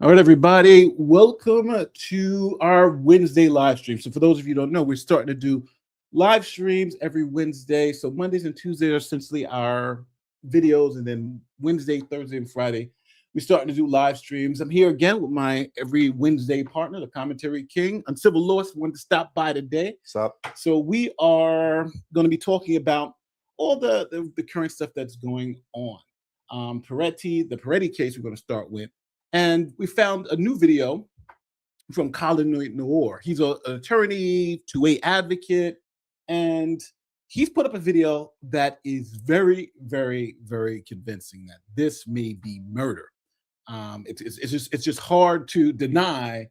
All right, everybody, welcome to our Wednesday live stream. So, for those of you who don't know, we're starting to do live streams every Wednesday. So, Mondays and Tuesdays are essentially our videos, and then Wednesday, Thursday, and Friday, we're starting to do live streams. I'm here again with my every Wednesday partner, the commentary king, Uncivil Lewis, wanted to stop by today. What's up? So, we are going to be talking about all the current stuff that's going on. The Peretti case, we're going to start with. And we found a new video from Colin Noor. He's an attorney, two-way advocate, and he's put up a video that is very, very, very convincing that this may be murder. It's just hard to deny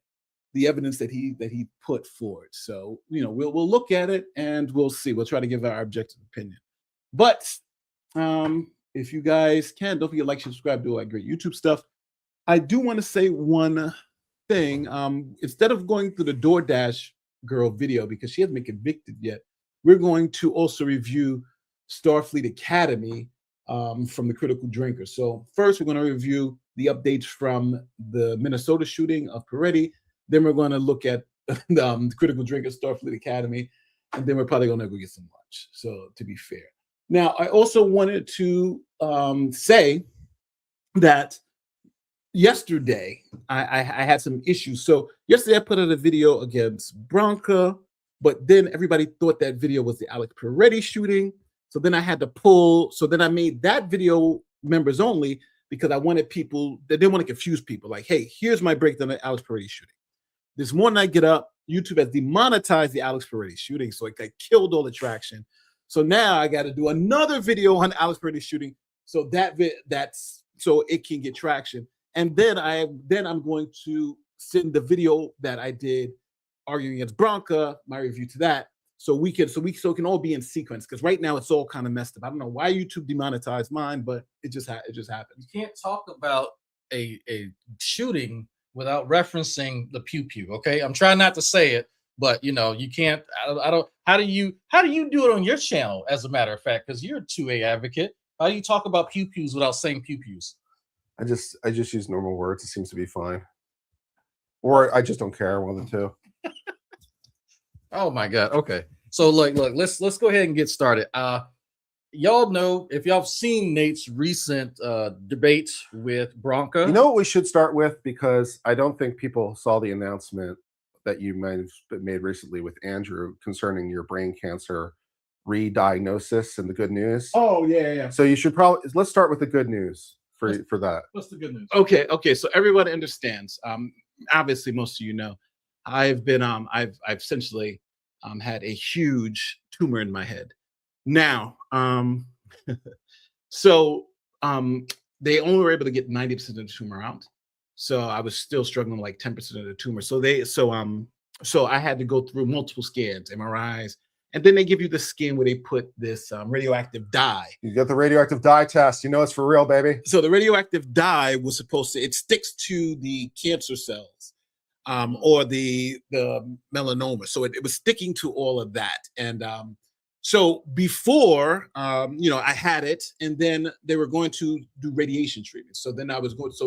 the evidence that he put forward. So we'll look at it and we'll see. We'll try to give our objective opinion. But if you guys can, don't forget to like, subscribe, do all that great YouTube stuff. I do want to say one thing. Instead of going through the DoorDash girl video, because she hasn't been convicted yet, we're going to also review Starfleet Academy from the Critical Drinker. So first, we're going to review the updates from the Minnesota shooting of Peretti. Then we're going to look at the Critical Drinker, Starfleet Academy, and then we're probably going to go get some lunch. So to be fair. Now, I also wanted to say that yesterday, I had some issues. So yesterday I put out a video against Bronca, but then everybody thought that video was the Alex Pretti shooting. So then I had to pull. So then I made that video members only because I wanted people, they didn't want to confuse people. Like, hey, here's my breakdown of the Alex Pretti shooting. This morning I get up, YouTube has demonetized the Alex Pretti shooting. So it killed all the traction. So now I got to do another video on Alex Pretti shooting. So that's so it can get traction. And then I'm going to send the video that I did arguing against Bronca, my review to that, so it can all be in sequence. Because right now it's all kind of messed up. I don't know why YouTube demonetized mine, but it just happens. You can't talk about a shooting without referencing the pew pew. Okay, I'm trying not to say it, but you can't. I don't. How do you do it on your channel? As a matter of fact, because you're a 2A advocate, how do you talk about pew pews without saying pew pews? I just use normal words. It seems to be fine. Or I just don't care. One of the two. Oh my God. Okay. So look, let's go ahead and get started. Y'all know, if y'all have seen Nate's recent debate with Bronca. You know what we should start with, because I don't think people saw the announcement that you might have made recently with Andrew concerning your brain cancer re-diagnosis and the good news. Oh yeah. So you should let's start with the good news. For that. What's the good news? Okay. So everybody understands. Obviously, most of you know, I've been I've essentially had a huge tumor in my head. Now, so they only were able to get 90% of the tumor out. So I was still struggling with like 10% of the tumor. So I had to go through multiple scans, MRIs. And then they give you the scan where they put this radioactive dye. You get the radioactive dye test. You know it's for real, baby. So the radioactive dye was supposed to, it sticks to the cancer cells or the melanoma. So it was sticking to all of that. And so before, I had it, and then they were going to do radiation treatment. So then now I was supposed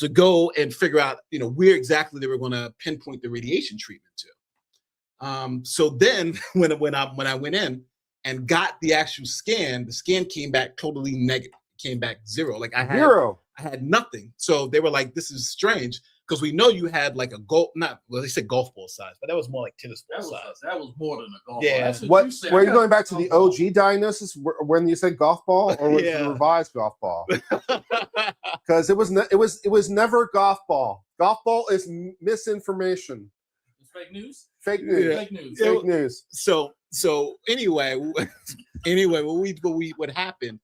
to go and figure out, where exactly they were going to pinpoint the radiation treatment to. So then when I went in and got the actual scan, the scan came back totally negative. It came back zero. Like I had nothing. So they were like, this is strange, because we know you had like they said golf ball size, but that was more like tennis ball size. That was more than a golf ball. What were you going back to the OG diagnosis when you said golf ball, or was it the revised golf ball? Because it was never golf ball. Golf ball is misinformation. Fake news. Fake news. Yeah. Fake news. Fake news. So anyway, what happened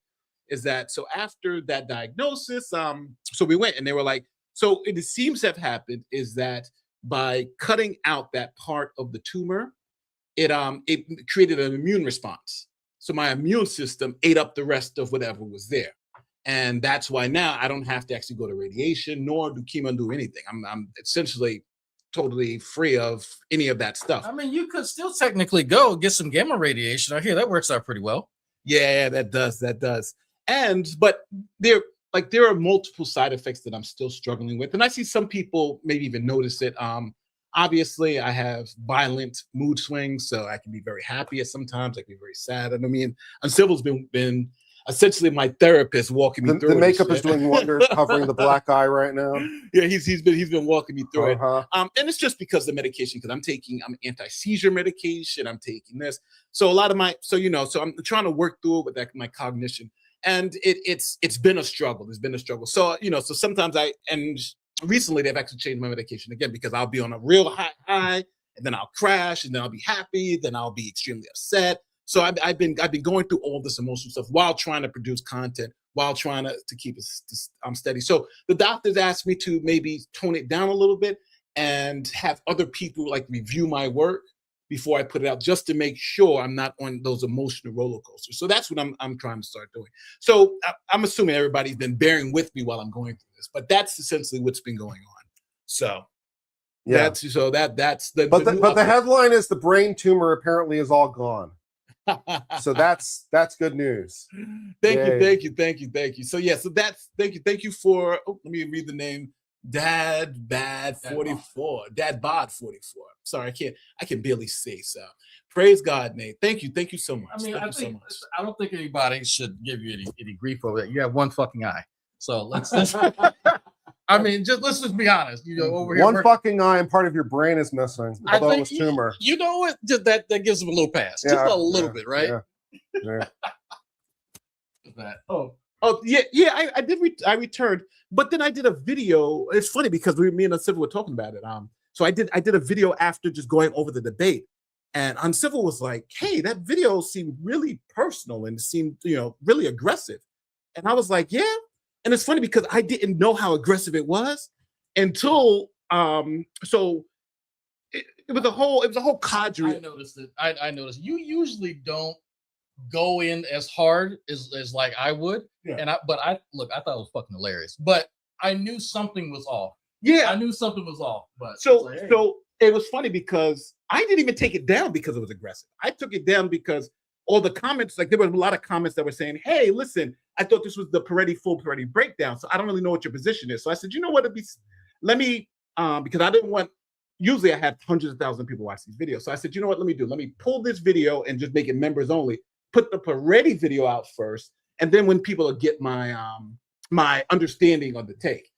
is that, so after that diagnosis, so we went and they were like, so it seems to have happened is that by cutting out that part of the tumor, it created an immune response. So my immune system ate up the rest of whatever was there. And that's why now I don't have to actually go to radiation, nor do chemo, do anything. I'm essentially totally free of any of that stuff. I mean, you could still technically go get some gamma radiation. I hear that works out pretty well. Yeah, that does. But there, like there are multiple side effects that I'm still struggling with, and I see some people maybe even notice it. Obviously, I have violent mood swings, so I can be very happy at sometimes. I can be very sad. And I mean, Uncivil's been essentially my therapist walking me through the it. makeup is doing wonders, covering the black eye right now. Yeah, he's been walking me through it. And it's just because the medication, because I'm anti-seizure medication. I'm taking this, so a lot of so I'm trying to work through it with my cognition, and it's been a struggle. It's been a struggle. So so sometimes recently they've actually changed my medication again, because I'll be on a real high, and then I'll crash, and then I'll be happy, then I'll be extremely upset. So I've been going through all this emotional stuff while trying to produce content, while trying to keep it steady. So the doctors asked me to maybe tone it down a little bit and have other people like review my work before I put it out, just to make sure I'm not on those emotional roller coasters. So that's what I'm trying to start doing. So I'm assuming everybody's been bearing with me while I'm going through this, but that's essentially what's been going on. So yeah, that's the. But the headline is the brain tumor apparently is all gone. So that's good news. Thank you. So yeah, so that's thank you for. Let me read the name. Dad Bad 44. Dad Bod 44. Sorry, I can barely say. So praise God, Nate. Thank you so much. I mean, I don't think anybody should give you any grief over that. You have one fucking eye. So let's I mean, let's just be honest. Over here, one fucking eye and part of your brain is missing. Although it was tumor. You know what? That gives them a little pass. Just a little bit, right? Yeah. I did. I returned, but then I did a video. It's funny because me and Uncivil were talking about it. So I did a video after just going over the debate, and Uncivil was like, "Hey, that video seemed really personal and it seemed, really aggressive," and I was like, "Yeah." And it's funny because I didn't know how aggressive it was until so it was a whole cadre. I noticed it. I noticed you usually don't go in as hard as like I would. Yeah. And I thought it was fucking hilarious. But I knew something was off. Yeah. I knew something was off. But so it was funny because I didn't even take it down because it was aggressive. I took it down because all the comments, like there were a lot of comments that were saying, "Hey, listen, I thought this was the full Peretti breakdown, so I don't really know what your position is." So I said, you know what, let me because I didn't want. Usually I have hundreds of thousands of people watch these videos. So I said, you know what, let me pull this video and just make it members only. Put the Peretti video out first, and then when people will get my my understanding on the take.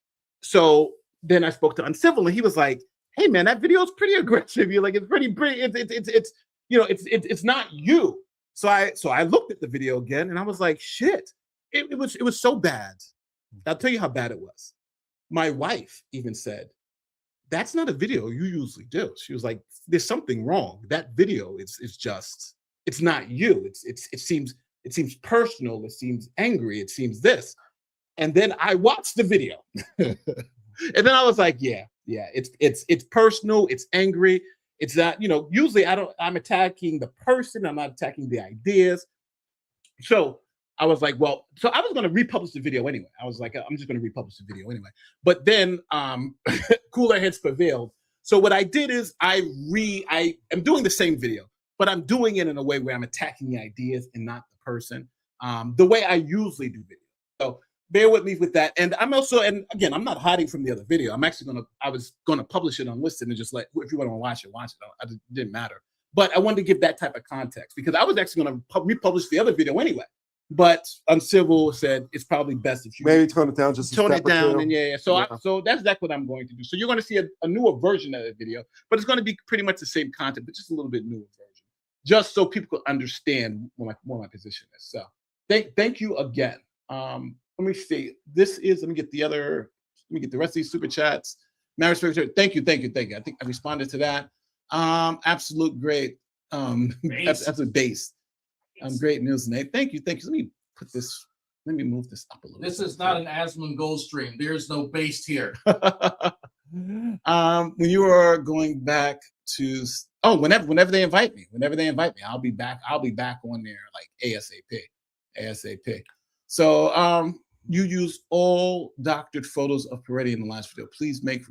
So then I spoke to Uncivil, and he was like, "Hey man, that video is pretty aggressive. You're like, it's pretty it's not you." So I looked at the video again, and I was like, shit, it was so bad. I'll tell you how bad it was. My wife even said, "That's not a video you usually do." She was like, "There's something wrong. That video it's not you. It seems personal. It seems angry. It seems this." And then I watched the video, and then I was like, yeah, it's personal. It's angry. It's not, usually I'm attacking the person. I'm not attacking the ideas. So I was like, well, so I was going to republish the video anyway. I was like, I'm just going to republish the video anyway. But then cooler heads prevailed. So what I did is I am doing the same video, but I'm doing it in a way where I'm attacking the ideas and not the person, the way I usually do video. So bear with me with that. And I'm also, and again, I'm not hiding from the other video. I was going to publish it unlisted and just like, if you want to watch it. It didn't matter. But I wanted to give that type of context because I was actually going to republish the other video anyway. But Uncivil said it's probably best if you maybe tone it down, just tone it down, and yeah. So that's what I'm going to do. So you're going to see a newer version of the video, but it's going to be pretty much the same content, but just a little bit newer version, just so people can understand what my position is. So thank you again. Let me see. Let me get the rest of these super chats. Marriage Spectator, thank you. I think I responded to that. Absolute great. Absolute base. Great news, Nate. Thank you. Let me move this up a little. This is not an Asmund Gold stream. There's no base here. When you are going back to whenever they invite me, I'll be back on there like ASAP. So you use all doctored photos of Peretti in the last video. Please make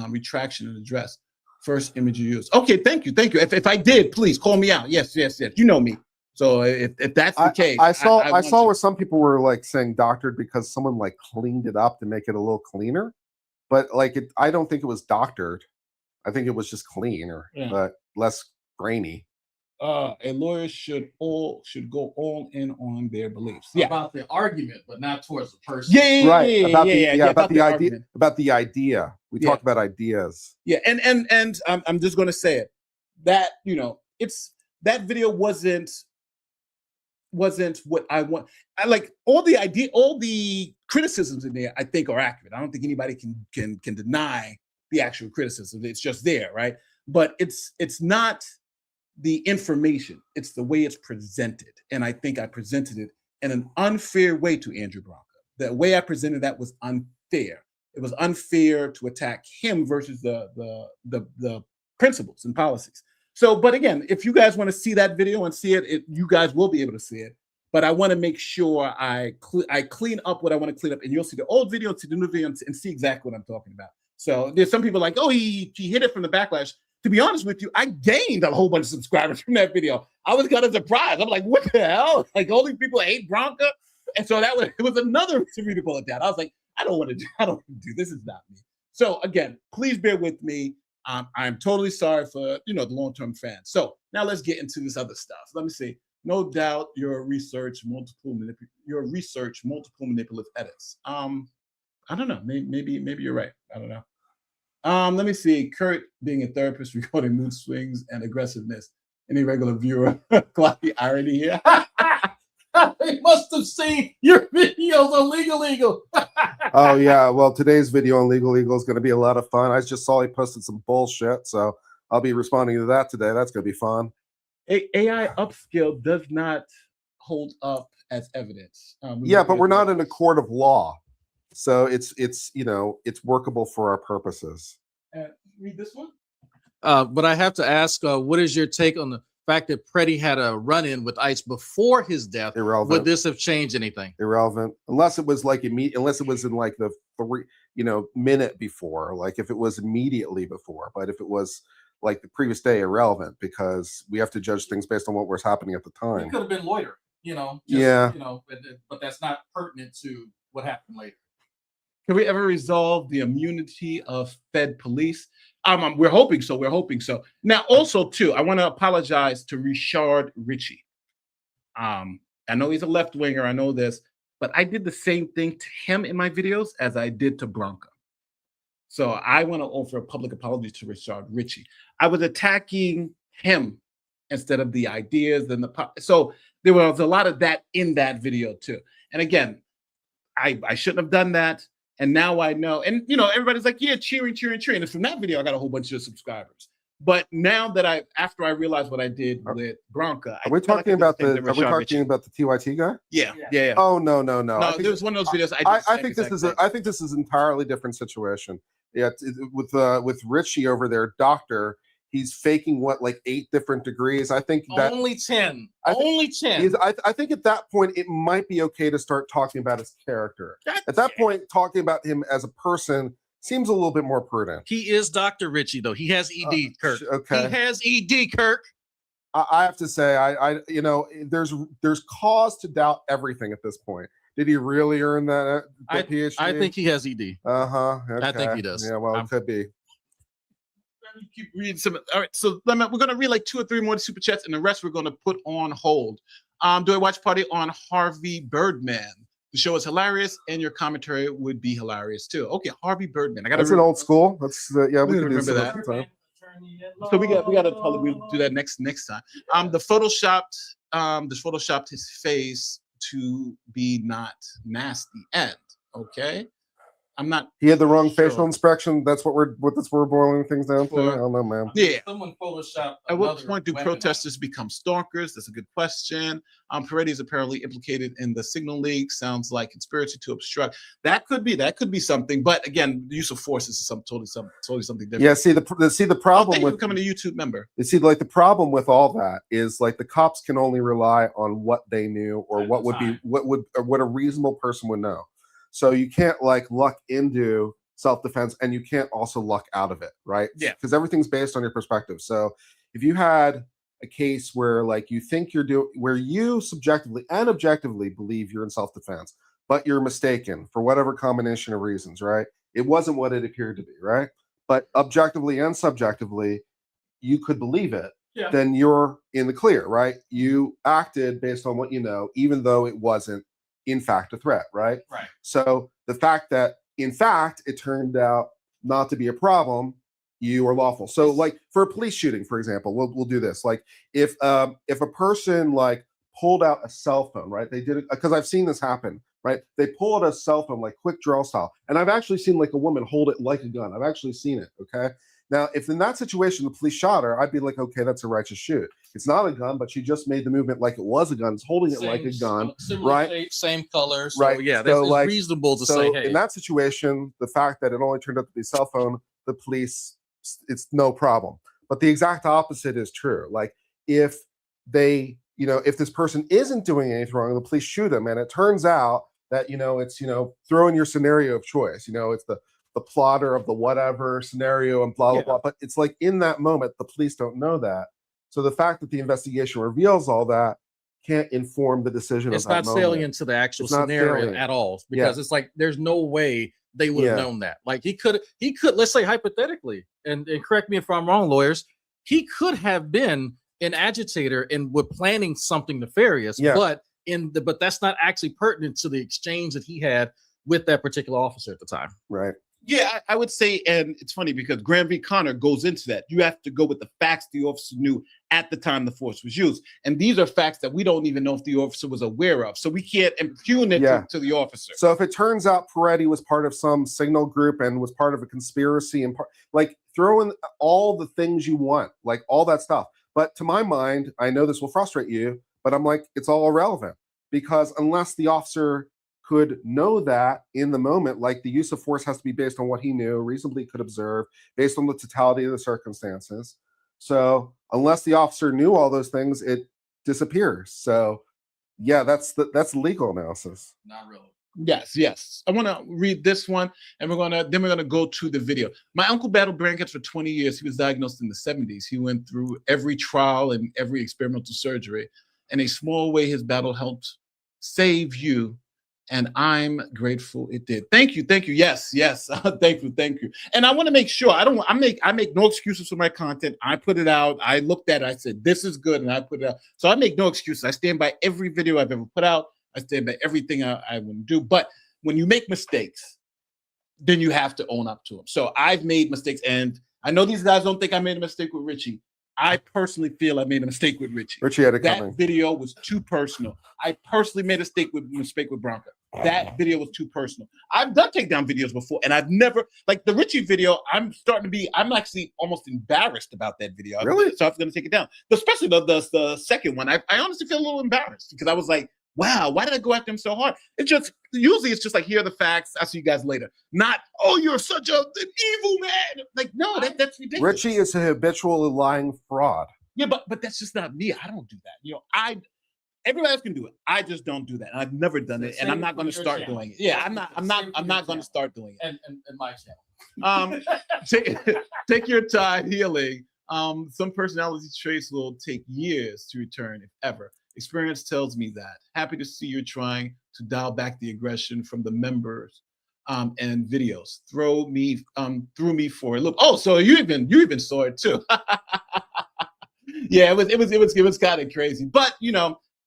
retraction and address first image you use. Okay, thank you. If I did, please call me out. Yes. You know me. So if that's the case, I saw want to. where some people were like saying doctored because someone like cleaned it up to make it a little cleaner, but like I don't think it was doctored. I think it was just cleaner, but less grainy. A lawyer should go all in on their beliefs. Yeah, about the argument, but not towards the person. About the idea. We talked about ideas. Yeah, and I'm just going to say it that that video wasn't what I want. I like all the criticisms in there. I think are accurate. I don't think anybody can deny the actual criticism. It's just there, right? But it's not the information, it's the way it's presented. And I think I presented it in an unfair way to Andrew Bronca. The way I presented that was unfair. It was unfair to attack him versus the principles and policies. So, but again, if you guys want to see that video and see it, you guys will be able to see it. But I want to make sure I clean up what I want to clean up, and you'll see the old video, see the new video, and see exactly what I'm talking about. So there's some people like, oh, he hit it from the backlash. To be honest with you, I gained a whole bunch of subscribers from that video. I was kind of surprised. I'm like, what the hell? Like, all these people hate Bronca? And so it was another reason to pull it down. I was like, I don't want to do this. Is not me. So again, please bear with me. I'm totally sorry for the long-term fans. So now let's get into this other stuff. Let me see. No doubt your research multiple manipulative edits. I don't know. Maybe you're right. I don't know. Let me see. Kurt being a therapist recording mood swings and aggressiveness. Any regular viewer, clocky irony here. They must have seen your videos on Legal. Oh yeah. Well, today's video on Legal is going to be a lot of fun. I just saw he posted some bullshit, so I'll be responding to that today. That's going to be fun. AI upskill does not hold up as evidence. But we're not in a court of law. So it's workable for our purposes. Read this one. But I have to ask, what is your take on the fact that Pretti had a run-in with ICE before his death? Irrelevant. Would this have changed anything? Irrelevant, unless it was like unless it was in like the minute before, like if it was immediately before. But if it was like the previous day, irrelevant, because we have to judge things based on what was happening at the time. It could have been loiter, but that's not pertinent to what happened later. Can we ever resolve the immunity of Fed police? We're hoping so. Now, also, too, I want to apologize to Richard Ritchie. I know he's a left-winger. I know this. But I did the same thing to him in my videos as I did to Bronca. So I want to offer a public apology to Richard Ritchie. I was attacking him instead of the ideas. So there was a lot of that in that video, too. And again, I shouldn't have done that. And now I know, and everybody's like, yeah, cheering. And from that video, I got a whole bunch of subscribers. But now that after I realized what I did with Bronca, are we talking about the TYT guy? Yeah. Oh no. No, there was one of those videos. I think this is an entirely different situation. Yeah, with Richie over there, doctor. He's faking like 8 different degrees. I think that only 10. Only 10. I think at that point it might be okay to start talking about his character. At that point, talking about him as a person seems a little bit more prudent. He is Dr. Richie, though. He has ED, Kirk. Okay. He has ED, Kirk. I have to say, there's cause to doubt everything at this point. Did he really earn that PhD? I think he has ED. Okay. I think he does. Yeah, well, it could be. Keep reading some. All right, so we're gonna read like 2 or 3 more super chats, and the rest we're gonna put on hold. Do a watch party on Harvey Birdman. The show is hilarious, and your commentary would be hilarious too. Okay, Harvey Birdman. That's an old school. That's we can remember that. So we got to probably do that next time. The photoshopped his face to be not nasty end. Okay. I'm not. He had the wrong facial inspection. That's what we're boiling things down to. I don't know, man. Yeah. Someone photoshopped. At what point do protesters become stalkers? That's a good question. Peretti is apparently implicated in the Signal League. Sounds like conspiracy to obstruct. That could be something. But again, the use of force is totally something different. Yeah. See the problem with becoming a YouTube member. You see, like the problem with all that is like the cops can only rely on what they knew or what a reasonable person would know. So you can't like luck into self-defense, and you can't also luck out of it, right? Yeah. Because everything's based on your perspective. So if you had a case where like you think where you subjectively and objectively believe you're in self-defense, but you're mistaken for whatever combination of reasons, right? It wasn't what it appeared to be, right? But objectively and subjectively, you could believe it. Yeah. Then you're in the clear, right? You acted based on what you know, even though it wasn't in fact a threat, right? Right. So the fact that in fact it turned out not to be a problem, you are lawful. So like for a police shooting, for example, we'll do this. Like if a person like pulled out a cell phone, right? They did it because I've seen this happen, right? They pull out a cell phone like quick draw style. And I've actually seen like a woman hold it like a gun. I've actually seen it. Okay. Now, if in that situation the police shot her, I'd be like, okay, that's a righteous shoot. It's not a gun, but she just made the movement like it was a gun. It's holding it like a gun, right? shape, same color, so right? Yeah, that's like, reasonable to say. Hey, in that situation, the fact that it only turned out to be a cell phone, the police, it's no problem. But the exact opposite is true. Like if they, if this person isn't doing anything wrong, the police shoot him, and it turns out that it's throw in your scenario of choice. It's the plotter of the whatever scenario and blah, blah, blah. But it's like in that moment, the police don't know that. So the fact that the investigation reveals all that can't inform the decision. It's not salient to the actual scenario at all, because it's like, there's no way they would have known that. Like he could, let's say hypothetically, and correct me if I'm wrong, lawyers, he could have been an agitator and were planning something nefarious, but that's not actually pertinent to the exchange that he had with that particular officer at the time. Right. Yeah, I would say, and it's funny because Graham v. Connor goes into that. You have to go with the facts the officer knew at the time the force was used. And these are facts that we don't even know if the officer was aware of. So we can't impugn it to the officer. So if it turns out Pretti was part of some signal group and was part of a conspiracy and like throw in all the things you want, like all that stuff. But to my mind, I know this will frustrate you, but I'm like, it's all irrelevant, because unless the officer could know that in the moment, like the use of force has to be based on what he knew, reasonably could observe, based on the totality of the circumstances. So unless the officer knew all those things, it disappears. So yeah, that's legal analysis. Not really. Yes. I want to read this one, and we're gonna go to the video. My uncle battled brain cancer for 20 years. He was diagnosed in the 70s. He went through every trial and every experimental surgery. In a small way, his battle helped save you. And I'm grateful it did. Thank you. Yes. Thank you. And I want to make sure I make no excuses for my content. I put it out. I looked at it. I said, this is good. And I put it out. So I make no excuses. I stand by every video I've ever put out. I stand by everything I would do. But when you make mistakes, then you have to own up to them. So I've made mistakes. And I know these guys don't think I made a mistake with Richie. I personally feel I made a mistake with Richie. Richie had it that coming. Video was too personal. I personally made a mistake with Bronca. That video was too personal. I've done takedown videos before, and I've never, like the Richie video, I'm actually almost embarrassed about that video. Really? So I was going to take it down. Especially the second one. I honestly feel a little embarrassed because I was like, wow, why did I go after him so hard? Usually it's just like, here are the facts. I'll see you guys later. Not, oh, you're such an evil man. Like, no, that's ridiculous. Richie is a habitual lying fraud. Yeah, but that's just not me. I don't do that. Everybody else can do it. I just don't do that. I've never done it, and I'm not going to start doing it. Yeah, I'm not going to start doing it. And my channel. Take your time healing. Some personality traits will take years to return, if ever. Experience tells me that. Happy to see you're trying to dial back the aggression from the members and videos. Threw me for a loop. Oh, so you even saw it too. Yeah, it was kind of crazy, but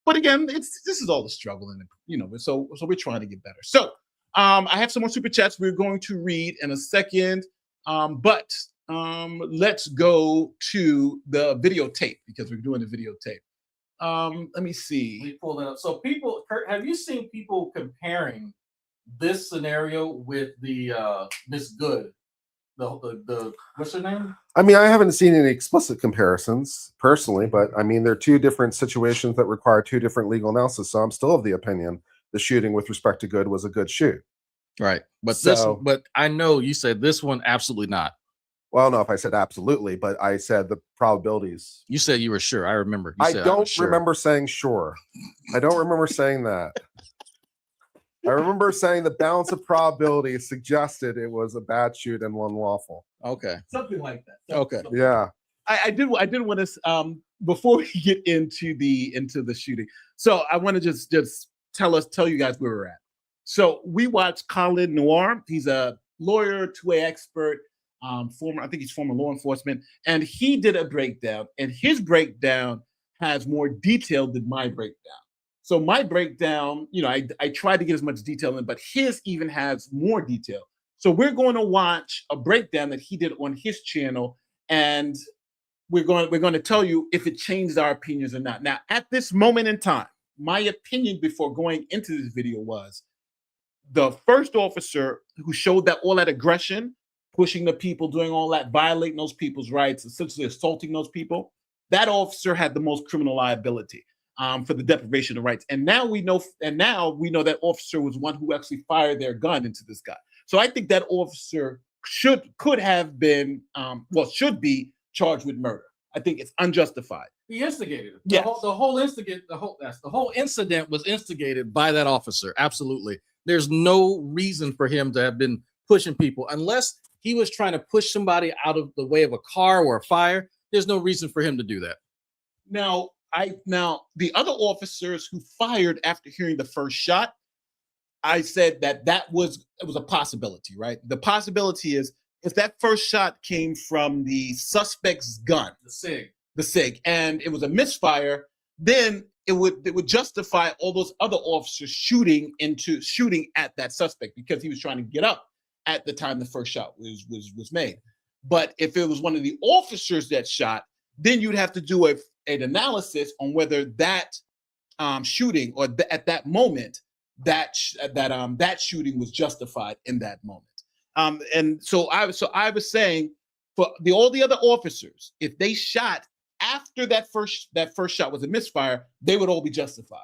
But again, this is all the struggle, and so we're trying to get better. So I have some more super chats we're going to read in a second, but let's go to the videotape because we're doing the videotape. Let me see. We pull that up. So Kurt, have you seen people comparing this scenario with the Miss Good? The what's her name? I mean, I haven't seen any explicit comparisons personally, but I mean, they're two different situations that require two different legal analysis. So I'm still of the opinion the shooting with respect to Good was a good shoot. Right. But but I know you said this one absolutely not. Well, I don't know if I said absolutely, but I said the probabilities. You said you were sure. I remember. I don't remember saying sure. I don't remember saying that. I remember saying the balance of probability suggested it was a bad shoot and one lawful. Okay. Something like that. Yeah. I did want to before we get into the shooting. So I want to just tell you guys where we're at. So we watched Colin Noir. He's a lawyer, 2A expert, I think he's former law enforcement, and he did a breakdown, and his breakdown has more detail than my breakdown. So my breakdown, I tried to get as much detail in, but his even has more detail. So we're going to watch a breakdown that he did on his channel, and we're going to tell you if it changed our opinions or not. Now, at this moment in time, my opinion before going into this video was the first officer who showed all that aggression, pushing the people, doing all that, violating those people's rights, essentially assaulting those people, that officer had the most criminal liability for the deprivation of rights. And now we know that officer was one who actually fired their gun into this guy. So I think that officer should be charged with murder. I think it's unjustified. He instigated it. Yes. The whole incident was instigated by that officer. Absolutely. There's no reason for him to have been pushing people unless he was trying to push somebody out of the way of a car or a fire. There's no reason for him to do that. Now the other officers who fired after hearing the first shot, I said it was a possibility, right? The possibility is if that first shot came from the suspect's gun, the SIG, and it was a misfire, then it would justify all those other officers shooting at that suspect because he was trying to get up at the time the first shot was made. But if it was one of the officers that shot, then you'd have to do an analysis on whether that shooting or at that moment that shooting was justified in that moment. And so I was saying for all the other officers, if they shot after that first shot was a misfire, they would all be justified.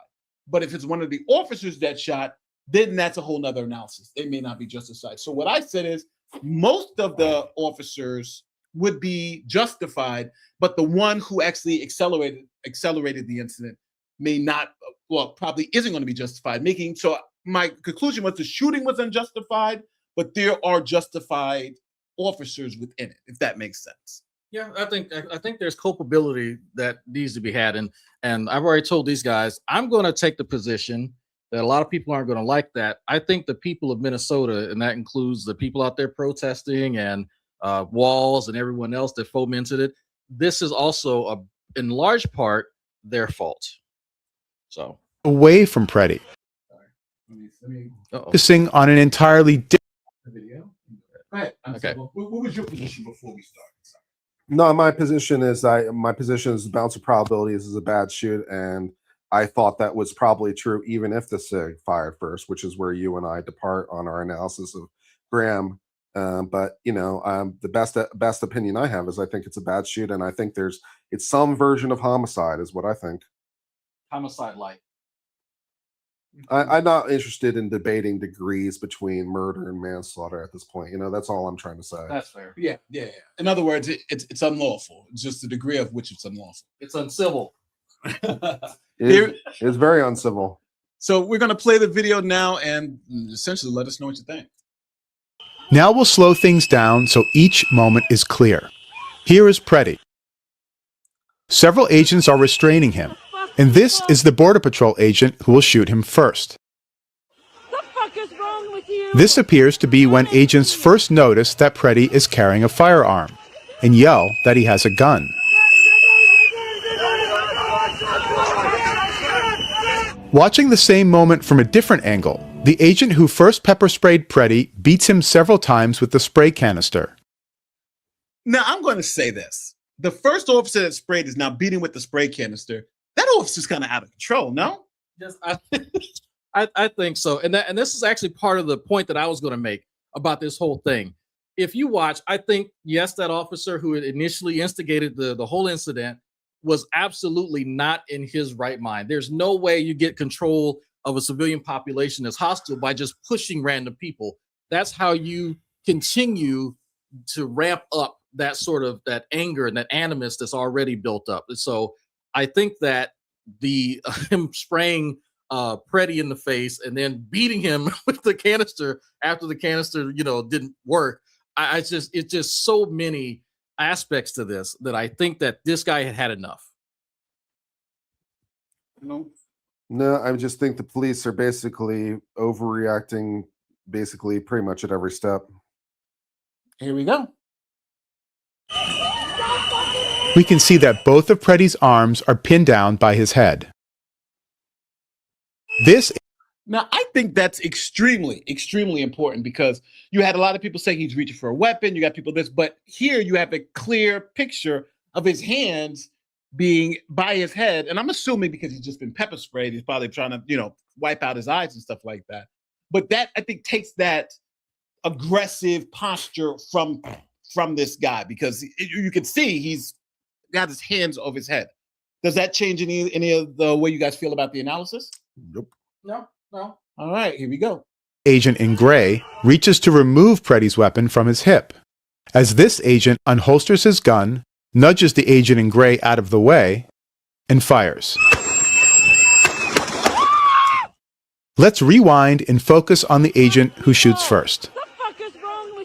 But if it's one of the officers that shot, then that's a whole nother analysis. They may not be justified. So what I said is most of the officers would be justified, but the one who actually accelerated the incident may not, probably isn't going to be justified. So my conclusion was the shooting was unjustified, but there are justified officers within it, if that makes sense. Yeah, I think there's culpability that needs to be had, and I've already told these guys I'm going to take the position that a lot of people aren't going to like that. I think the people of Minnesota, and that includes the people out there protesting and Walls and everyone else that fomented it, this is also in large part their fault. So away from Pretti, focusing on an entirely different video. Go ahead. Okay. What was your position before we started? No, my position is the balance of probabilities is a bad shoot, and I thought that was probably true even if the SIG fired first, which is where you and I depart on our analysis of Graham. But the best opinion I have is I think it's a bad shoot, and I think it's some version of homicide, is what I think. Homicide like. I'm not interested in debating degrees between murder and manslaughter at this point. That's all I'm trying to say. That's fair. Yeah. In other words, it's unlawful. It's just the degree of which it's unlawful. It's uncivil. It's very uncivil. So we're going to play the video now and essentially let us know what you think. Now we'll slow things down so each moment is clear. Here is Pretti. Several agents are restraining him, and this is the Border Patrol agent who will shoot him first. What the fuck is wrong with you? This appears to be when agents first notice that Pretti is carrying a firearm and yell that he has a gun. Watching the same moment from a different angle, the agent who first pepper sprayed Pretti beats him several times with the spray canister. Now, I'm going to say this. The first officer that sprayed is now beating with the spray canister. That officer's kind of out of control, no? Yes, I think so. And this is actually part of the point that I was going to make about this whole thing. If you watch, I think, yes, that officer who had initially instigated the whole incident was absolutely not in his right mind. There's no way you get control of a civilian population that's hostile by just pushing random people. That's how you continue to ramp up that anger and that animus that's already built up. And so I think that him spraying Pretti in the face and then beating him with the canister after the canister, didn't work. It's just so many. aspects to this that I think that this guy had enough. No. No, I just think the police are basically overreacting, basically pretty much at every step. Here we go. We can see that both of Pretty's arms are pinned down by his head. This Now, I think that's extremely, extremely important because you had a lot of people saying he's reaching for a weapon. You got people this, but here you have a clear picture of his hands being by his head. And I'm assuming because he's just been pepper sprayed, he's probably trying to, wipe out his eyes and stuff like that. But that, I think, takes that aggressive posture from this guy because you can see he's got his hands over his head. Does that change any of the way you guys feel about the analysis? Nope. No. All right, here we go. agent in gray reaches to remove Pretty's weapon from his hip. As this agent unholsters his gun, nudges the agent in gray out of the way, and fires. Let's rewind and focus on the agent who shoots first.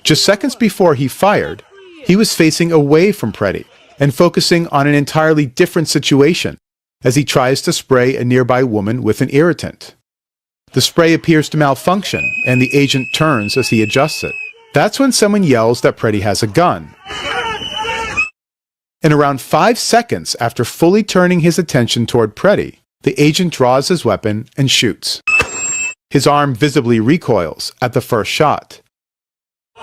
Just seconds before he fired, he was facing away from Pretti and focusing on an entirely different situation as he tries to spray a nearby woman with an irritant. The spray appears to malfunction and the agent turns as he adjusts it. That's when someone yells that Pretti has a gun. And around 5 seconds after fully turning his attention toward Pretti, the agent draws his weapon and shoots. His arm visibly recoils at the first shot.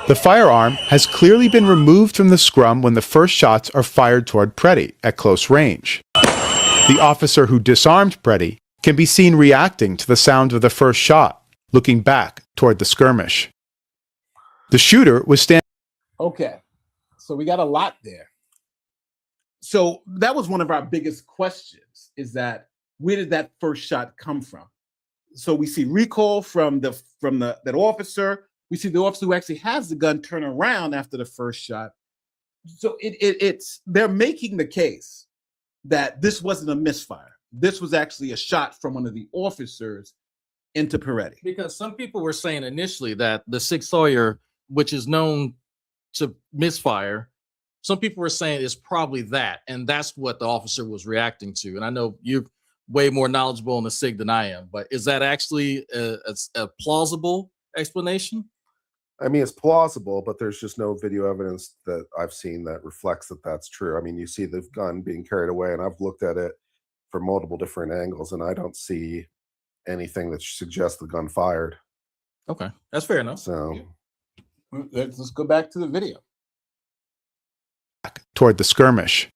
The firearm has clearly been removed from the scrum when the first shots are fired toward Pretti at close range. The officer who disarmed Pretti can be seen reacting to the sound of the first shot, looking back toward the skirmish. The shooter was standing. Okay, so we got a lot there. So that was one of our biggest questions, is that where did that first shot come from? So we see recoil from that officer. We see the officer who actually has the gun turn around after the first shot. So it's they're making the case that this wasn't a misfire. This was actually a shot from one of the officers into Pretti. Because some people were saying initially that the Sig Sauer, which is known to misfire, some people were saying it's probably that, and that's what the officer was reacting to. And I know you're way more knowledgeable in the Sig than I am, but is that actually a plausible explanation? I mean, it's plausible, but there's just no video evidence that I've seen that reflects that that's true. I mean, you see the gun being carried away, and I've looked at it from multiple different angles, and I don't see anything that suggests the gun fired. Okay, that's fair enough. So Let's go back to the video. Toward the skirmish.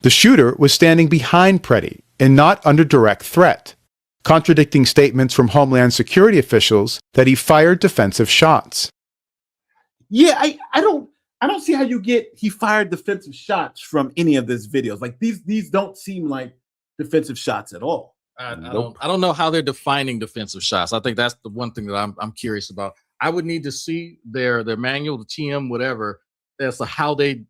The shooter was standing behind Pretti and not under direct threat, contradicting statements from Homeland Security officials that he fired defensive shots. Yeah, I don't see how you get he fired defensive shots from any of these videos. Like these don't seem like defensive shots at all. I don't know how they're defining defensive shots. I think that's the one thing that I'm curious about. I would need to see their manual, the TM, whatever, as to how they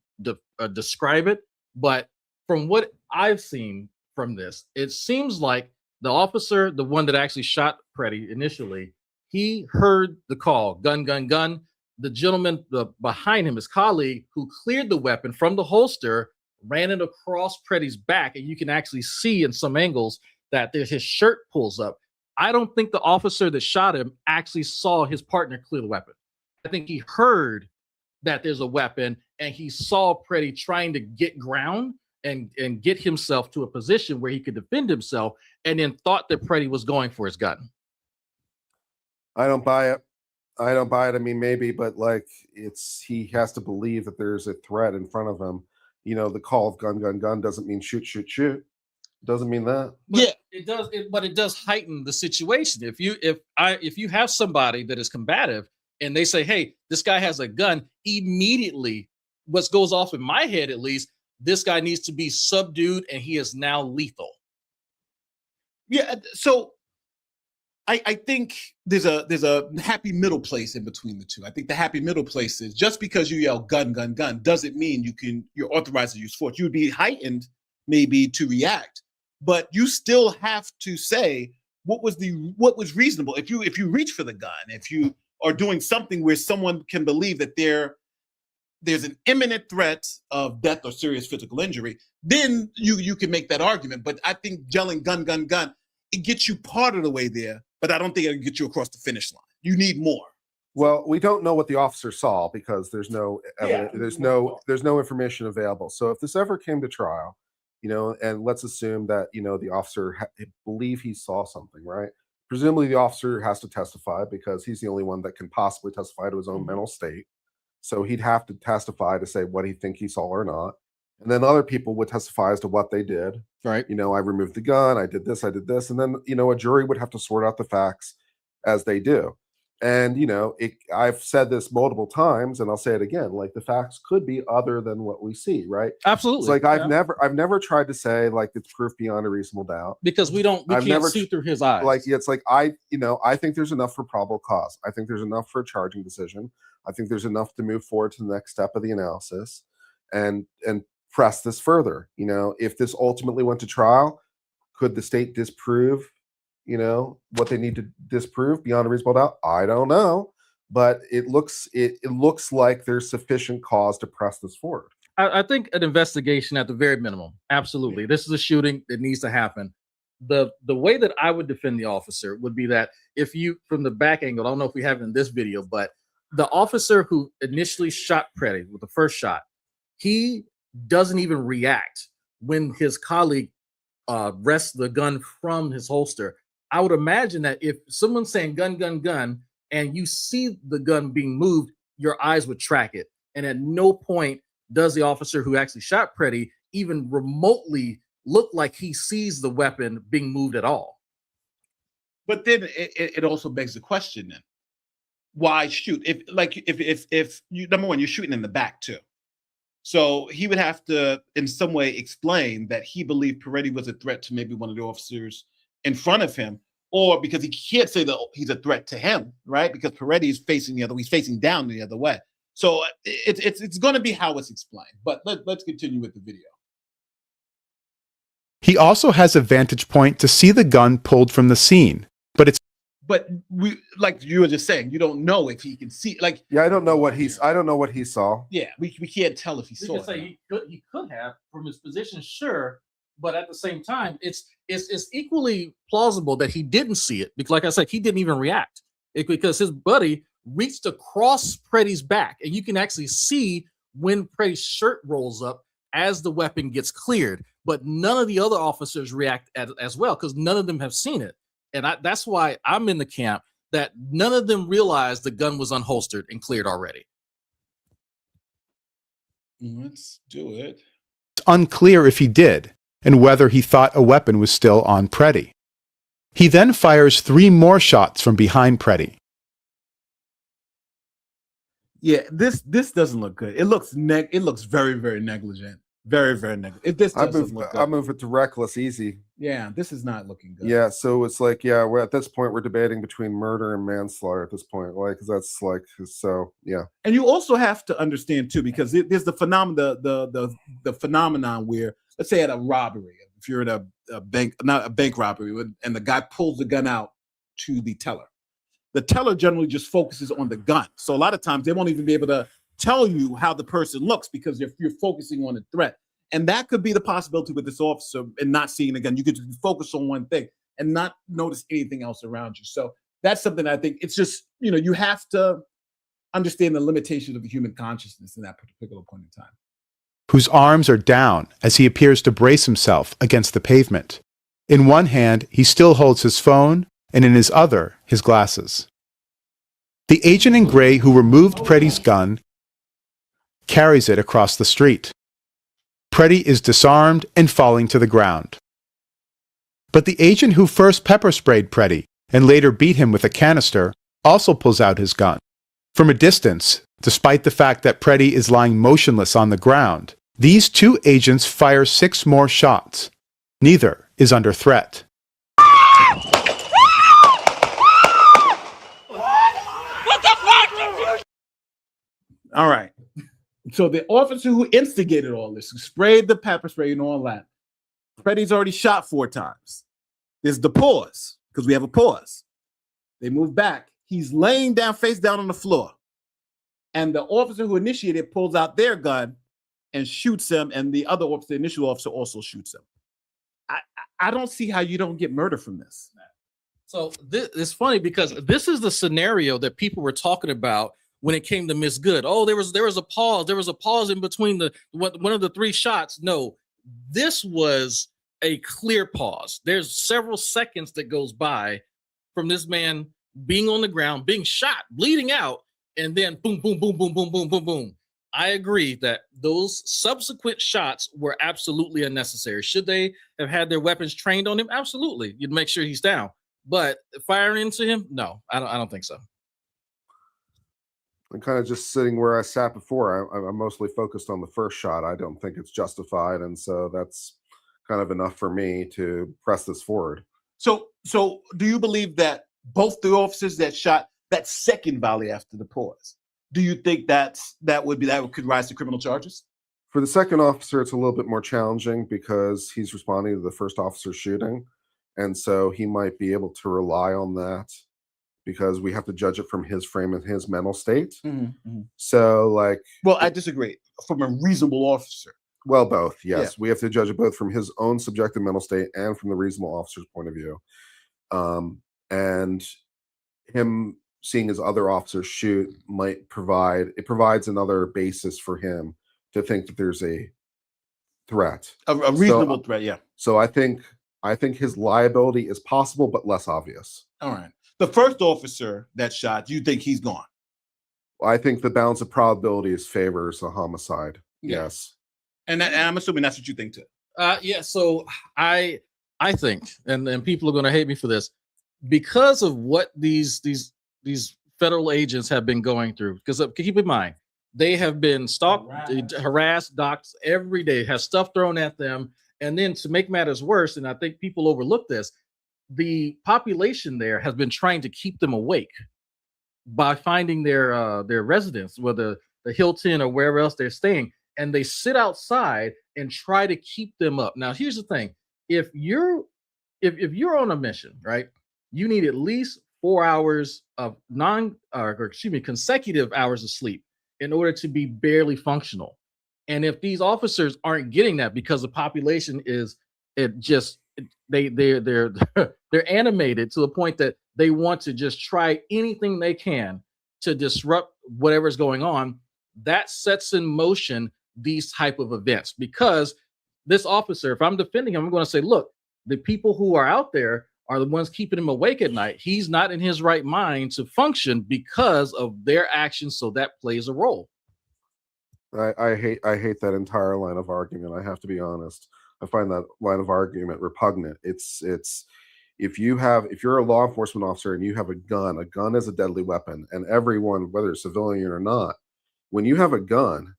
describe it. But from what I've seen from this, it seems like the officer, the one that actually shot Pretti initially, he heard the call, gun, gun, gun. The gentleman behind him, his colleague, who cleared the weapon from the holster, ran it across Pretti's back, and you can actually see in some angles that his shirt pulls up. I don't think the officer that shot him actually saw his partner clear the weapon. I think he heard that there's a weapon, and he saw Pretti trying to get ground and get himself to a position where he could defend himself, and then thought that Pretti was going for his gun. I don't buy it. I mean, maybe, but like he has to believe that there's a threat in front of him. You know, the call of gun, gun, gun doesn't mean shoot, shoot, shoot. Doesn't mean that. But yeah, it does. But it does heighten the situation. If you have somebody that is combative and they say, "Hey, this guy has a gun," immediately, what goes off in my head, at least, this guy needs to be subdued, and he is now lethal. Yeah. So I think there's a happy middle place in between the two. I think the happy middle place is just because you yell gun, gun, gun doesn't mean you're authorized to use force. You would be heightened maybe to react, but you still have to say what was reasonable. If you reach for the gun, if you are doing something where someone can believe that they're there's an imminent threat of death or serious physical injury, then you can make that argument. But I think yelling gun, gun, gun, it gets you part of the way there, but I don't think it'll get you across the finish line. You need more. Well, we don't know what the officer saw because there's no evidence, there's no information available. So if this ever came to trial, and let's assume that the officer believe he saw something, right? Presumably the officer has to testify because he's the only one that can possibly testify to his own mental state. So he'd have to testify to say what he think he saw or not. And then other people would testify as to what they did. Right. I removed the gun, I did this. And then, a jury would have to sort out the facts as they do. And, I've said this multiple times and I'll say it again, like the facts could be other than what we see, right? Absolutely. It's like I've never tried to say like it's proof beyond a reasonable doubt. Because we can't see through his eyes. Like, it's like I think there's enough for probable cause. I think there's enough for a charging decision. I think there's enough to move forward to the next step of the analysis and press this further. If this ultimately went to trial, could the state disprove what they need to disprove beyond a reasonable doubt? I don't know, but it looks like there's sufficient cause to press this forward. I think an investigation at the very minimum. Absolutely. This is a shooting that needs to happen. The way that I would defend the officer would be that if you, from the back angle, I don't know if we have it in this video, but the officer who initially shot Pretti with the first shot, he doesn't even react when his colleague wrests the gun from his holster. I would imagine that if someone's saying gun, gun, gun, and you see the gun being moved, your eyes would track it. And at no point does the officer who actually shot Pretti even remotely look like he sees the weapon being moved at all. But then it also begs the question then, why shoot? If you, number one, you're shooting in the back too. So he would have to in some way explain that he believed Pretti was a threat to maybe one of the officers in front of him, or because he can't say that he's a threat to him, right? Because Pretti is facing he's facing down the other way. So it's going to be how it's explained. But let's continue with the video. He also has a vantage point to see the gun pulled from the scene, but we, like you were just saying, you don't know if he can see. Like, yeah, I don't know what he saw. Yeah, we can't tell if he saw. We can say he could have from his position, sure, but at the same time, it's equally plausible that he didn't see it because, like I said, he didn't even react because his buddy reached across Pretty's back, and you can actually see when Pretty's shirt rolls up as the weapon gets cleared. But none of the other officers react as well because none of them have seen it. And that's why I'm in the camp that none of them realized the gun was unholstered and cleared already. Let's do it. it's unclear if he did, and whether he thought a weapon was still on Pretti. He then fires 3 more shots from behind Pretti. Yeah, this doesn't look good. It looks very, very negligent. Very, very negligent. I move it to reckless easy. Yeah, this is not looking good. Yeah, so it's like, we're at this point, we're debating between murder and manslaughter at this point, like, because that's like, so yeah. And you also have to understand too, because there's the phenomenon where, let's say at a robbery, if you're at a bank, not a bank robbery, and the guy pulls the gun out to the teller. The teller generally just focuses on the gun. So a lot of times they won't even be able to tell you how the person looks because you're focusing on the threat. And that could be the possibility with this officer and not seeing the gun. You could just focus on one thing and not notice anything else around you. So that's something I think it's just, you have to understand the limitations of the human consciousness in that particular point in time. Whose arms are down as he appears to brace himself against the pavement. In one hand, he still holds his phone, and in his other, his glasses. The agent in gray who removed Pretty's gun carries it across the street. Pretti is disarmed and falling to the ground. But the agent who first pepper sprayed Pretti and later beat him with a canister also pulls out his gun. From a distance, despite the fact that Pretti is lying motionless on the ground, these 2 agents fire 6 more shots. Neither is under threat. All right. So the officer who instigated all this, who sprayed the pepper spray and all that, Pretty's already shot 4 times. There's the pause, because we have a pause. They move back. He's laying down, face down on the floor. and the officer who initiated pulls out their gun and shoots him, and the other officer, the initial officer, also shoots him. I don't see how you don't get murder from this. So it's funny because this is the scenario that people were talking about when it came to Miss Good. Oh, there was a pause. There was a pause in between one of the three shots. No, this was a clear pause. There's several seconds that goes by from this man being on the ground, being shot, bleeding out, and then boom, boom, boom, boom, boom, boom, boom, boom. I agree that those subsequent shots were absolutely unnecessary. Should they have had their weapons trained on him? Absolutely. You'd make sure he's down. But firing into him? No, I don't think so. I'm kind of just sitting where I sat before. I'm mostly focused on the first shot. I don't think it's justified. And so that's kind of enough for me to press this forward. So do you believe that both the officers that shot that second volley after the pause, do you think that could rise to criminal charges? For the second officer, it's a little bit more challenging because he's responding to the first officer shooting. And so he might be able to rely on that because we have to judge it from his frame and his mental state. Mm-hmm. So well, I disagree. From a reasonable officer. Well, both. Yes. Yeah. We have to judge it both from his own subjective mental state and from the reasonable officer's point of view. And him seeing his other officers shoot provides another basis for him to think that there's a threat. A reasonable threat, yeah. So I think his liability is possible, but less obvious. All right. The first officer that shot, do you think he's gone? I think the balance of probabilities favors a homicide. Yeah. Yes. And I'm assuming that's what you think too. Yeah. So I think, and people are going to hate me for this, because of what these federal agents have been going through. Because keep in mind, they have been stalked, harassed, doxxed every day, has stuff thrown at them. And then to make matters worse, and I think people overlook this, the population there has been trying to keep them awake by finding their residence, whether the Hilton or wherever else they're staying, and they sit outside and try to keep them up. Now, here's the thing: if you're on a mission, right, you need at least 4 hours of consecutive hours of sleep in order to be barely functional. And if these officers aren't getting that because the population they're animated to the point that they want to just try anything they can to disrupt whatever's going on, that sets in motion these type of events. Because this officer, if I'm defending him, I'm going to say, look, the people who are out there are the ones keeping him awake at night. He's not in his right mind to function because of their actions. So that plays a role. I hate that entire line of argument. I have to be honest. I find that line of argument repugnant. It's if you're a law enforcement officer and you have a gun is a deadly weapon, and everyone, whether it's civilian or not, when you have a gun,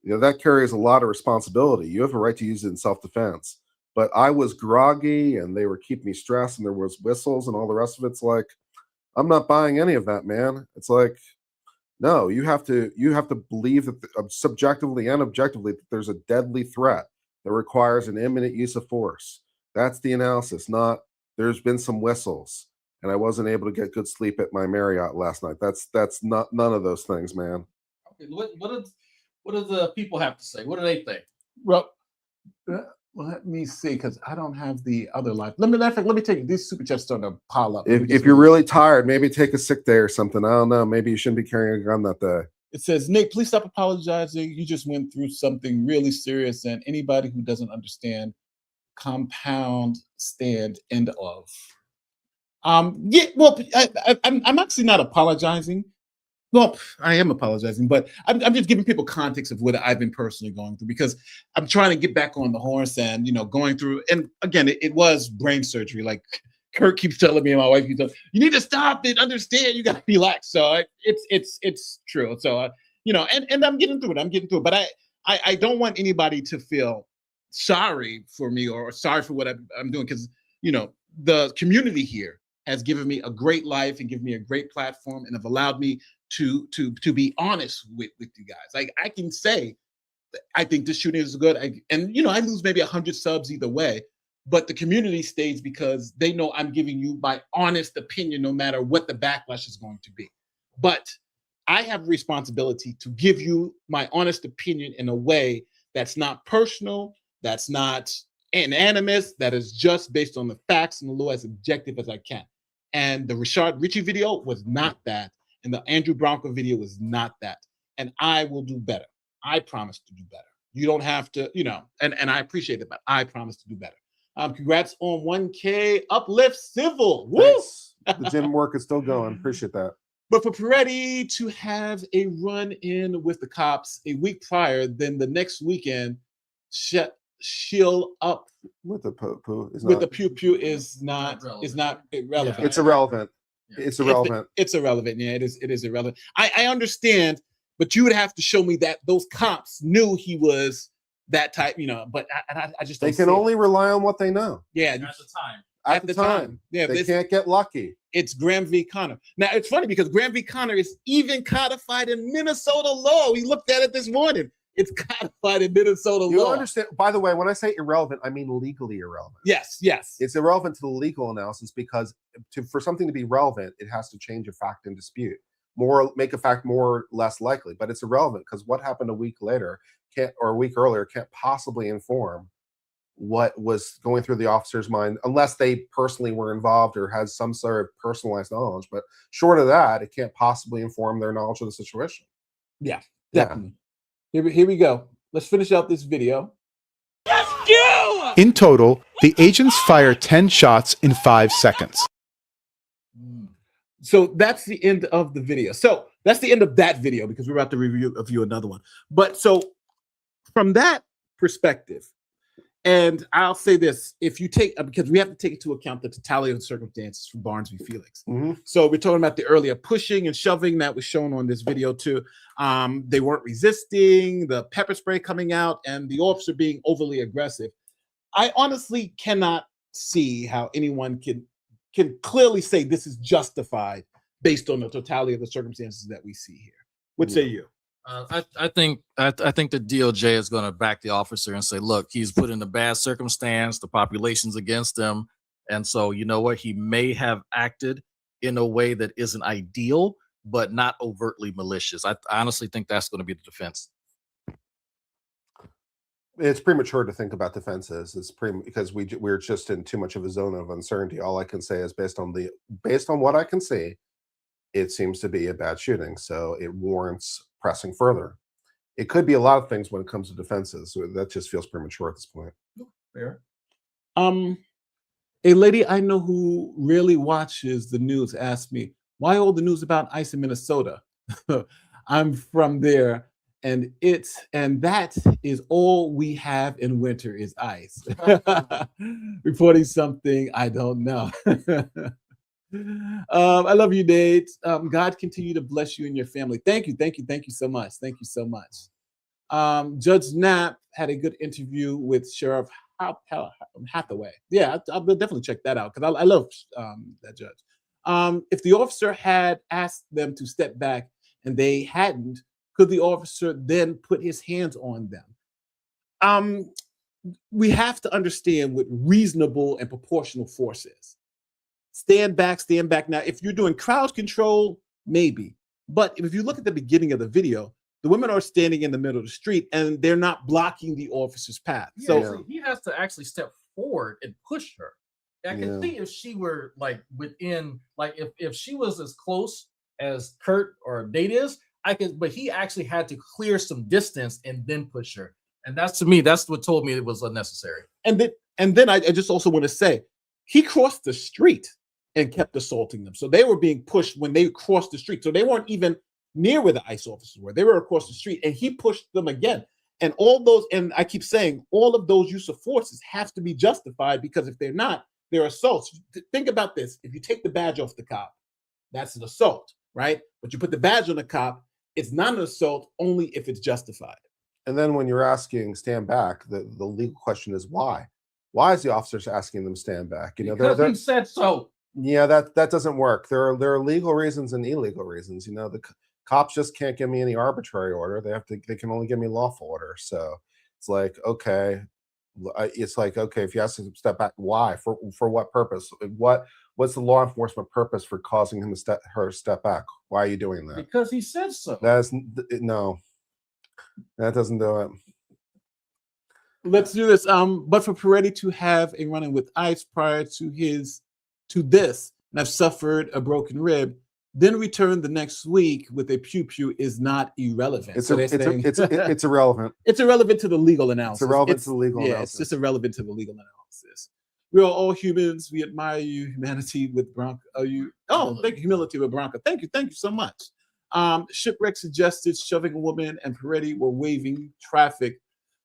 that carries a lot of responsibility. You have a right to use it in self-defense. But I was groggy and they were keeping me stressed and there was whistles and all the rest of it. It's like, I'm not buying any of that, man. It's like, no, you have to believe that subjectively and objectively that there's a deadly threat that requires an imminent use of force. That's the analysis, not there's been some whistles and I wasn't able to get good sleep at my Marriott last night. That's not none of those things, man. Okay, what do the people have to say? What do they think? Well, let me see, because I don't have the other life. Let me take you. These super chats starting to pile up. If you're really tired, maybe take a sick day or something. I don't know. Maybe you shouldn't be carrying a gun that day. It says, Nick, please stop apologizing. You just went through something really serious, and anybody who doesn't understand, compound stand end of. Yeah, well, I'm actually not apologizing. Well, I am apologizing, but I'm just giving people context of what I've been personally going through, because I'm trying to get back on the horse and, going through. And again, it was brain surgery. Like Kurt keeps telling me and my wife keeps telling me, you need to stop it, understand, you got to relax. So it's true. So, and I'm getting through it. But I don't want anybody to feel sorry for me or sorry for what I'm doing, because, the community here has given me a great life and given me a great platform and have allowed me to be honest with you guys. Like, I can say, I think this shooting is good. I lose maybe 100 subs either way, but the community stays because they know I'm giving you my honest opinion, no matter what the backlash is going to be. But I have a responsibility to give you my honest opinion in a way that's not personal, that's not animus, that is just based on the facts and the law as objective as I can. And the Rashard Ritchie video was not that. And the Andrew Bronco video was not that. And I will do better. I promise to do better. You don't have to, and I appreciate it, but I promise to do better. Congrats on 1K. Uplift Civil. Woo! Thanks. The gym work is still going. Appreciate that. But for Pretti to have a run-in with the cops a week prior, then the next weekend, she'll up with the poo with the pew is not irrelevant. Yeah. It's irrelevant. Yeah. It's irrelevant. It's irrelevant. Yeah, it is irrelevant. I understand, but you would have to show me that those cops knew he was that type, but I just don't they can only rely on what they know. Yeah, at the time. At the time. Yeah, they can't get lucky. It's Graham v. Connor. Now it's funny because Graham v. Connor is even codified in Minnesota law. We looked at it this morning. It's codified in Minnesota law. You understand? By the way, when I say irrelevant, I mean legally irrelevant. Yes. It's irrelevant to the legal analysis because for something to be relevant, it has to change a fact in dispute, make a fact more or less likely. But it's irrelevant because what happened a week later or a week earlier can't possibly inform what was going through the officer's mind unless they personally were involved or had some sort of personalized knowledge. But short of that, it can't possibly inform their knowledge of the situation. Yeah, definitely. Here we go. Let's finish out this video. Let's go! In total, the agents fire 10 shots in 5 seconds. So that's the end of the video. So that's the end of that video because we're about to review another one. But so from that perspective, and I'll say this, if you take, because we have to take into account the totality of the circumstances from Barnes v. Felix. Mm-hmm. So we're talking about the earlier pushing and shoving that was shown on this video too. They weren't resisting, the pepper spray coming out, and the officer being overly aggressive. I honestly cannot see how anyone can clearly say this is justified based on the totality of the circumstances that we see here. What say you? I think the DOJ is going to back the officer and say, look, he's put in a bad circumstance. The population's against him. And so, you know what? He may have acted in a way that isn't ideal, but not overtly malicious. I honestly think that's going to be the defense. It's premature to think about defenses. It's because we're just in too much of a zone of uncertainty. All I can say is based on what I can see, it seems to be a bad shooting. So it warrants pressing further. It could be a lot of things when it comes to defenses. So that just feels premature at this point. Fair. A lady I know who rarely watches the news asked me, why all the news about ice in Minnesota? I'm from there, and that is all we have in winter is ice. Reporting something I don't know. I love you, Nate. God continue to bless you and your family. Thank you so much. Thank you so much. Judge Knapp had a good interview with Sheriff Hathaway. Yeah, I'll definitely check that out because I love that judge. If the officer had asked them to step back and they hadn't, could the officer then put his hands on them? We have to understand what reasonable and proportional force is. Stand back. Now, if you're doing crowd control, maybe. But if you look at the beginning of the video, the women are standing in the middle of the street and they're not blocking the officer's path. He has to actually step forward and push her. I can see if she were like within, like if she was as close as Kurt or Nate is, but he actually had to clear some distance and then push her. And that's, to me, that's what told me it was unnecessary. And then I just also want to say, he crossed the street and kept assaulting them. So they were being pushed when they crossed the street. So they weren't even near where the ICE officers were. They were across the street and he pushed them again. And and I keep saying, all of those use of forces have to be justified because if they're not, they're assaults. Think about this. If you take the badge off the cop, that's an assault, right? But you put the badge on the cop, it's not an assault only if it's justified. And then when you're asking stand back, the legal question is why? Why is the officer asking them stand back? Because he said so. Yeah, that doesn't work. There are legal reasons and illegal reasons. The cops just can't give me any arbitrary order. They can only give me lawful order. So it's like, okay, It's like, okay, if you ask him to step back, why? For what purpose? What's the law enforcement purpose for causing him to step back? Why are you doing that? Because he said so. That's no, that doesn't do it. Let's do this. But for Peretti to have a run-in with ICE prior to this, and have suffered a broken rib, then return the next week with a pew is not irrelevant. It's irrelevant. It's irrelevant to the legal analysis. It's irrelevant to the legal analysis. It's just irrelevant to the legal analysis. We are all humans. We admire you, humanity with Bronca. Thank you, humility with Bronca. Thank you so much. Shipwreck suggested shoving a woman, and Peretti were waving traffic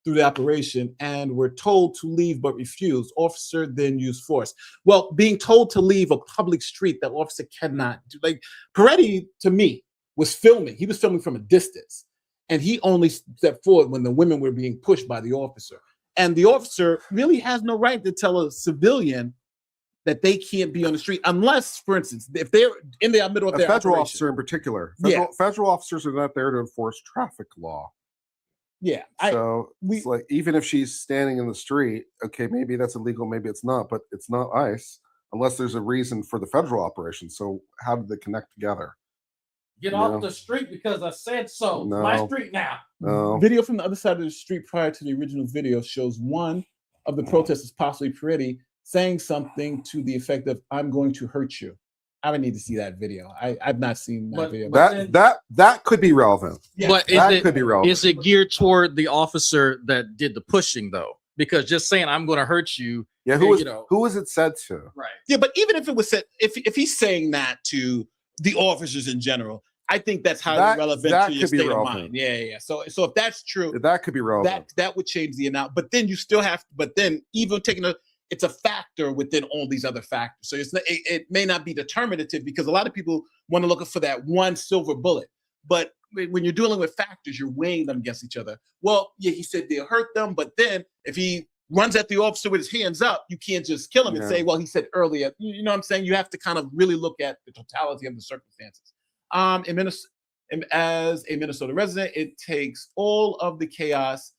through the operation and were told to leave but refused. Officer then used force. Well, being told to leave a public street, that officer cannot do. Like, Peretti, to me, was filming. He was filming from a distance, and he only stepped forward when the women were being pushed by the officer. And the officer really has no right to tell a civilian that they can't be on the street unless, for instance, if they're in the middle of their federal operation. Officer in particular. Federal officers are not there to enforce traffic law. Yeah. It's like, even if she's standing in the street, okay, maybe that's illegal, maybe it's not, but it's not ICE unless there's a reason for the federal operation. So how did they connect together? Get off the street because I said so. No. It's my street now. No. Video from the other side of the street prior to the original video shows one of the protesters, possibly Peretti, saying something to the effect of, "I'm going to hurt you." I would need to see that video. I've not seen that video. That could be relevant. Yeah. But could be relevant. Is it geared toward the officer that did the pushing though? Because just saying I'm going to hurt you. Yeah, who was it said to? Right. Yeah, but even if it was said, if he's saying that to the officers in general, I think that's highly relevant to your state of mind. Yeah. So if that's true, that could be relevant. That would change the amount. But then you still have. But then even it's a factor within all these other factors. So it may not be determinative, because a lot of people want to look for that one silver bullet. But when you're dealing with factors, you're weighing them against each other. Well, yeah, he said they'll hurt them, but then if he runs at the officer with his hands up, you can't just kill him and say, well, he said earlier. You know what I'm saying? You have to kind of really look at the totality of the circumstances. As a Minnesota resident, it takes all of the chaos,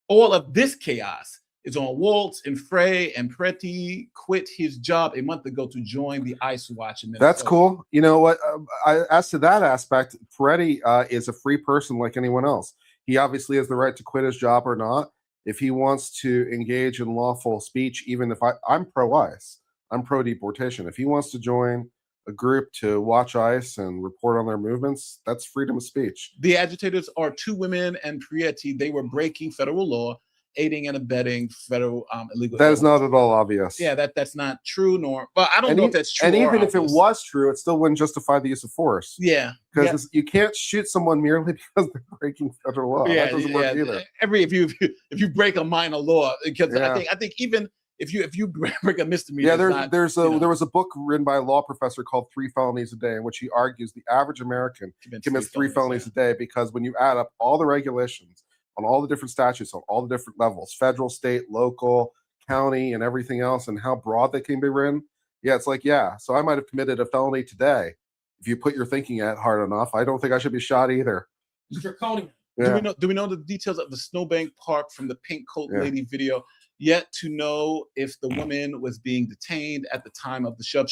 all of this chaos is on Waltz and Frey, and Pretti quit his job a month ago to join the ICE watch in Minnesota. That's cool. You know what? As to that aspect, Pretti is a free person like anyone else. He obviously has the right to quit his job or not. If he wants to engage in lawful speech, even if I'm pro-ICE, I'm pro-deportation. If he wants to join a group to watch ICE and report on their movements, that's freedom of speech. The agitators are two women and Prietti. They were breaking federal law, aiding and abetting federal illegal. That is not at all obvious. Yeah, that's not true, but I don't know if that's true. And even if it was true, it still wouldn't justify the use of force. Yeah, because you can't shoot someone merely because they're breaking federal law. Yeah, that doesn't work either. If you break a minor law, because I think even if you break a misdemeanor, there was a book written by a law professor called 3 Felonies a Day, in which he argues the average American commits 3 felonies a day, because when you add up all the regulations on all the different statutes, on all the different levels, federal, state, local, county, and everything else, and how broad they can be written. Yeah, it's like, so I might have committed a felony today. If you put your thinking at hard enough, I don't think I should be shot either. Draconian. Yeah. Do we know the details of the Snowbank Park from the pink coat lady video? Yet to know if the woman was being detained at the time of the shove.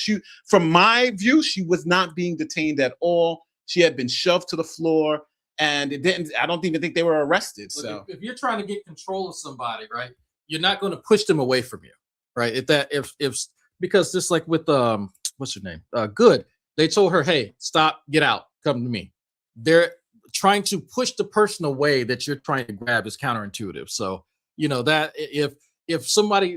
From my view, she was not being detained at all. She had been shoved to the floor. And I don't even think they were arrested. So if you're trying to get control of somebody, right, you're not going to push them away from you, right? Because just like with what's her name? Good. They told her, hey, stop, get out, come to me. They're trying to push the person away that you're trying to grab is counterintuitive. So that if somebody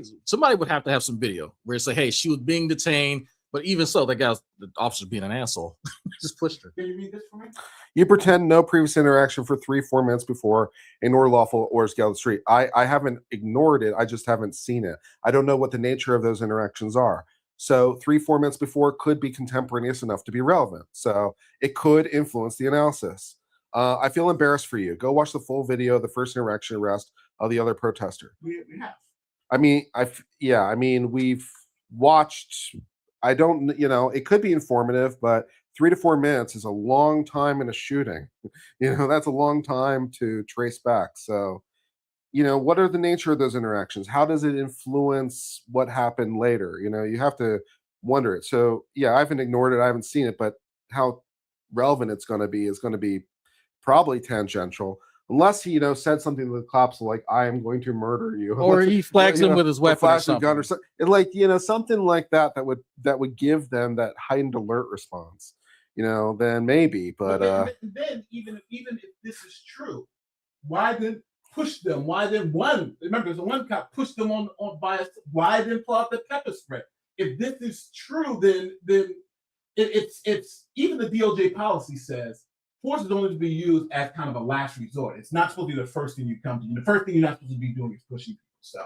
would have to have some video where it's like, hey, she was being detained, but even so, the officer's being an asshole. Just pushed her. Can you read this for me? You pretend no previous interaction for 3-4 minutes before an order lawful orders get out of the street. I haven't ignored it. I just haven't seen it. I don't know what the nature of those interactions are. So 3-4 minutes before could be contemporaneous enough to be relevant. So it could influence the analysis. I feel embarrassed for you. Go watch the full video of the first interaction arrest of the other protester. We have. I mean, we've watched. I don't, it could be informative, but 3 to 4 minutes is a long time in a shooting. That's a long time to trace back. So, what are the nature of those interactions? How does it influence what happened later? You have to wonder it. So yeah, I haven't ignored it. I haven't seen it, but how relevant it's going to be is going to be probably tangential, unless he said something to the cops like, "I am going to murder you," or he flags him with his weapon or something. Gun or something. And something like that would give them that heightened alert response. Then maybe, but then even if this is true, why then push them? Why then one? Remember, there's one cop pushed them on bias. Why then pull out the pepper spray? If this is true, then it's even the DOJ policy says force is only to be used as kind of a last resort. It's not supposed to be the first thing you come to. The first thing you're not supposed to be doing is pushing people. So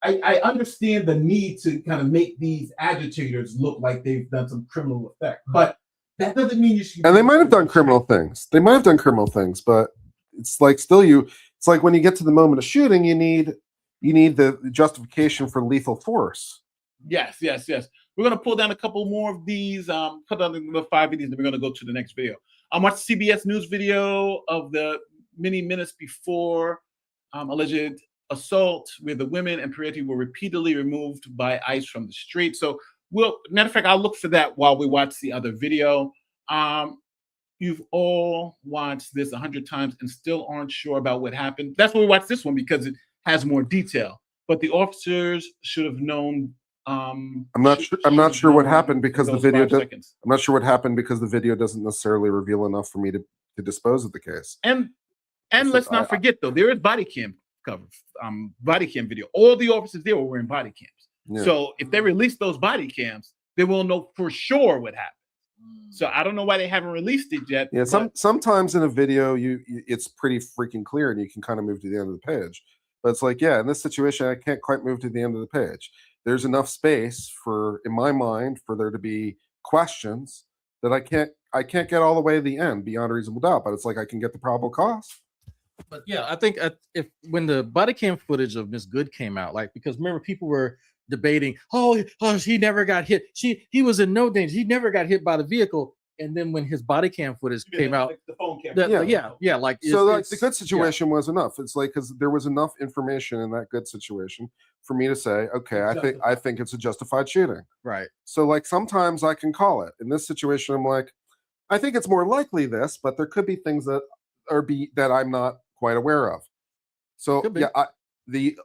I understand the need to kind of make these agitators look like they've done some criminal effect, but that doesn't mean you should. And they might have done criminal things. But it's like it's like when you get to the moment of shooting, you need the justification for lethal force. Yes. We're going to pull down a couple more of these, put on the 5 videos, and we're going to go to the next video. Watch the CBS News video of the many minutes before alleged assault, where the women and Pretti were repeatedly removed by ICE from the street. So matter of fact, I'll look for that while we watch the other video. You've all watched this 100 times and still aren't sure about what happened. That's why we watched this one, because it has more detail. But the officers should have known. I'm not sure what happened because the video. I'm not sure what happened because the video doesn't necessarily reveal enough for me to dispose of the case. And let's not forget though, there is body cam video. All the officers there were wearing body cams. Yeah. So if they release those body cams, they will know for sure what happened. So I don't know why they haven't released it yet. Yeah, sometimes in a video, it's pretty freaking clear, and you can kind of move to the end of the page. But it's like, yeah, in this situation, I can't quite move to the end of the page. There's enough space in my mind, for there to be questions that I can't get all the way to the end beyond a reasonable doubt. But it's like I can get the probable cause. But yeah, I think when the body cam footage of Miss Good came out, because remember, people were debating, oh, he never got hit. He was in no danger. He never got hit by the vehicle. And then when his body cam footage came out, the phone cam. The Good situation was enough. It's like, because there was enough information in that Good situation for me to say, okay, I think it's a justified shooting. Right. So sometimes I can call it. In this situation, I'm like, I think it's more likely this, but there could be things that I'm not quite aware of. So yeah,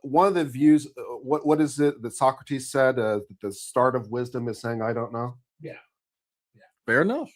one of the views, what is it that Socrates said? The start of wisdom is saying, I don't know. Yeah. Fair enough.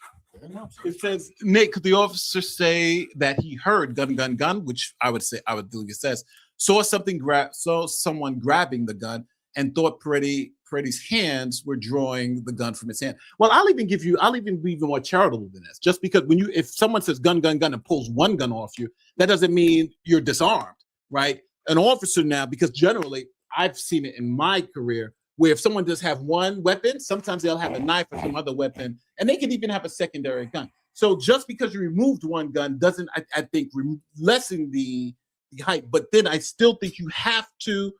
It says, Nick, could the officer say that he heard gun, gun, gun, which I would believe it says, saw someone grabbing the gun and thought Pretti's hands were drawing the gun from his hand. Well, I'll even be even more charitable than this. Just because if someone says gun, gun, gun and pulls one gun off you, that doesn't mean you're disarmed, right? An officer now, because generally I've seen it in my career, where if someone does have one weapon, sometimes they'll have a knife or some other weapon, and they could even have a secondary gun. So just because you removed one gun doesn't, I think, lessen the height. But then I still think you have to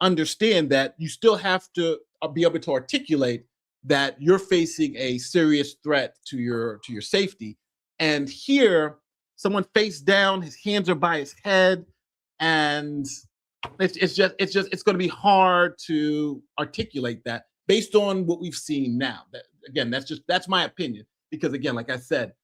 understand that you still have to be able to articulate that you're facing a serious threat to your safety. And here, someone face down, his hands are by his head, and it's going to be hard to articulate that based on what we've seen now. That's my opinion, because again, like I said,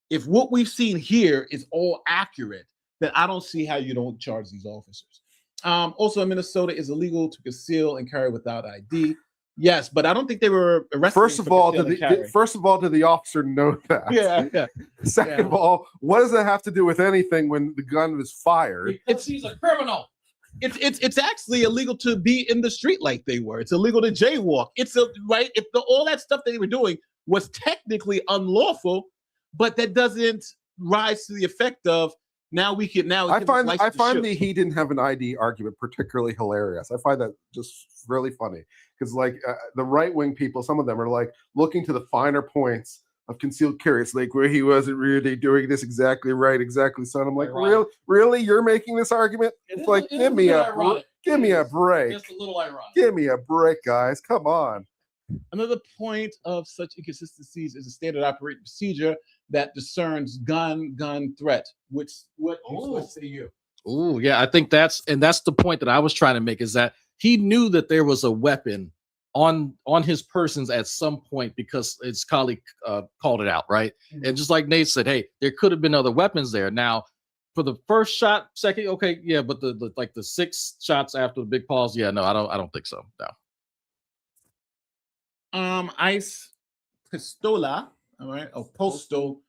if what we've seen here is all accurate, then I don't see how you don't charge these officers. Also in Minnesota, it's illegal to conceal and carry without ID. Yes, but I don't think they were arrested. First of all, did the officer know that? Yeah. Second of all, what does that have to do with anything when the gun was fired? He's a criminal. It's actually illegal to be in the street like they were. It's illegal to jaywalk. Right. If all that stuff that they were doing was technically unlawful, but that doesn't rise to the effect of I find the he didn't have an ID argument particularly hilarious. I find that just really funny, because the right wing people, some of them are looking to the finer points of concealed carry. It's where he wasn't really doing this exactly right, exactly so. And I'm like, really, you're making this argument? It's give me a break. Just a little ironic. Give me a break, guys. Come on. Another point of such inconsistencies is a standard operating procedure that discerns gun threat. What say you? Oh, yeah, I think that's the point that I was trying to make, is that he knew that there was a weapon on his persons at some point because his colleague called it out, right? And just like Nate said, hey, there could have been other weapons there. Now, for the first shot, second, okay, yeah, but the like the 6 shots after the big pause, yeah, no, I don't think so. No. Ice Pistola, all right, or Postal,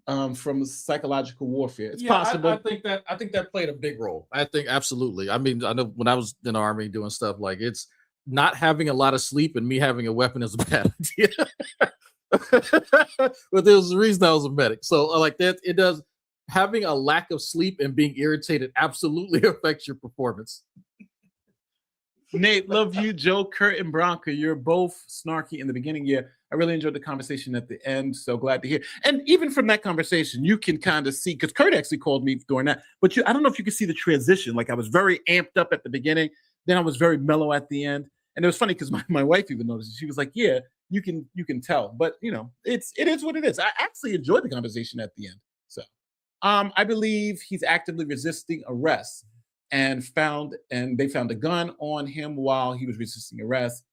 from psychological warfare. It's possible. I think that played a big role. I think absolutely. I mean, I know when I was in the army doing stuff, like, it's not having a lot of sleep and me having a weapon is a bad idea. But there was a reason I was a medic. So like that, it does, having a lack of sleep and being irritated absolutely affects your performance. Nate, love you. Joe, Kurt, and Bronca, you're both snarky in the beginning. Yeah, I really enjoyed the conversation at the end. So glad to hear. And even from that conversation, you can kind of see, because Kurt actually called me during that, but I don't know if you can see the transition. Like, I was very amped up at the beginning, then I was very mellow at the end. And it was funny because my wife even noticed. She was like, yeah, you can tell. But it is what it is. I actually enjoyed the conversation at the end. So I believe he's actively resisting arrest. And they found a gun on him while he was resisting arrest.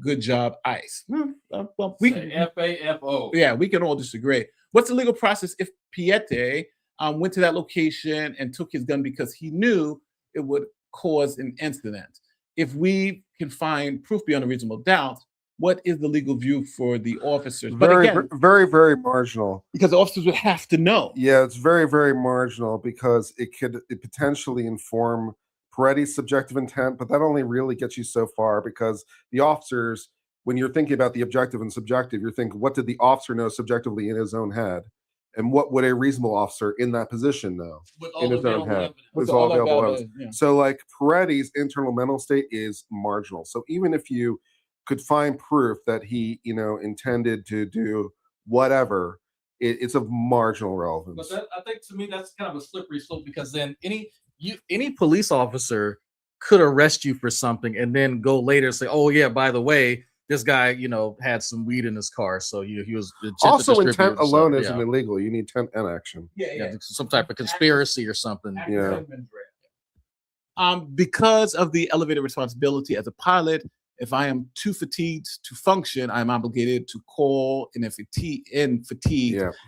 Good job, ICE. Well, we can FAFO. Yeah, we can all disagree. What's the legal process if Piette went to that location and took his gun because he knew it would cause an incident? If we can find proof beyond a reasonable doubt, what is the legal view for the officers? Very, very, very marginal. Because the officers would have to know. Yeah, it's very, very marginal because it potentially inform Peretti's subjective intent, but that only really gets you so far because the officers, when you're thinking about the objective and subjective, you're thinking, what did the officer know subjectively in his own head? And what would a reasonable officer in that position know in his own head? With all available evidence. Yeah. So like Peretti's internal mental state is marginal. So even if you could find proof that he, intended to do whatever, it's of marginal relevance. But I think to me that's kind of a slippery slope, because then any police officer could arrest you for something and then go later and say, oh yeah, by the way, this guy, had some weed in his car, so he was also intent alone isn't illegal. You need intent and action. Yeah, some type of conspiracy or something. Yeah. Because of the elevated responsibility as a pilot, if I am too fatigued to function, I'm obligated to call in fatigue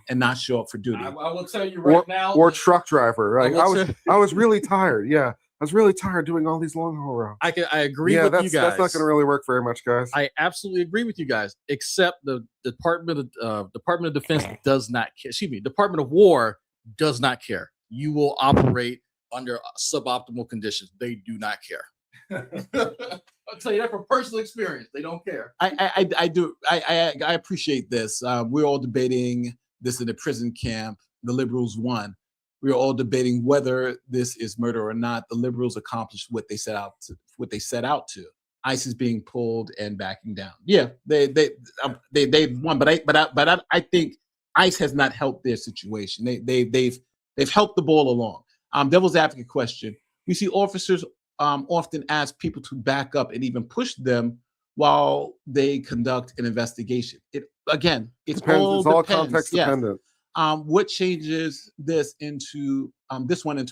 and not show up for duty. I will tell you right now. Or truck driver, right? I was really tired. Yeah, I was really tired doing all these long haul routes. I agree with you guys. That's not going to really work very much, guys. I absolutely agree with you guys, except the Department of Defense does not care. Excuse me, Department of War does not care. You will operate under suboptimal conditions. They do not care. I'll tell you that from personal experience. They don't care. I do. I appreciate this. We're all debating this in a prison camp. The liberals won. We're all debating whether this is murder or not. The liberals accomplished what they set out to. ICE is being pulled and backing down. Yeah, they won, but I think ICE has not helped their situation. They've helped the ball along. Devil's advocate question: we see officers often ask people to back up and even push them while they conduct an investigation. It's all context dependent. What changes this into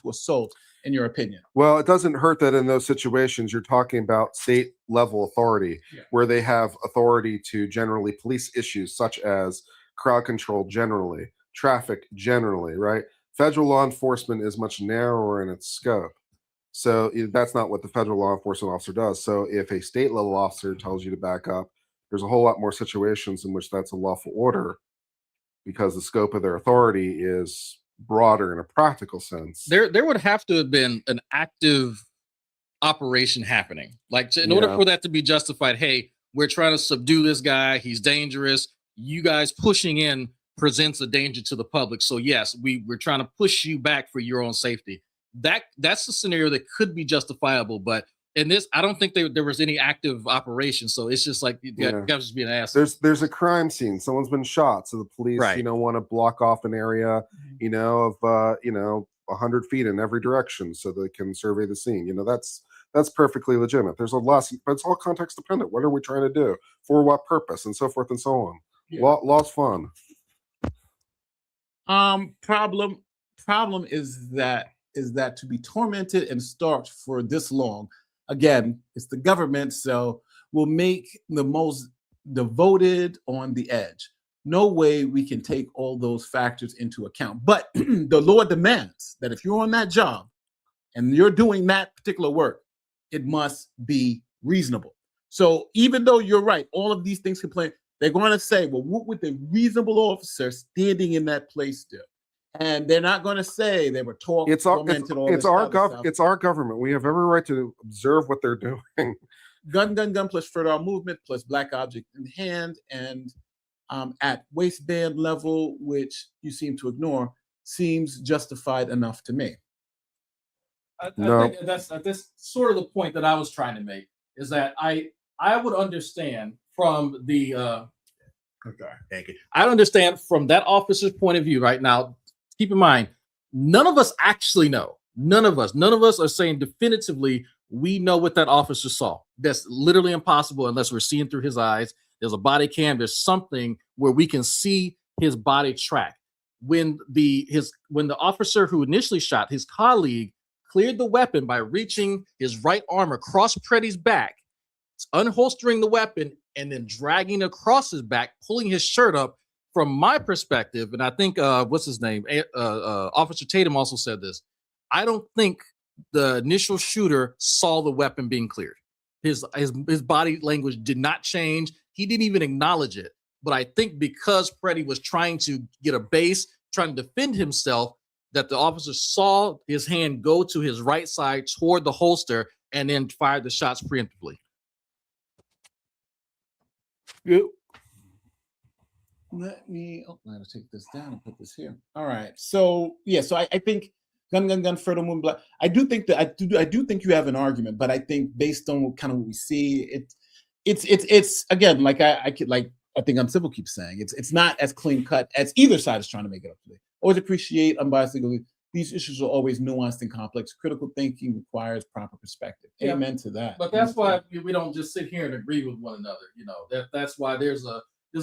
assault, in your opinion? Well, it doesn't hurt that in those situations you're talking about state level authority, where they have authority to generally police issues such as crowd control generally, traffic generally, right? Federal law enforcement is much narrower in its scope. So that's not what the federal law enforcement officer does. So if a state level officer tells you to back up, there's a whole lot more situations in which that's a lawful order because the scope of their authority is broader in a practical sense. There would have to have been an active operation happening. Like in order for that to be justified, hey, we're trying to subdue this guy. He's dangerous. You guys pushing in presents a danger to the public. So yes, we're trying to push you back for your own safety. That's a scenario that could be justifiable, but in this, I don't think there was any active operation. So it's just like you guys just being asked. There's a crime scene. Someone's been shot, so the police, want to block off an area, of 100 feet in every direction so they can survey the scene. That's perfectly legitimate. There's a lot, but it's all context dependent. What are we trying to do? For what purpose? And so forth and so on. Yeah. Law's fun. Problem is that is that to be tormented and starved for this long, again, it's the government, so will make the most devoted on the edge. No way we can take all those factors into account. But the law demands that if you're on that job and you're doing that particular work, it must be reasonable. So even though you're right, all of these things complain, they're going to say, well, what would the reasonable officer standing in that place do? And they're not going to say they were tormented. It's our government. We have every right to observe what they're doing. Gun plus further movement plus black object in hand and at waistband level, which you seem to ignore, seems justified enough to me. I think that's sort of the point that I was trying to make, is that I would understand from the I understand from that officer's point of view right now. Keep in mind, none of us actually know. None of us are saying definitively we know what that officer saw. That's literally impossible unless we're seeing through his eyes. There's a body cam. There's something where we can see his body track. When the officer who initially shot his colleague cleared the weapon by reaching his right arm across Pretti's back, unholstering the weapon, and then dragging across his back, pulling his shirt up. From my perspective, and I think what's his name, Officer Tatum also said this. I don't think the initial shooter saw the weapon being cleared. His body language did not change. He didn't even acknowledge it. But I think because Pretti was trying to get a base, trying to defend himself, that the officer saw his hand go to his right side toward the holster and then fired the shots preemptively. Yep. Let me take this down and put this here. All right. So yeah, so I think gun, further moon black. I do think that I do think you have an argument, but I think based on what we see, it's again, like I think Uncivil keeps saying, it's not as clean cut as either side is trying to make it up to be. Always appreciate unbiasedly. These issues are always nuanced and complex. Critical thinking requires proper perspective. Yeah. Amen to that. But that's why we don't just sit here and agree with one another. You know, that's why there's a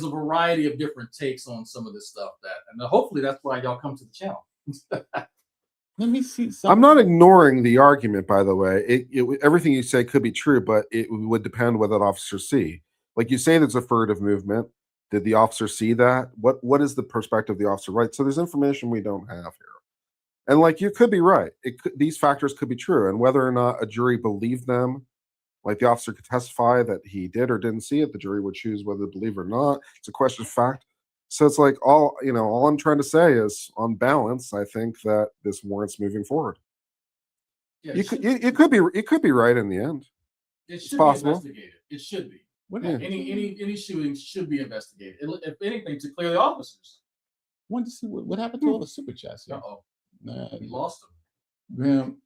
variety of different takes on some of this stuff and hopefully that's why y'all come to the channel. Let me see something. I'm not ignoring the argument, by the way. Everything you say could be true, but it would depend what that officer see. Like you say, there's a furtive movement. Did the officer see that? What is the perspective of the officer? Right. So there's information we don't have here. And like you could be right. These factors could be true. And whether or not a jury believed them, like the officer could testify that he did or didn't see it, the jury would choose whether to believe or not. It's a question of fact. So it's like all I'm trying to say is, on balance, I think that this warrants moving forward. Yeah, it could be right in the end. It's possible. Be investigated. It should be. Yeah. Any shootings should be investigated. If anything, to clear the officers. Want to see what happened to all the super chats? We lost them. Graham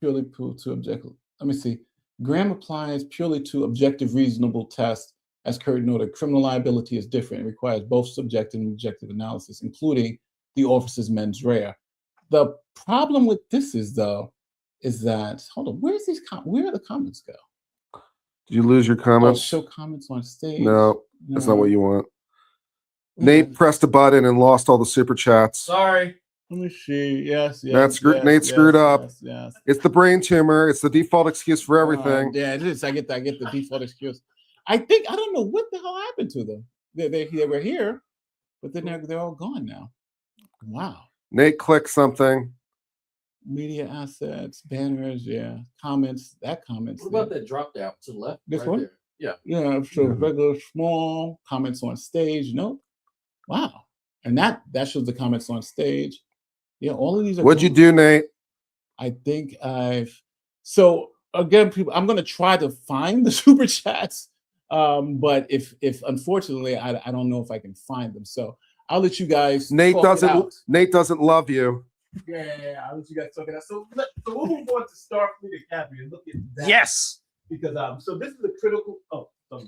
purely proved to objective. Let me see. Graham applies purely to objective, reasonable tests. As Kurt noted, criminal liability is different. It requires both subjective and objective analysis, including the officer's mens rea. The problem with this is that hold on, where are the comments go? Did you lose your comments? Show comments on stage. No, that's not what you want. Nate pressed a button and lost all the super chats. Sorry. Let me see. Yes. Nate screwed up. Yes. It's the brain tumor. It's the default excuse for everything. Yeah, it is. I get the default excuse. I don't know what the hell happened to them. They were here, but then they're all gone now. Wow. Nate clicked something. Media assets, banners, yeah. Comments. What about that drop down to the left? This right one? There. Yeah. Yeah. So regular, small comments on stage. Nope. Wow. And that shows the comments on stage. Yeah, all of these are. What'd you do, Nate? I think so again, people, I'm gonna try to find the super chats. But if unfortunately I don't know if I can find them. So I'll let you guys. Nate doesn't love you. Yeah, I'll let you guys talk it out. So we'll move on to Starfleet Academy and look at that. Yes. Because so this is the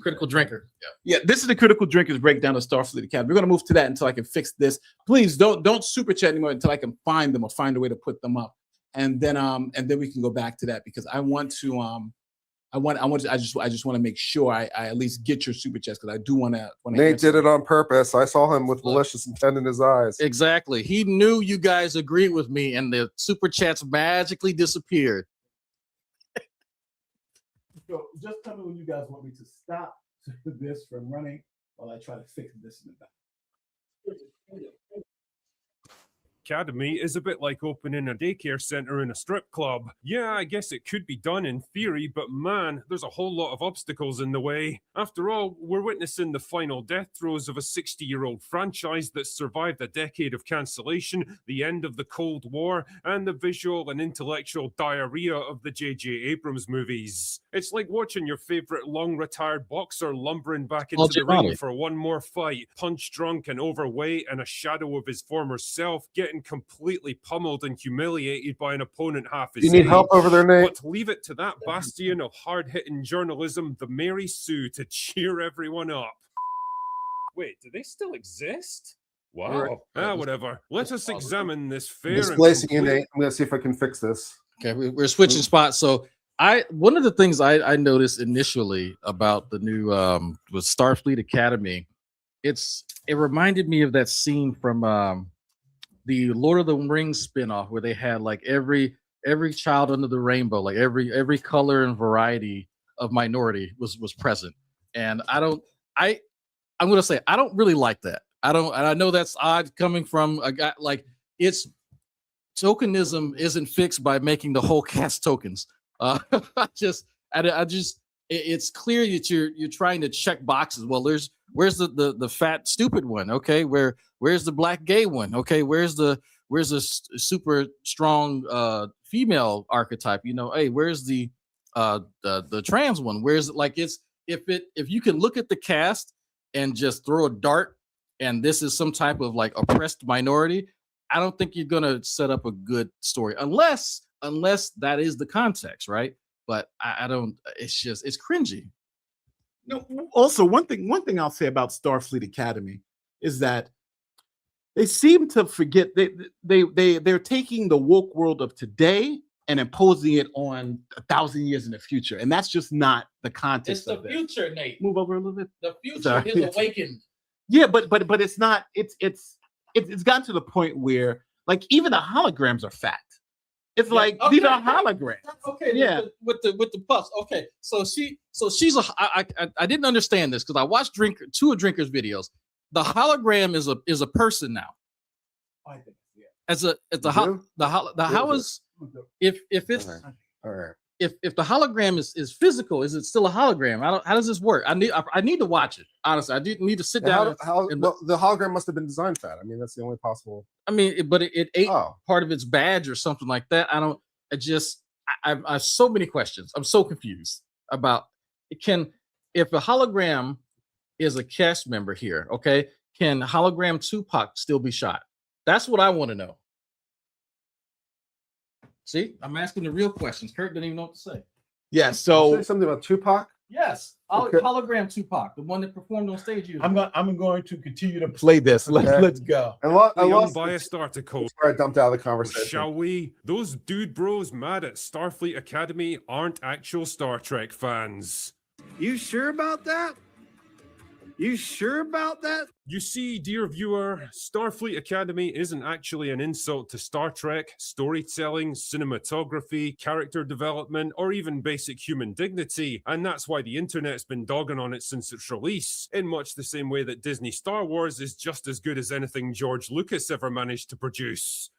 critical drinker. Yeah, this is the critical drinkers breakdown of Starfleet Academy. We're gonna move to that until I can fix this. Please don't super chat anymore until I can find them or find a way to put them up. And then we can go back to that because I want to I just want to make sure I at least get your super chats, because I do want to. Nate did it on purpose. I saw him with malicious intent in his eyes. Exactly. He knew you guys agreed with me, and the super chats magically disappeared. So just tell me when you guys want me to stop this from running while I try to fix this in the back. Academy is a bit like opening a daycare center in a strip club. Yeah, I guess it could be done in theory, but man, there's a whole lot of obstacles in the way. After all, we're witnessing the final death throes of a 60-year-old franchise that survived a decade of cancellation, the end of the Cold War, and the visual and intellectual diarrhea of the J.J. Abrams movies. It's like watching your favorite long-retired boxer lumbering back into the ring for one more fight, punch-drunk and overweight and a shadow of his former self, getting completely pummeled and humiliated by an opponent half his You need help over there, Nate? But leave it to that bastion of hard-hitting journalism, the Mary Sue, to cheer everyone up. Wait, do they still exist? Wow. Whatever. Let us examine this fair. Displacing you, Nate. I'm going to see if I can fix this. Okay, we're switching spots. So one of the things I noticed initially about the new was Starfleet Academy, it reminded me of that scene from the Lord of the Rings spinoff, where they had like every child under the rainbow, like every color and variety of minority was present. And I'm gonna say I don't really like that. And I know that's odd coming from a guy like tokenism isn't fixed by making the whole cast tokens. It's clear that you're trying to check boxes. Well, where's the fat stupid one? Okay, where's the black gay one? Okay, where's the super strong female archetype? Hey, where's the trans one? Where's if you can look at the cast and just throw a dart, and this is some type of like oppressed minority, I don't think you're gonna set up a good story unless that is the context, right? But I don't. It's cringy. No. Also, one thing I'll say about Starfleet Academy is that they seem to forget they're taking the woke world of today and imposing it on 1,000 years in the future, and that's just not the context. It's the future, Nate. Move over a little bit. The future is awakened. Yeah, but it's not. It's gotten to the point where like even the holograms are fact. It's like these are holograms. Okay, yeah, with the puffs. Okay, so she's I didn't understand this because I watched two of Drinker's videos. The hologram is a person now. I think, yeah. How is if it's all right. If the hologram is physical, is it still a hologram? How does this work? I need to watch it. Honestly, I need to sit down. Well, the hologram must have been designed fat. I mean, that's the only possible. I mean, but it ate part of its badge or something like that. I have so many questions. I'm so confused about if a hologram is a cast member here, okay, can hologram Tupac still be shot? That's what I want to know. See, I'm asking the real questions. Kurt didn't even know what to say. Yeah, so say something about Tupac. Yes, Okay. hologram Tupac, the one that performed on stage. I'm going to continue to play this. Let's go. The unbiased article. Sorry, I dumped out of the conversation. Shall we? Those dude bros mad at Starfleet Academy aren't actual Star Trek fans. You sure about that? You sure about that? You see, dear viewer, Starfleet Academy isn't actually an insult to Star Trek, storytelling, cinematography, character development, or even basic human dignity, and that's why the internet's been dogging on it since its release, in much the same way that Disney Star Wars is just as good as anything George Lucas ever managed to produce.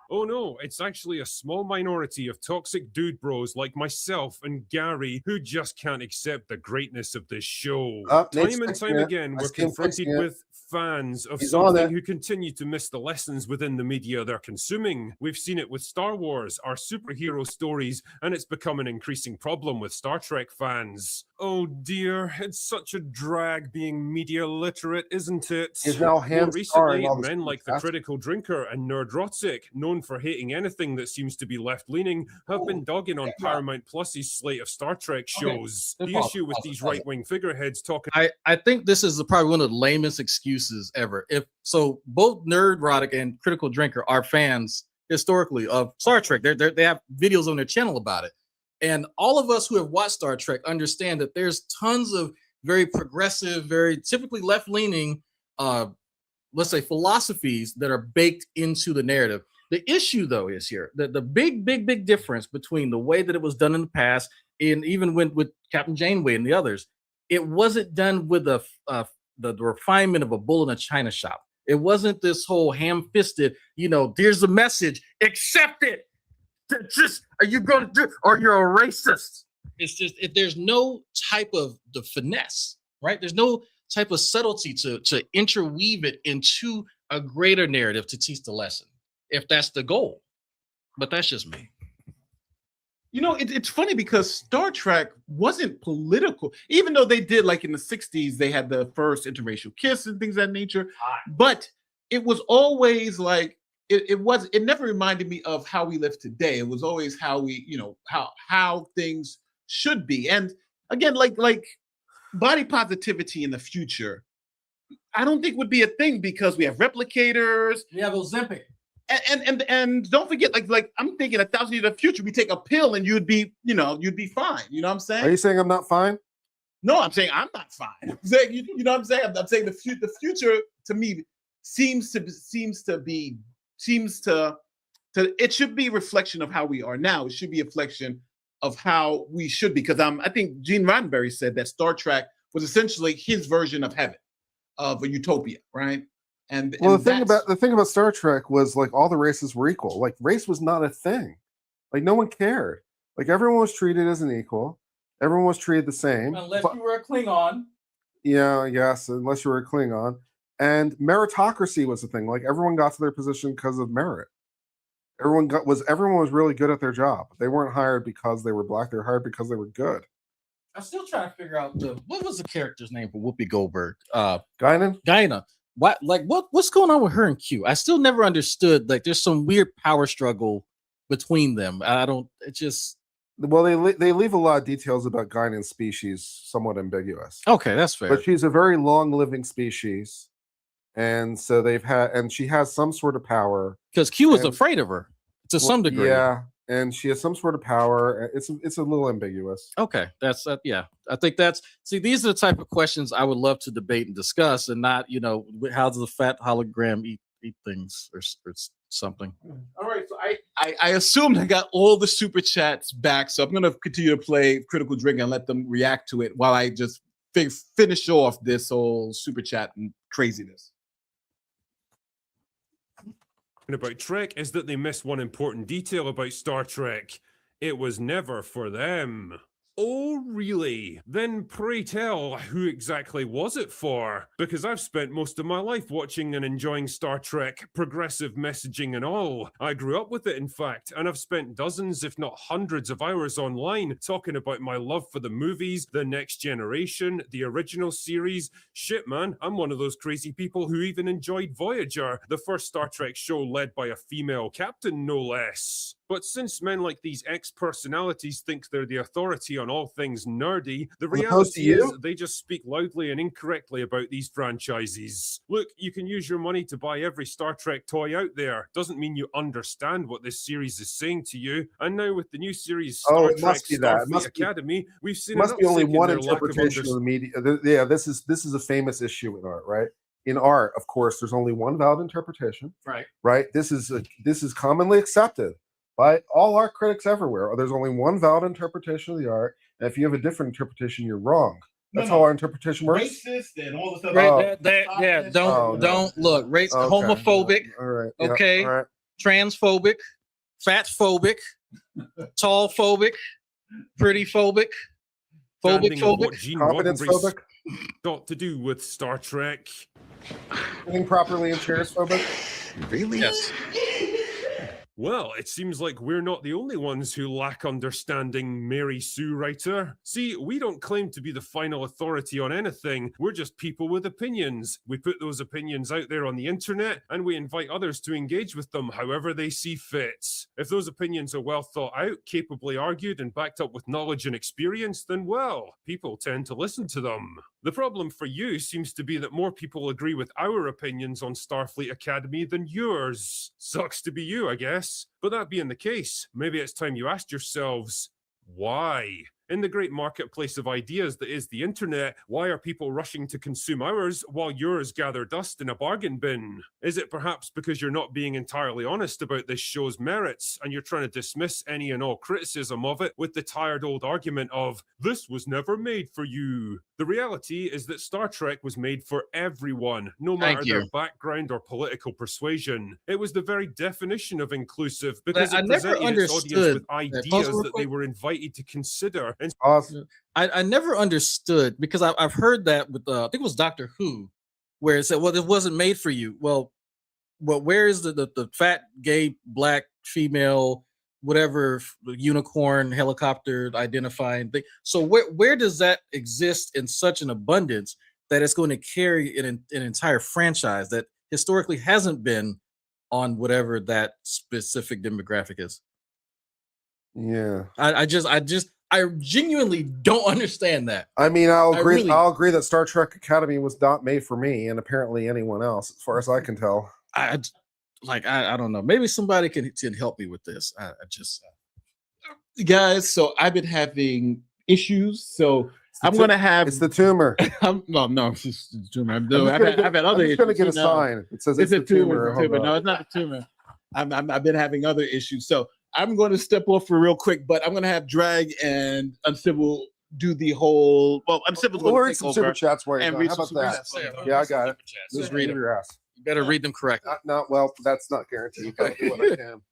Oh no, it's actually a small minority of toxic dude bros like myself and Gary who just can't accept the greatness of this show. Time and time again, we're confronted with fans of something who continue to miss the lessons within the media they're consuming. We've seen it with Star Wars, our superhero stories, and it's become an increasing problem with Star Trek fans. Oh dear, it's such a drag being media literate, isn't it? Now more recently, men like the Critical Drinker and Nerdrotic, known for hating anything that seems to be left-leaning, have been dogging on Paramount Plus's slate of Star Trek shows. The issue with these right-wing figureheads talking... I think this is probably one of the lamest excuses ever. So both Nerdrotic and Critical Drinker are fans historically of Star Trek. They have videos on their channel about it. And all of us who have watched Star Trek understand that there's tons of very progressive, very typically left-leaning, let's say, philosophies that are baked into the narrative. The issue, though, is here that the big difference between the way that it was done in the past, and even with Captain Janeway and the others, it wasn't done with the refinement of a bull in a china shop. It wasn't this whole ham-fisted, there's a message, accept it. Just, are you going to do, or you're a racist? It's just, there's no type of the finesse, right? There's no type of subtlety to interweave it into a greater narrative to teach the lesson, if that's the goal. But that's just me. It's funny because Star Trek wasn't political, even though they did, like in the 60s, they had the first interracial kiss and things of that nature. But it was always like, it never reminded me of how we live today. It was always how we, how things should be. And again, like body positivity in the future, I don't think would be a thing because we have replicators. We have Ozempic. And don't forget, like I'm thinking 1,000 years in the future, we take a pill and you'd be fine. You know what I'm saying? Are you saying I'm not fine? No, I'm saying I'm not fine. I'm saying, you know what I'm saying? I'm saying the future to me seems to it should be a reflection of how we are now. It should be a reflection of how we should be. Because I think Gene Roddenberry said that Star Trek was essentially his version of heaven, of a utopia, right? The thing about Star Trek was like all the races were equal. Like race was not a thing. Like no one cared. Like everyone was treated as an equal. Everyone was treated the same. Unless you were a Klingon. Yeah, yes, unless you were a Klingon. And meritocracy was a thing. Like everyone got to their position because of merit. Everyone was really good at their job. They weren't hired because they were black. They were hired because they were good. I'm still trying to figure out what was the character's name for Whoopi Goldberg? Guinan. What's going on with her and Q? I still never understood. Like, there's some weird power struggle between them. Well, they leave a lot of details about Guinan's species somewhat ambiguous. Okay, that's fair. But she's a very long-living species, and so she has some sort of power because Q is afraid of her to some degree. Yeah, and she has some sort of power. It's a little ambiguous. Okay, that's yeah. I think these are the type of questions I would love to debate and discuss, and not how does the fat hologram eat things or something. All right, so I assumed I got all the super chats back, so I'm gonna continue to play Critical Drink and let them react to it while I just finish off this whole super chat and craziness. About Trek is that they miss one important detail about Star Trek. It was never for them. Oh, really? Then pray tell, who exactly was it for? Because I've spent most of my life watching and enjoying Star Trek, progressive messaging and all. I grew up with it, in fact, and I've spent dozens, if not hundreds of hours online talking about my love for the movies, The Next Generation, the original series. Shit, man, I'm one of those crazy people who even enjoyed Voyager, the first Star Trek show led by a female captain, no less. But since men like these ex-personalities think they're the authority on all things nerdy, the reality is they just speak loudly and incorrectly about these franchises. Look, you can use your money to buy every Star Trek toy out there. Doesn't mean you understand what this series is saying to you. And now with the new series Star Trek Starfleet Academy, we've seen must be only one interpretation of the media. Yeah, this is a famous issue in art, right? In art, of course, there's only one valid interpretation. Right? This is commonly accepted by all art critics everywhere. There's only one valid interpretation of the art, and if you have a different interpretation, you're wrong. That's how our interpretation works. Racist and all the stuff. Don't look. Homophobic. All right. Okay. All right. Transphobic. Fat phobic. Tall phobic. Pretty phobic. Phobic. Confidence phobic. Got to do with Star Trek. Sitting properly in chairs phobic. Really? Yes. Well, it seems like we're not the only ones who lack understanding, Mary Sue writer. See, we don't claim to be the final authority on anything. We're just people with opinions. We put those opinions out there on the internet, and we invite others to engage with them however they see fit. If those opinions are well thought out, capably argued, and backed up with knowledge and experience, then well, people tend to listen to them. The problem for you seems to be that more people agree with our opinions on Starfleet Academy than yours. Sucks to be you, I guess. But that being the case, maybe it's time you asked yourselves, Why? In the great marketplace of ideas that is the internet, why are people rushing to consume ours while yours gather dust in a bargain bin? Is it perhaps because you're not being entirely honest about this show's merits and you're trying to dismiss any and all criticism of it with the tired old argument of, this was never made for you? The reality is that Star Trek was made for everyone, no matter their background or political persuasion. It was the very definition of inclusive because it presented its audience with ideas that they were invited to consider. I never understood, because I've heard that with I think it was Doctor Who, where it said, well, it wasn't made for you. Well, where is the fat, gay, black, female, whatever, unicorn, helicopter identifying thing? So where does that exist in such an abundance that it's going to carry an entire franchise that historically hasn't been on whatever that specific demographic is? Yeah, I genuinely don't understand that. I mean, I'll agree that Star Trek Academy was not made for me, and apparently anyone else, as far as I can tell. I don't know. Maybe somebody can help me with this. Guys, so I've been having issues. So I'm going to have. It's the tumor. No, it's just the tumor. I've had other issues. I'm going to get a sign. It says it's the tumor. No, it's not the tumor. I've been having other issues. So I'm going to step off for real quick, but I'm going to have Drag and Uncivil do the whole. Well, Uncivil's going to take some over. super chats for you. And How about that? Yeah, I got it. Just read your ass. You better read them correctly. Well, that's not guaranteed. I'll do what I can.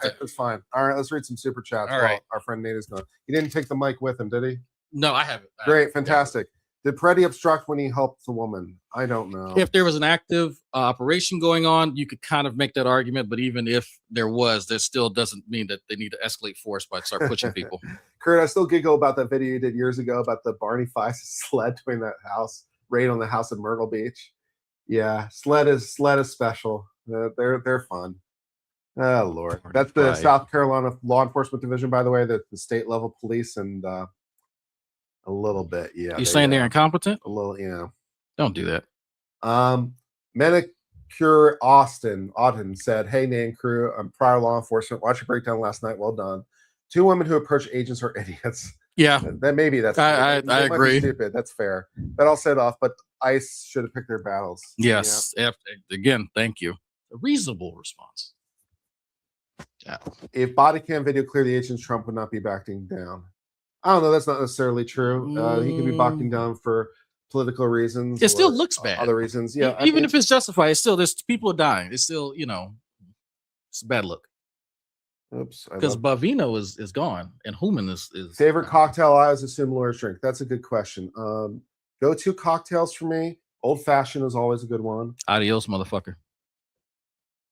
That's fine. All right, let's read some super chats. All right. Our friend Nate is gone. He didn't take the mic with him, did he? No, I haven't. Great, fantastic. Did Pretti obstruct when he helped the woman? I don't know. If there was an active operation going on, you could kind of make that argument. But even if there was, that still doesn't mean that they need to escalate force by start pushing people. Kurt, I still giggle about that video you did years ago about the Barney Fife sled doing that raid on the house in Myrtle Beach. Yeah, sled is special. They're fun. Oh Lord, that's the South Carolina Law Enforcement Division, by the way. The state level police and a little bit, yeah. You saying they're incompetent? A little, yeah. Don't do that. Manicure Auden said, "Hey, Nan crew, prior law enforcement. Watch your breakdown last night. Well done. 2 women who approach agents are idiots." Yeah, I agree. Stupid. That's fair. That all set off, but ICE should have picked their battles. Yes. Yeah. Again, thank you. A reasonable response. Yeah. If body cam video cleared the agents, Trump would not be backing down. I don't know. That's not necessarily true. He could be backing down for political reasons. It still looks bad. Other reasons, yeah. Even if it's justified, it's still there's people are dying. It's still, it's a bad look. Oops. Because Bavino is gone and Human is favorite cocktail I always assume lawyers drink. That's a good question. Go-to cocktails for me. Old fashioned is always a good one. Adios, motherfucker.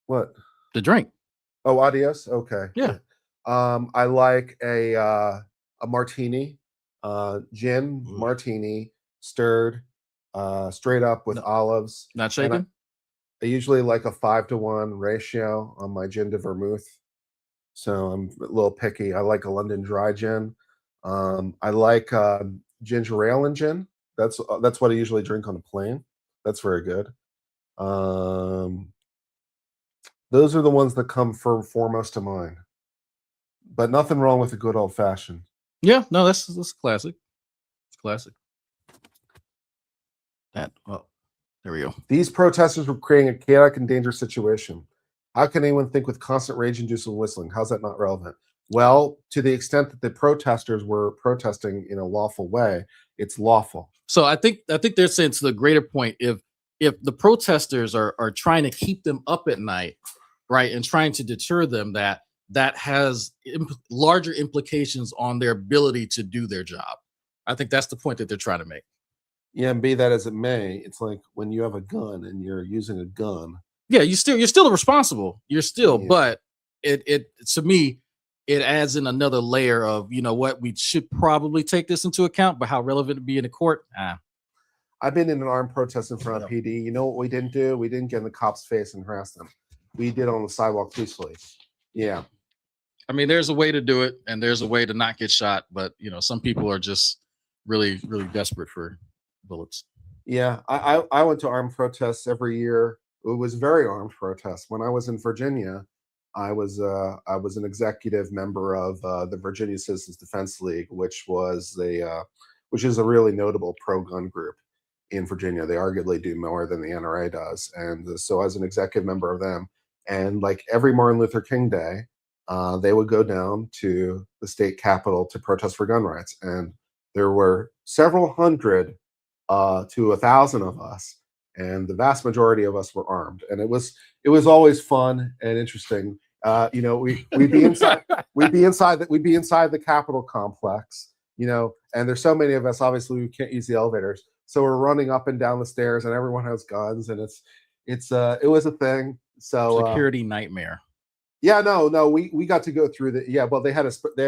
What? The drink. Oh, adios. Okay. Yeah. I like a martini, gin martini, stirred, straight up with olives. Not shaken. I usually like a 5-to-1 ratio on my gin to vermouth. So I'm a little picky. I like a London dry gin. I like ginger ale and gin. That's what I usually drink on a plane. That's very good. Those are the ones that come foremost to mind. But nothing wrong with a good old fashioned. Yeah, no, that's classic. It's classic. There we go. These protesters were creating a chaotic and dangerous situation. How can anyone think with constant rage-inducing whistling? How's that not relevant? Well, to the extent that the protesters were protesting in a lawful way, it's lawful. So I think they're saying, to the greater point, if the protesters are trying to keep them up at night, right, and trying to deter them, that has larger implications on their ability to do their job. I think that's the point that they're trying to make. Yeah, and be that as it may, it's like when you have a gun and you're using a gun. Yeah, you're still responsible. You're still, but it to me, it adds in another layer of, what, we should probably take this into account, but how relevant it be in the court? I've been in an armed protest in front of PD. You know what we didn't do? We didn't get in the cops' face and harass them. We did on the sidewalk peacefully. Yeah. I mean, there's a way to do it, and there's a way to not get shot, but some people are just really, really desperate for bullets. Yeah, I went to armed protests every year. It was very armed protests. When I was in Virginia, I was an executive member of the Virginia Citizens Defense League, which is a really notable pro-gun group in Virginia. They arguably do more than the NRA does, and so as an executive member of them, and like every Martin Luther King Day, they would go down to the state capitol to protest for gun rights, and there were several hundred to 1,000 of us, and the vast majority of us were armed, and it was always fun and interesting. We'd be inside the Capitol complex, and there's so many of us. Obviously, we can't use the elevators, so we're running up and down the stairs, and everyone has guns, and it was a thing. So security nightmare. Yeah, no, we got to go through well, they had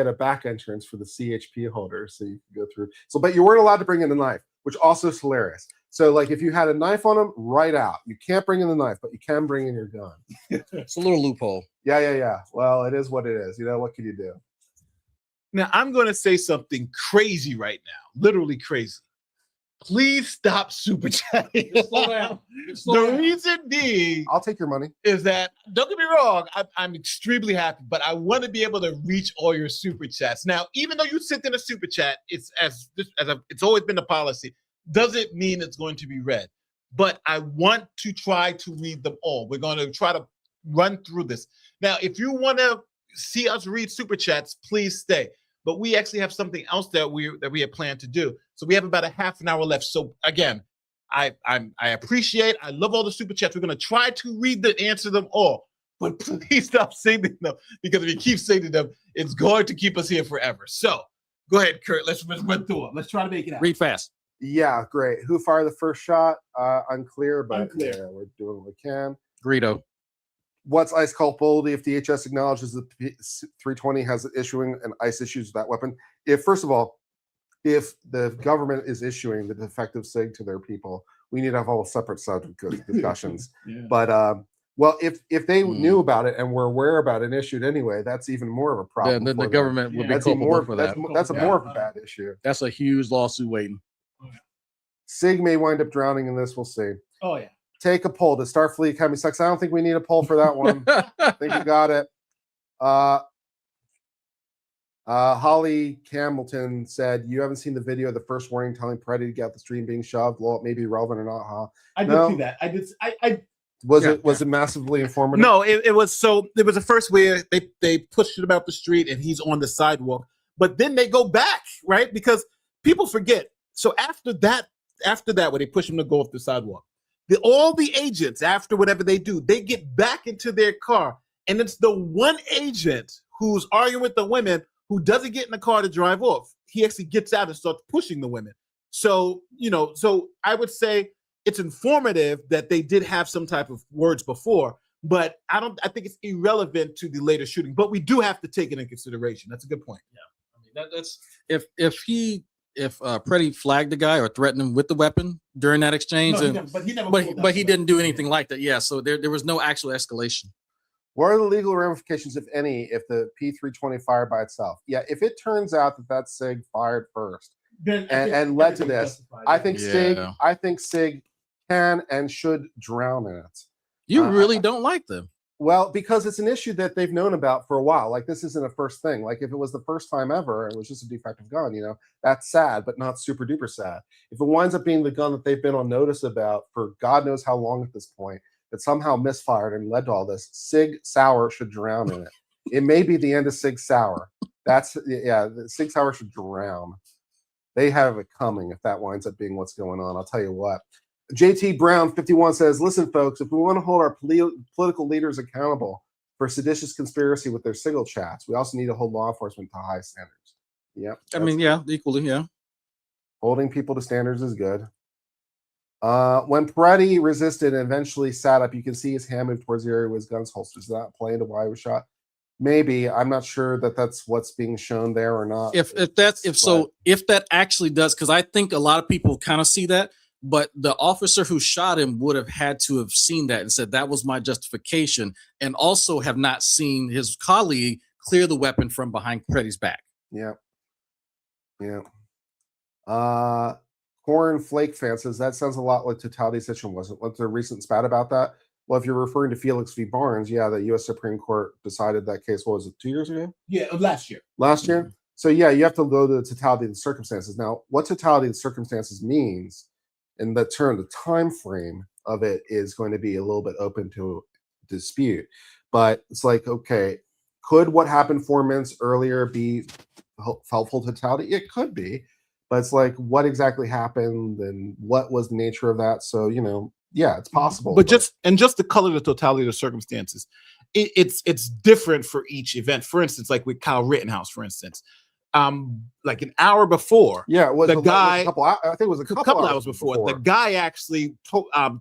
a back entrance for the CHP holders, so you could go through. So, but you weren't allowed to bring in a knife, which also is hilarious. So, like, if you had a knife on them, right out. You can't bring in the knife, but you can bring in your gun. It's a little loophole. Yeah. Well, it is what it is. What can you do? Now, I'm going to say something crazy right now, literally crazy. Please stop super chatting. Slow down. The reason being, I'll take your money, is that, don't get me wrong, I'm extremely happy, but I want to be able to reach all your super chats. Now, even though you sent in a super chat, it's always been the policy, doesn't mean it's going to be read. But I want to try to read them all. We're going to try to run through this. Now, if you want to see us read super chats, please stay. But we actually have something else that we had planned to do. So we have about a half an hour left. So again, I appreciate, I love all the super chats. We're going to try to answer them all. But please stop sending them, because if you keep sending them, it's going to keep us here forever. So go ahead, Kurt. Let's run through them. Let's try to make it out. Read fast. Yeah, great. Who fired the first shot? Unclear, but yeah, we're doing what we can. Greedo. What's ICE culpability if DHS acknowledges that P320 has issuing and ICE issues that weapon? First of all, if the government is issuing the defective SIG to their people, we need to have all separate subject discussions. Yeah. But well, if they knew about it and were aware about it and issued anyway, that's even more of a problem. Then the government would be that's culpable for that. That's more of a bad issue. That's a huge lawsuit waiting. SIG may wind up drowning in this. We'll see. Oh yeah. Take a poll. Does Starfleet Academy sucks? I don't think we need a poll for that one. I think you got it. Holly Campbellton said, you haven't seen the video of the first warning telling Pretti to get the stream being shoved. Well, it may be relevant or not, huh? I did see that. I did. Was it massively informative? No, it was the first where they pushed it about the street and he's on the sidewalk. But then they go back, right? Because people forget. So after that, where they push him to go off the sidewalk, all the agents, after whatever they do, they get back into their car. And it's the one agent who's arguing with the women who doesn't get in the car to drive off. He actually gets out and starts pushing the women. So, so I would say it's informative that they did have some type of words before, but I think it's irrelevant to the later shooting, but we do have to take it in consideration. That's a good point. Yeah. I mean, that's if Pretti flagged the guy or threatened him with the weapon during that exchange, but he didn't do anything like that. Yeah. So there was no actual escalation. What are the legal ramifications, if any, if the P320 fired by itself? Yeah, if it turns out that SIG fired first and led to this, I think SIG can and should drown in it. You really don't like them. Well, because it's an issue that they've known about for a while. Like, this isn't a first thing. Like, if it was the first time ever, it was just a defective gun, that's sad, but not super duper sad. If it winds up being the gun that they've been on notice about for God knows how long at this point, that somehow misfired and led to all this, Sig Sauer should drown in it. It may be the end of Sig Sauer. Sig Sauer should drown. They have it coming if that winds up being what's going on. I'll tell you what. JT Brown 51 says, listen, folks, if we want to hold our political leaders accountable for seditious conspiracy with their signal chats, we also need to hold law enforcement to high standards. Yep. Equally, yeah. Holding people to standards is good. When Pretti resisted and eventually sat up, you can see his hand move towards the area with his guns holstered. Does that play into why he was shot? Maybe. I'm not sure that that's what's being shown there or not. If that actually does, because I think a lot of people kind of see that. But the officer who shot him would have had to have seen that and said that was my justification, and also have not seen his colleague clear the weapon from behind Pretti's back. Yeah. Corn Flake fan says that sounds a lot like Totality Situation. Was the recent spat about that? Well, if you're referring to Felix v. Barnes, yeah, the U.S. Supreme Court decided that case. What was it, 2 years ago? Yeah, last year. Last year. So yeah, you have to go to the totality of the circumstances. Now, what totality of the circumstances means, in the term, the time frame of it is going to be a little bit open to dispute. But it's like, okay, could what happened 4 minutes earlier be helpful totality? It could be, but it's like, what exactly happened and what was the nature of that? So, you know, yeah, it's possible. But just to color the totality of the circumstances, it's different for each event. For instance, like with Kyle Rittenhouse, for instance, like an hour before, yeah, it was the guy. I think it was a couple hours before. The guy actually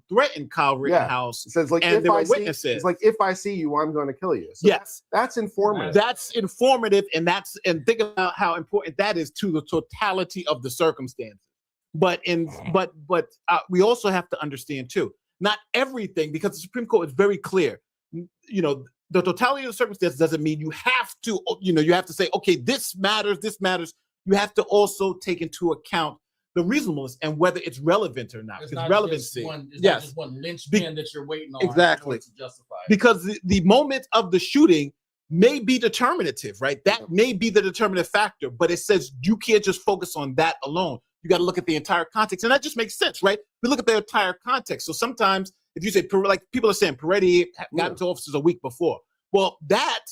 threatened Kyle Rittenhouse. It says like, and if there were I see, witnesses. it's like, if I see you, I'm going to kill you. So yes, that's informative. That's informative, and think about how important that is to the totality of the circumstances. But we also have to understand too, not everything, because the Supreme Court is very clear. You know, the totality of the circumstances doesn't mean you have to, you have to say, okay, this matters. You have to also take into account the reasonableness and whether it's relevant or not. It's Because not relevancy, not just one linchpin that you're waiting on. Exactly. To justify it. Because the moment of the shooting may be determinative, right? That may be the determinative factor, but it says you can't just focus on that alone. You got to look at the entire context, and that just makes sense, right? We look at the entire context. So sometimes, if you say, like people are saying, Pretti got into officers a week before. Well, that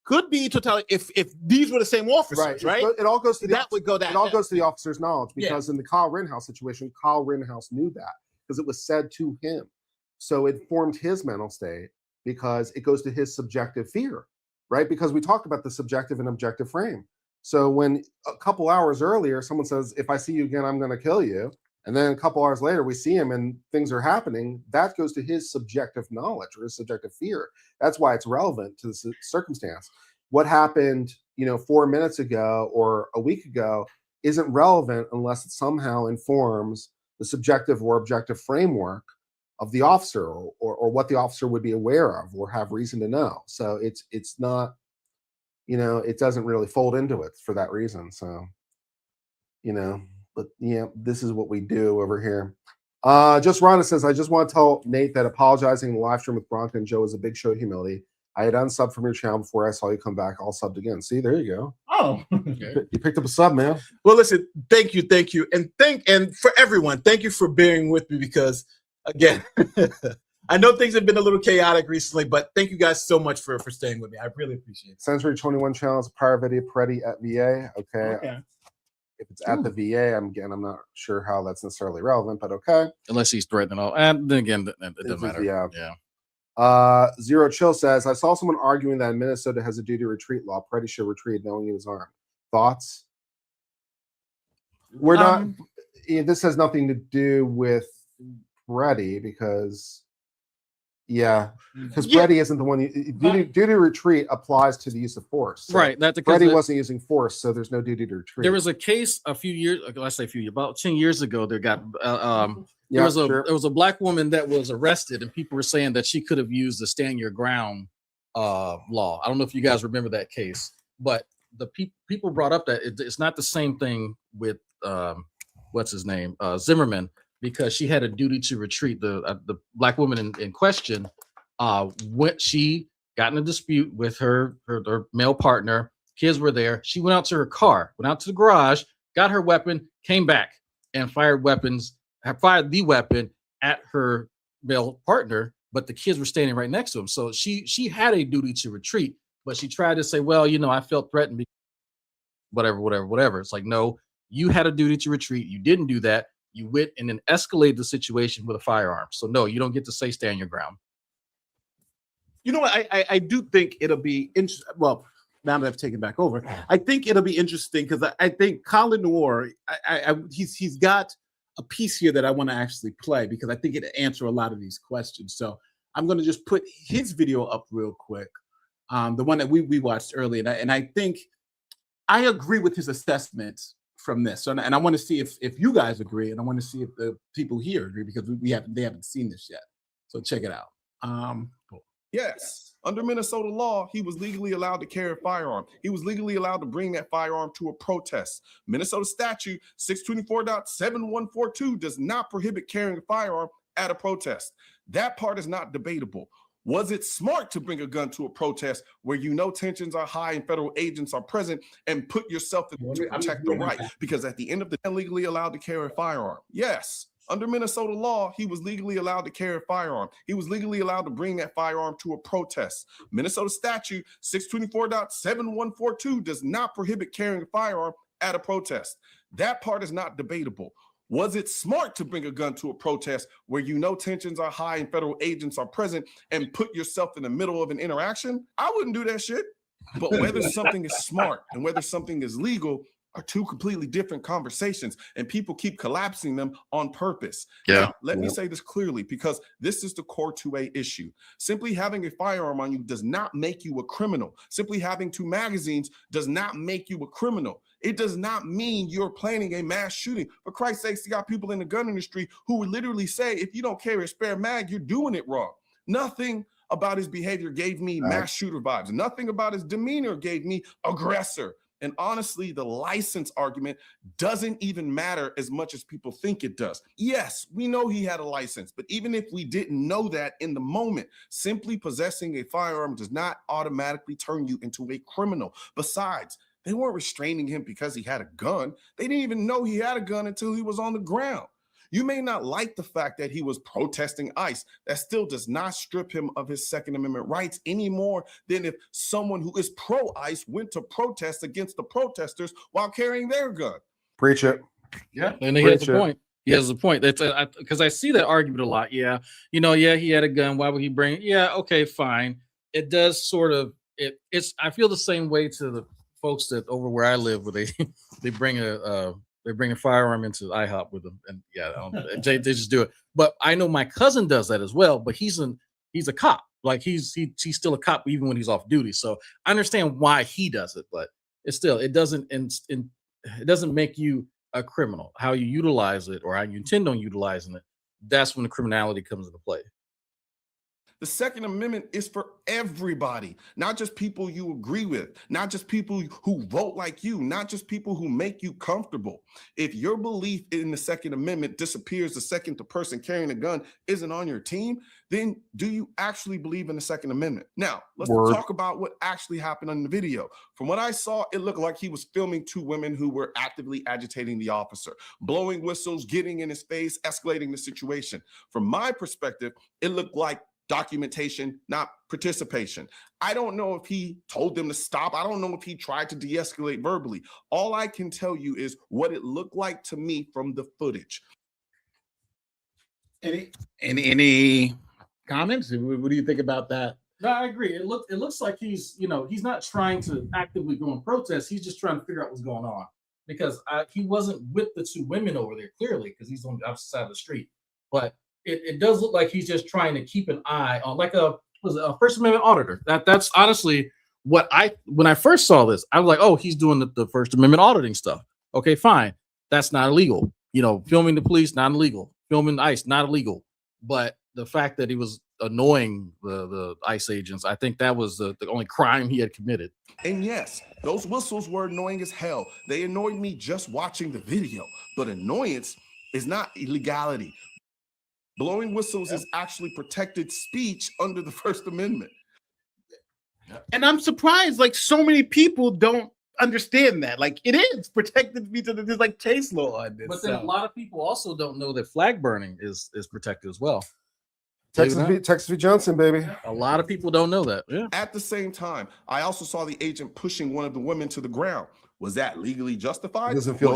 could be totality if these were the same officers, right? It all goes to that would go that. It all goes to the officer's knowledge, because in the Kyle Rittenhouse situation, Kyle Rittenhouse knew that because it was said to him. So it formed his mental state, because it goes to his subjective fear, right? Because we talked about the subjective and objective frame. So when a couple hours earlier, someone says, if I see you again, I'm going to kill you. And then a couple hours later, we see him and things are happening. That goes to his subjective knowledge or his subjective fear. That's why it's relevant to the circumstance. What happened, 4 minutes ago or a week ago isn't relevant unless it somehow informs the subjective or objective framework of the officer, or what the officer would be aware of or have reason to know. So it's not, it doesn't really fold into it for that reason. So, but yeah, this is what we do over here. Just Rhonda says, I just want to tell Nate that apologizing in the live stream with Bronco and Joe is a big show of humility. I had unsubbed from your channel before I saw you come back. All subbed again. See, there you go. Oh, you picked up a sub, man. Well, listen, thank you, and for everyone, thank you for bearing with me, because again, I know things have been a little chaotic recently, but thank you guys so much for staying with me. I really appreciate it. Century 21 channel is a prior video, Pretti at VA. Okay. If it's at the VA, I'm not sure how that's necessarily relevant, but okay. Unless he's threatening all, and then again, it doesn't matter. Yeah. Zero Chill says, I saw someone arguing that Minnesota has a duty to retreat law. Pretti should retreat knowing he was armed. Thoughts? We're not. This has nothing to do with Pretti, because Pretti isn't the one. Duty to retreat applies to the use of force. So right. That's Pretti wasn't using force, so there's no duty to retreat. There was a case a few years, about 10 years ago. There was a black woman that was arrested, and people were saying that she could have used the stand your ground law. I don't know if you guys remember that case, but the people brought up that it's not the same thing with what's his name, Zimmerman, because she had a duty to retreat. The black woman in question, when she got in a dispute with her male partner, kids were there. She went out to her car, went out to the garage, got her weapon, came back and fired the weapon at her male partner, but the kids were standing right next to him. So she had a duty to retreat, but she tried to say, well, I felt threatened, whatever. It's like, no, you had a duty to retreat. You didn't do that. You went and then escalated the situation with a firearm. So no, you don't get to say stand your ground. You know what? I do think it'll be interesting. Well, now that I've taken back over, I think it'll be interesting, because I think Colin Noor, he's got a piece here that I want to actually play, because I think it'll answer a lot of these questions. So I'm going to just put his video up real quick, the one that we watched earlier, and I think I agree with his assessment from this. So, and I want to see if you guys agree, and I want to see if the people here agree, because they haven't seen this yet. So check it out. Cool. Yes. Under Minnesota law, he was legally allowed to carry a firearm. He was legally allowed to bring that firearm to a protest. Minnesota statute 624.7142 does not prohibit carrying a firearm at a protest. That part is not debatable. Was it smart to bring a gun to a protest where you know tensions are high and federal agents are present and put yourself in to protect the right? Because at the end of the day, legally allowed to carry a firearm. Yes, under Minnesota law, he was legally allowed to carry a firearm. He was legally allowed to bring that firearm to a protest. Minnesota statute 624.7142 does not prohibit carrying a firearm at a protest. That part is not debatable. Was it smart to bring a gun to a protest where you know tensions are high and federal agents are present and put yourself in the middle of an interaction? I wouldn't do that shit. But whether something is smart and whether something is legal are two completely different conversations, and people keep collapsing them on purpose. Yeah. Now, let me say this clearly, because this is the core 2A issue. Simply having a firearm on you does not make you a criminal. Simply having 2 magazines does not make you a criminal. It does not mean you're planning a mass shooting. For Christ's sakes, you got people in the gun industry who would literally say, if you don't carry a spare mag, you're doing it wrong. Nothing about his behavior gave me mass shooter vibes. Nothing about his demeanor gave me aggressor. And honestly, the license argument doesn't even matter as much as people think it does. Yes, we know he had a license, but even if we didn't know that in the moment, simply possessing a firearm does not automatically turn you into a criminal. Besides, they weren't restraining him because he had a gun. They didn't even know he had a gun until he was on the ground. You may not like the fact that he was protesting ICE. That still does not strip him of his Second Amendment rights any more than if someone who is pro-ICE went to protest against the protesters while carrying their gun. Preach it. Yeah, and he has a point. He has a point. That's because I see that argument a lot. Yeah, he had a gun. Why would he bring it? Yeah, okay, fine. It does sort of. It's. I feel the same way to the folks that over where I live, where they bring a firearm into IHOP with them, and they just do it. But I know my cousin does that as well. But he's a cop. Like he's still a cop even when he's off duty. So I understand why he does it, but it doesn't make you a criminal. How you utilize it or how you intend on utilizing it, that's when the criminality comes into play. The Second Amendment is for everybody, not just people you agree with, not just people who vote like you, not just people who make you comfortable. If your belief in the Second Amendment disappears the second the person carrying a gun isn't on your team, then do you actually believe in the Second Amendment? Now, let's talk about what actually happened in the video. From what I saw, it looked like he was filming 2 women who were actively agitating the officer, blowing whistles, getting in his face, escalating the situation. From my perspective, it looked like documentation, not participation. I don't know if he told them to stop. I don't know if he tried to de-escalate verbally. All I can tell you is what it looked like to me from the footage. Any comments? What do you think about that? No, I agree. It looks like he's not trying to actively go and protest. He's just trying to figure out what's going on, because he wasn't with the 2 women over there clearly because he's on the opposite side of the street. But it does look like he's just trying to keep an eye on, like a First Amendment auditor. That's honestly what when I first saw this, I was like, oh, he's doing the First Amendment auditing stuff. Okay, fine. That's not illegal. Filming the police, not illegal. Filming ICE, not illegal. But the fact that he was annoying the ICE agents, I think that was the only crime he had committed. And yes, those whistles were annoying as hell. They annoyed me just watching the video. But annoyance is not illegality. Blowing whistles is actually protected speech under the First Amendment. And I'm surprised, like, so many people don't understand that. Like, it is protected speech under this, like, case law on this. But then a lot of people also don't know that flag burning is protected as well. Texas v. Johnson, baby. A lot of people don't know that. Yeah. At the same time, I also saw the agent pushing one of the women to the ground. Was that legally justified? That doesn't feel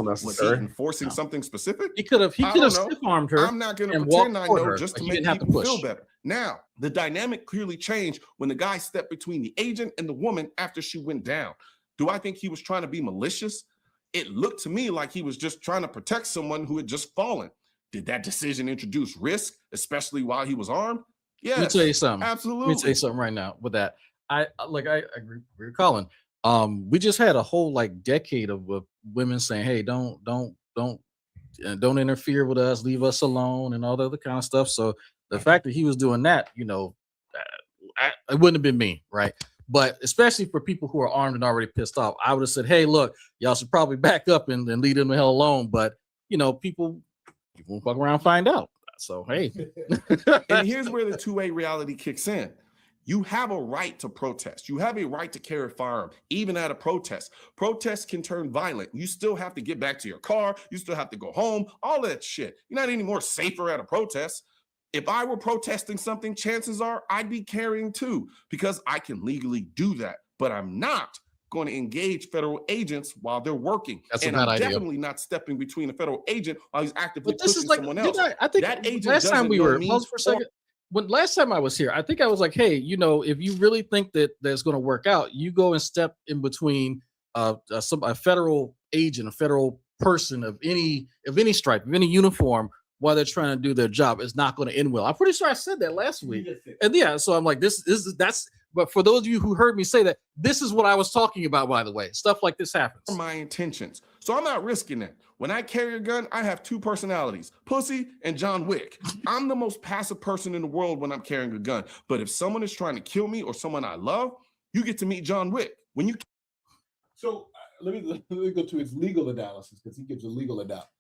necessary. Was he enforcing something specific? He could have stiff-armed her. I'm not going to pretend I know just to make people feel better. Now, the dynamic clearly changed when the guy stepped between the agent and the woman after she went down. Do I think he was trying to be malicious? It looked to me like he was just trying to protect someone who had just fallen. Did that decision introduce risk, especially while he was armed? Yes. Let me tell you something. Absolutely. Let me tell you something right now with that. I agree with Colin. We just had a whole decade of women saying, "Hey, don't interfere with us, leave us alone," and all the other kind of stuff. So the fact that he was doing that, it wouldn't have been me, right? But especially for people who are armed and already pissed off, I would have said, "Hey, look, y'all should probably back up and leave them the hell alone." But people won't fuck around and find out. So hey, And here's where the two-way reality kicks in. You have a right to protest. You have a right to carry a firearm, even at a protest. Protests can turn violent. You still have to get back to your car. You still have to go home, all that shit. You're not any more safer at a protest. If I were protesting something, chances are I'd be carrying too, because I can legally do that. But I'm not going to engage federal agents while they're working. That's and a bad I'm idea. definitely not stepping between a federal agent while he's actively but this pushing is like, someone else. I think That agent last time doesn't we know were, me pause for a second. When last time I was here, I think I was like, hey, you know, if you really think that that's going to work out, you go and step in between a federal agent, a federal person of any stripe, of any uniform, while they're trying to do their job. It's not going to end well. I'm pretty sure I said that last week. And yeah, so I'm like, that's. But for those of you who heard me say that, this is what I was talking about, by the way. Stuff like this happens. My intentions. So I'm not risking it. When I carry a gun, I have two personalities, Pussy and John Wick. I'm the most passive person in the world when I'm carrying a gun. But if someone is trying to kill me or someone I love, you get to meet John Wick. When you So let me go to its legal analysis, because he gives a legal analysis.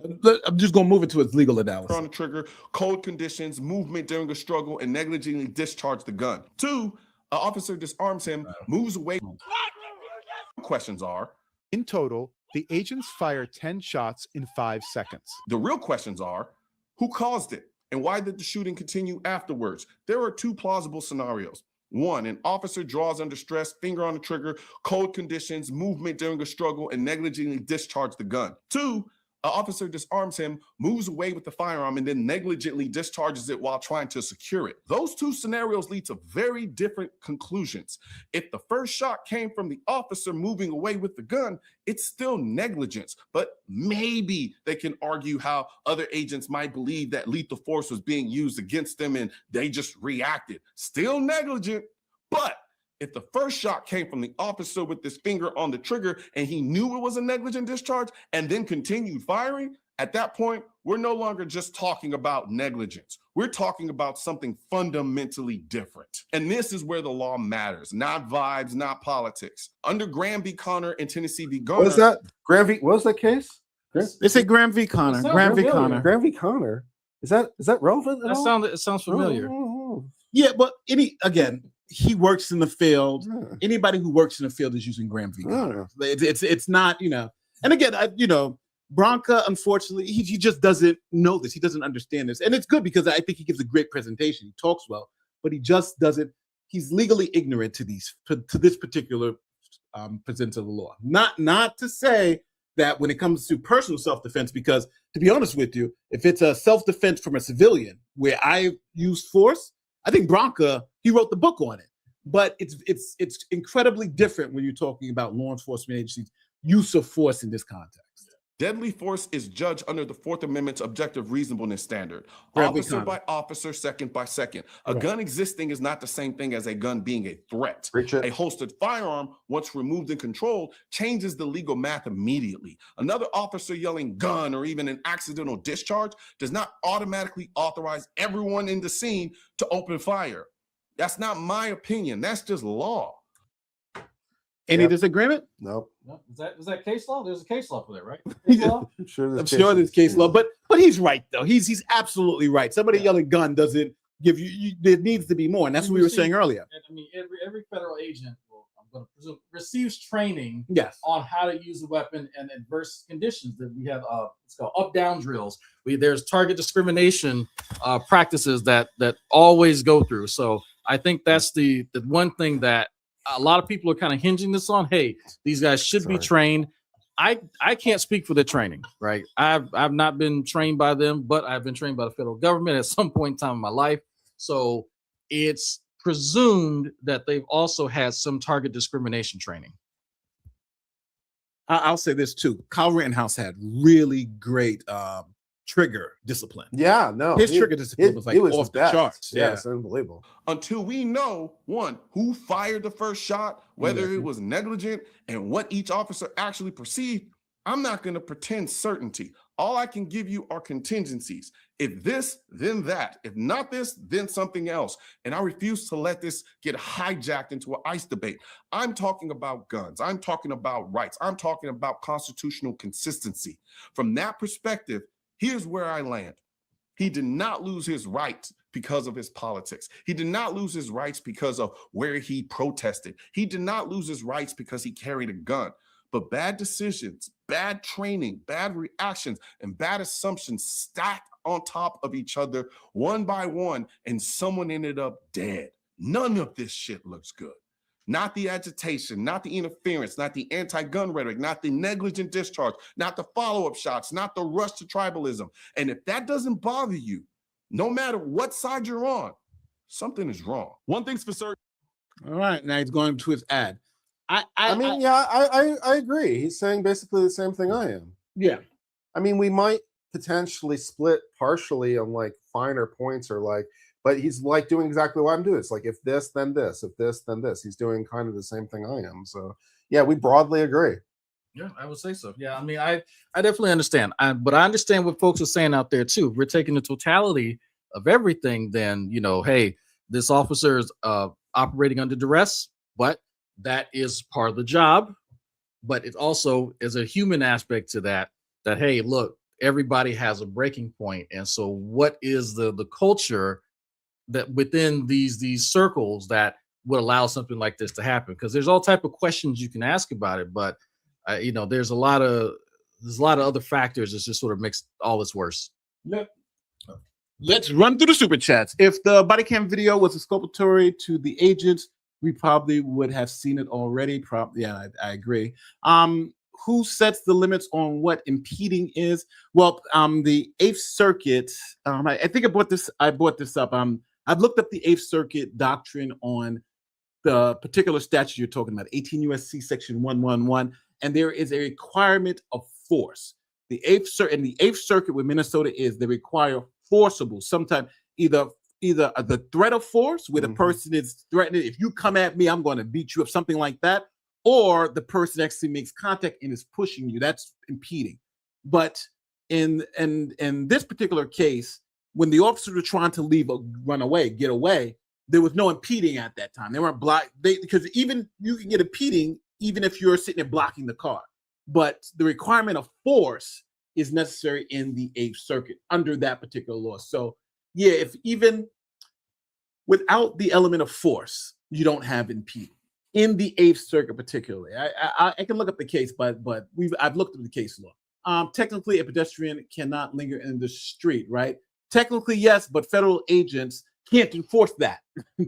I'm just going to move it to its legal analysis. on the trigger, cold conditions, movement during a struggle, and negligently discharge the gun. 2, an officer disarms him, moves away. Questions are, In total, the agents fire 10 shots in 5 seconds. the real questions are, who caused it? And why did the shooting continue afterwards? There are 2 plausible scenarios. 1, an officer draws under stress, finger on the trigger, cold conditions, movement during a struggle, and negligently discharge the gun. 2, an officer disarms him, moves away with the firearm, and then negligently discharges it while trying to secure it. Those 2 scenarios lead to very different conclusions. If the first shot came from the officer moving away with the gun, it's still negligence. But maybe they can argue how other agents might believe that lethal force was being used against them and they just reacted. Still negligent, but if the first shot came from the officer with his finger on the trigger and he knew it was a negligent discharge and then continued firing, at that point, we're no longer just talking about negligence. We're talking about something fundamentally different. And this is where the law matters, not vibes, not politics. Under Graham v. Connor and Tennessee v. Garner. What is that? Graham v. What was that case? They say Graham v. Connor. Graham v. Connor. Graham v. Connor. Is that relevant at all? It sounds familiar. Yeah, but he works in the field. Anybody who works in the field is using Graham v. Connor. It's not, and again, Bronca, unfortunately, he just doesn't know this. He doesn't understand this. And it's good because I think he gives a great presentation. He talks well, but he just doesn't, he's legally ignorant to this particular presence of the law. Not to say that when it comes to personal self-defense, because to be honest with you, if it's a self-defense from a civilian where I use force, I think Bronca, he wrote the book on it. But it's incredibly different when you're talking about law enforcement agencies' use of force in this context. Deadly force is judged under the 4th Amendment's objective reasonabness standard. Graham v. Officer Connor. by officer, second by second. A gun existing is not the same thing as a gun being a threat. Preach it. A holstered firearm, once removed and controlled, changes the legal math immediately. Another officer yelling gun or even an accidental discharge does not automatically authorize everyone in the scene to open fire. That's not my opinion. That's just law. Any disagreement? Nope. No, is that case law? There's a case law for that, right? I'm sure There's case law, but he's right though. He's absolutely right. Somebody yelling gun doesn't give you. There needs to be more, and that's what we were saying earlier. I mean, every federal agent, I'm going to presume, receives training on how to use a weapon in adverse conditions. That we have it's called up-down drills. There's target discrimination practices that always go through. So I think that's the one thing that a lot of people are kind of hinging this on. Hey, these guys should be trained. I can't speak for the training, right? I've not been trained by them, but I've been trained by the federal government at some point in time in my life. So it's presumed that they've also had some target discrimination training. I'll say this too. Kyle Rittenhouse had really great trigger discipline. Yeah, no. His trigger discipline was like off the charts. Yeah, it's unbelievable. Until we know, one, who fired the first shot, whether it was negligent, and what each officer actually perceived, I'm not going to pretend certainty. All I can give you are contingencies. If this, then that. If not this, then something else. And I refuse to let this get hijacked into an ICE debate. I'm talking about guns. I'm talking about rights. I'm talking about constitutional consistency. From that perspective, here's where I land. He did not lose his rights because of his politics. He did not lose his rights because of where he protested. He did not lose his rights because he carried a gun. But bad decisions, bad training, bad reactions, and bad assumptions stacked on top of each other one by one, and someone ended up dead. None of this shit looks good. Not the agitation, not the interference, not the anti-gun rhetoric, not the negligent discharge, not the follow-up shots, not the rush to tribalism. And if that doesn't bother you, no matter what side you're on, something is wrong. One thing's for certain. All right, now he's going to his ad. I agree. He's saying basically the same thing I am. Yeah. I mean, we might potentially split partially on like finer points or like, but he's like doing exactly what I'm doing. It's like, if this, then this, if this, then this. He's doing kind of the same thing I am. So yeah, we broadly agree. Yeah, I would say so. Yeah, I mean, I definitely understand. But I understand what folks are saying out there too. If we're taking the totality of everything, then, you know, hey, this officer is operating under duress, but that is part of the job. But it also is a human aspect to that, hey, look, everybody has a breaking point. And so what is the culture that within these circles that would allow something like this to happen? Because there's all type of questions you can ask about it, but you know, there's a lot of other factors that just sort of makes all this worse. Let's run through the super chats. If the body cam video was exculpatory to the agents, we probably would have seen it already. Yeah, I agree. Who sets the limits on what impeding is? Well, the Eighth Circuit. I think I brought this up. I've looked up the Eighth Circuit doctrine on the particular statute you're talking about, 18 U.S.C. Section 111, and there is a requirement of force. The Eighth Circuit with Minnesota they require forcible, sometimes either the threat of force, where the person is threatening, if you come at me, I'm going to beat you up, something like that, or the person actually makes contact and is pushing you. That's impeding. But in this particular case, when the officers were trying to get away, there was no impeding at that time. They weren't blocked. Because even you can get impeding even if you're sitting there blocking the car. But the requirement of force is necessary in the Eighth Circuit under that particular law. So yeah, if even without the element of force, you don't have impeding in the Eighth Circuit particularly. I can look up the case, but I've looked up the case law. Technically, a pedestrian cannot linger in the street, right? Technically, yes, but federal agents can't enforce that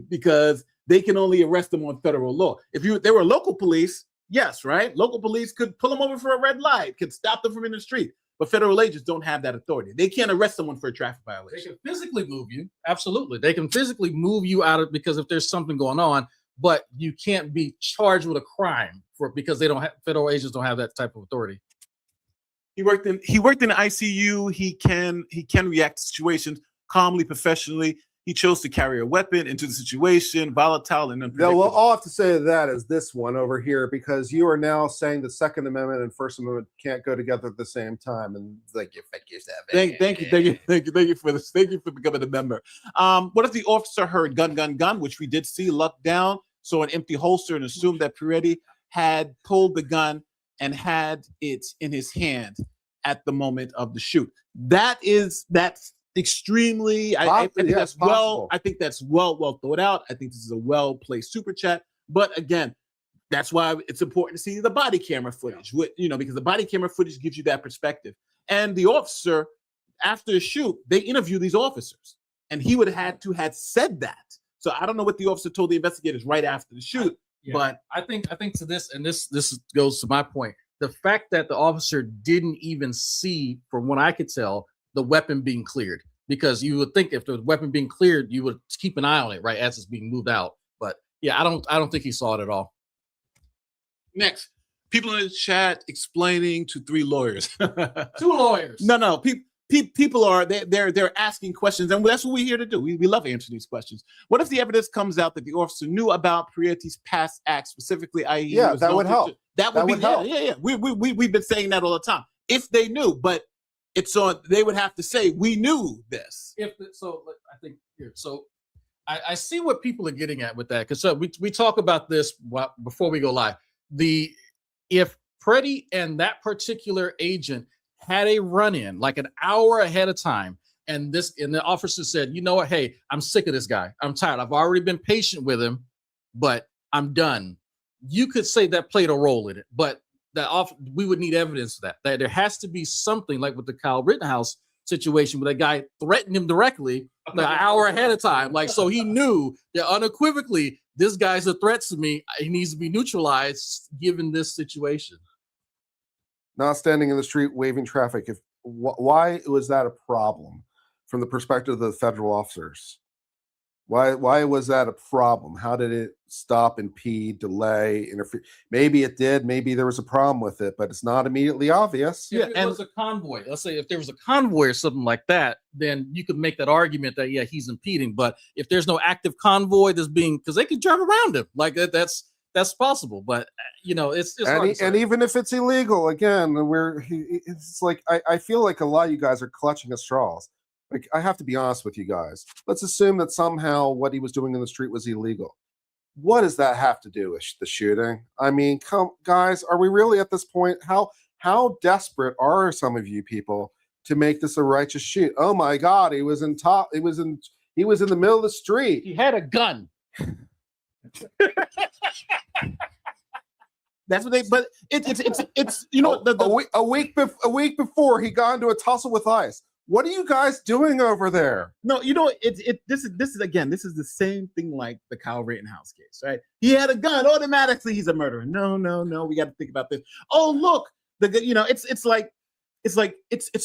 because they can only arrest them on federal law. If they were local police, yes, right? Local police could pull them over for a red light, could stop them from in the street. But federal agents don't have that authority. They can't arrest someone for a traffic violation. They can physically move you. Absolutely. They can physically move you out of because if there's something going on, but you can't be charged with a crime because federal agents don't have that type of authority. He worked in the ICU. He can react to situations calmly, professionally. He chose to carry a weapon into the situation, volatile and unpredictable. Yeah, well, all I have to say to that is this one over here, because you are now saying the Second Amendment and First Amendment can't go together at the same time, and like you fake yourself. Thank you for this. Thank you for becoming a member. What if the officer heard gun, gun, gun, which we did see, lucked down, saw an empty holster, and assumed that Pretti had pulled the gun and had it in his hand at the moment of the shoot? That's extremely I think that's well thought out. I think this is a well-placed super chat. But again, that's why it's important to see the body camera footage, because the body camera footage gives you that perspective. And the officer, after the shoot, they interview these officers, and he would have had said that. So I don't know what the officer told the investigators right after the shoot. But I think to this, and this goes to my point, the fact that the officer didn't even see, from what I could tell, the weapon being cleared, because you would think if the weapon being cleared, you would keep an eye on it, right, as it's being moved out. But yeah, I don't think he saw it at all. Next, people in the chat explaining to 3 lawyers. 2 lawyers. No. People are they're asking questions, and that's what we're here to do. We love answering these questions. What if the evidence comes out that the officer knew about Pretti's past acts, specifically, i.e., that would help. That would help. Yeah. We've been saying that all the time. If they knew, but it's on. They would have to say we knew this. I see what people are getting at with that, because we talk about this before we go live. If Pretti and that particular agent had a run-in like an hour ahead of time, And the officer said, you know what? Hey, I'm sick of this guy. I'm tired. I've already been patient with him, but I'm done. You could say that played a role in it, but we would need evidence of that there has to be something like with the Kyle Rittenhouse situation where that guy threatened him directly like an hour ahead of time. Like, so he knew that unequivocally, this guy's a threat to me. He needs to be neutralized given this situation. Not standing in the street waving traffic. Why was that a problem from the perspective of the federal officers? Why was that a problem? How did it stop, impede, delay, interfere? Maybe it did. Maybe there was a problem with it, but it's not immediately obvious. If it was a convoy, let's say if there was a convoy or something like that, then you could make that argument that, yeah, he's impeding. But if there's no active convoy that's being, because they could drive around him, like that's possible. But, you know, it's and even if it's illegal, again, it's like, I feel like a lot of you guys are clutching at straws. Like, I have to be honest with you guys. Let's assume that somehow what he was doing in the street was illegal. What does that have to do with the shooting? I mean, guys, are we really at this point? How desperate are some of you people to make this a righteous shoot? Oh my God, he was in the middle of the street. He had a gun. That's what but it's you know a week before he got into a tussle with ICE. What are you guys doing over there? No, you know, this is again, this is the same thing like the Kyle Rittenhouse case, right? He had a gun, automatically he's a murderer. No, we got to think about this. Oh, look, it's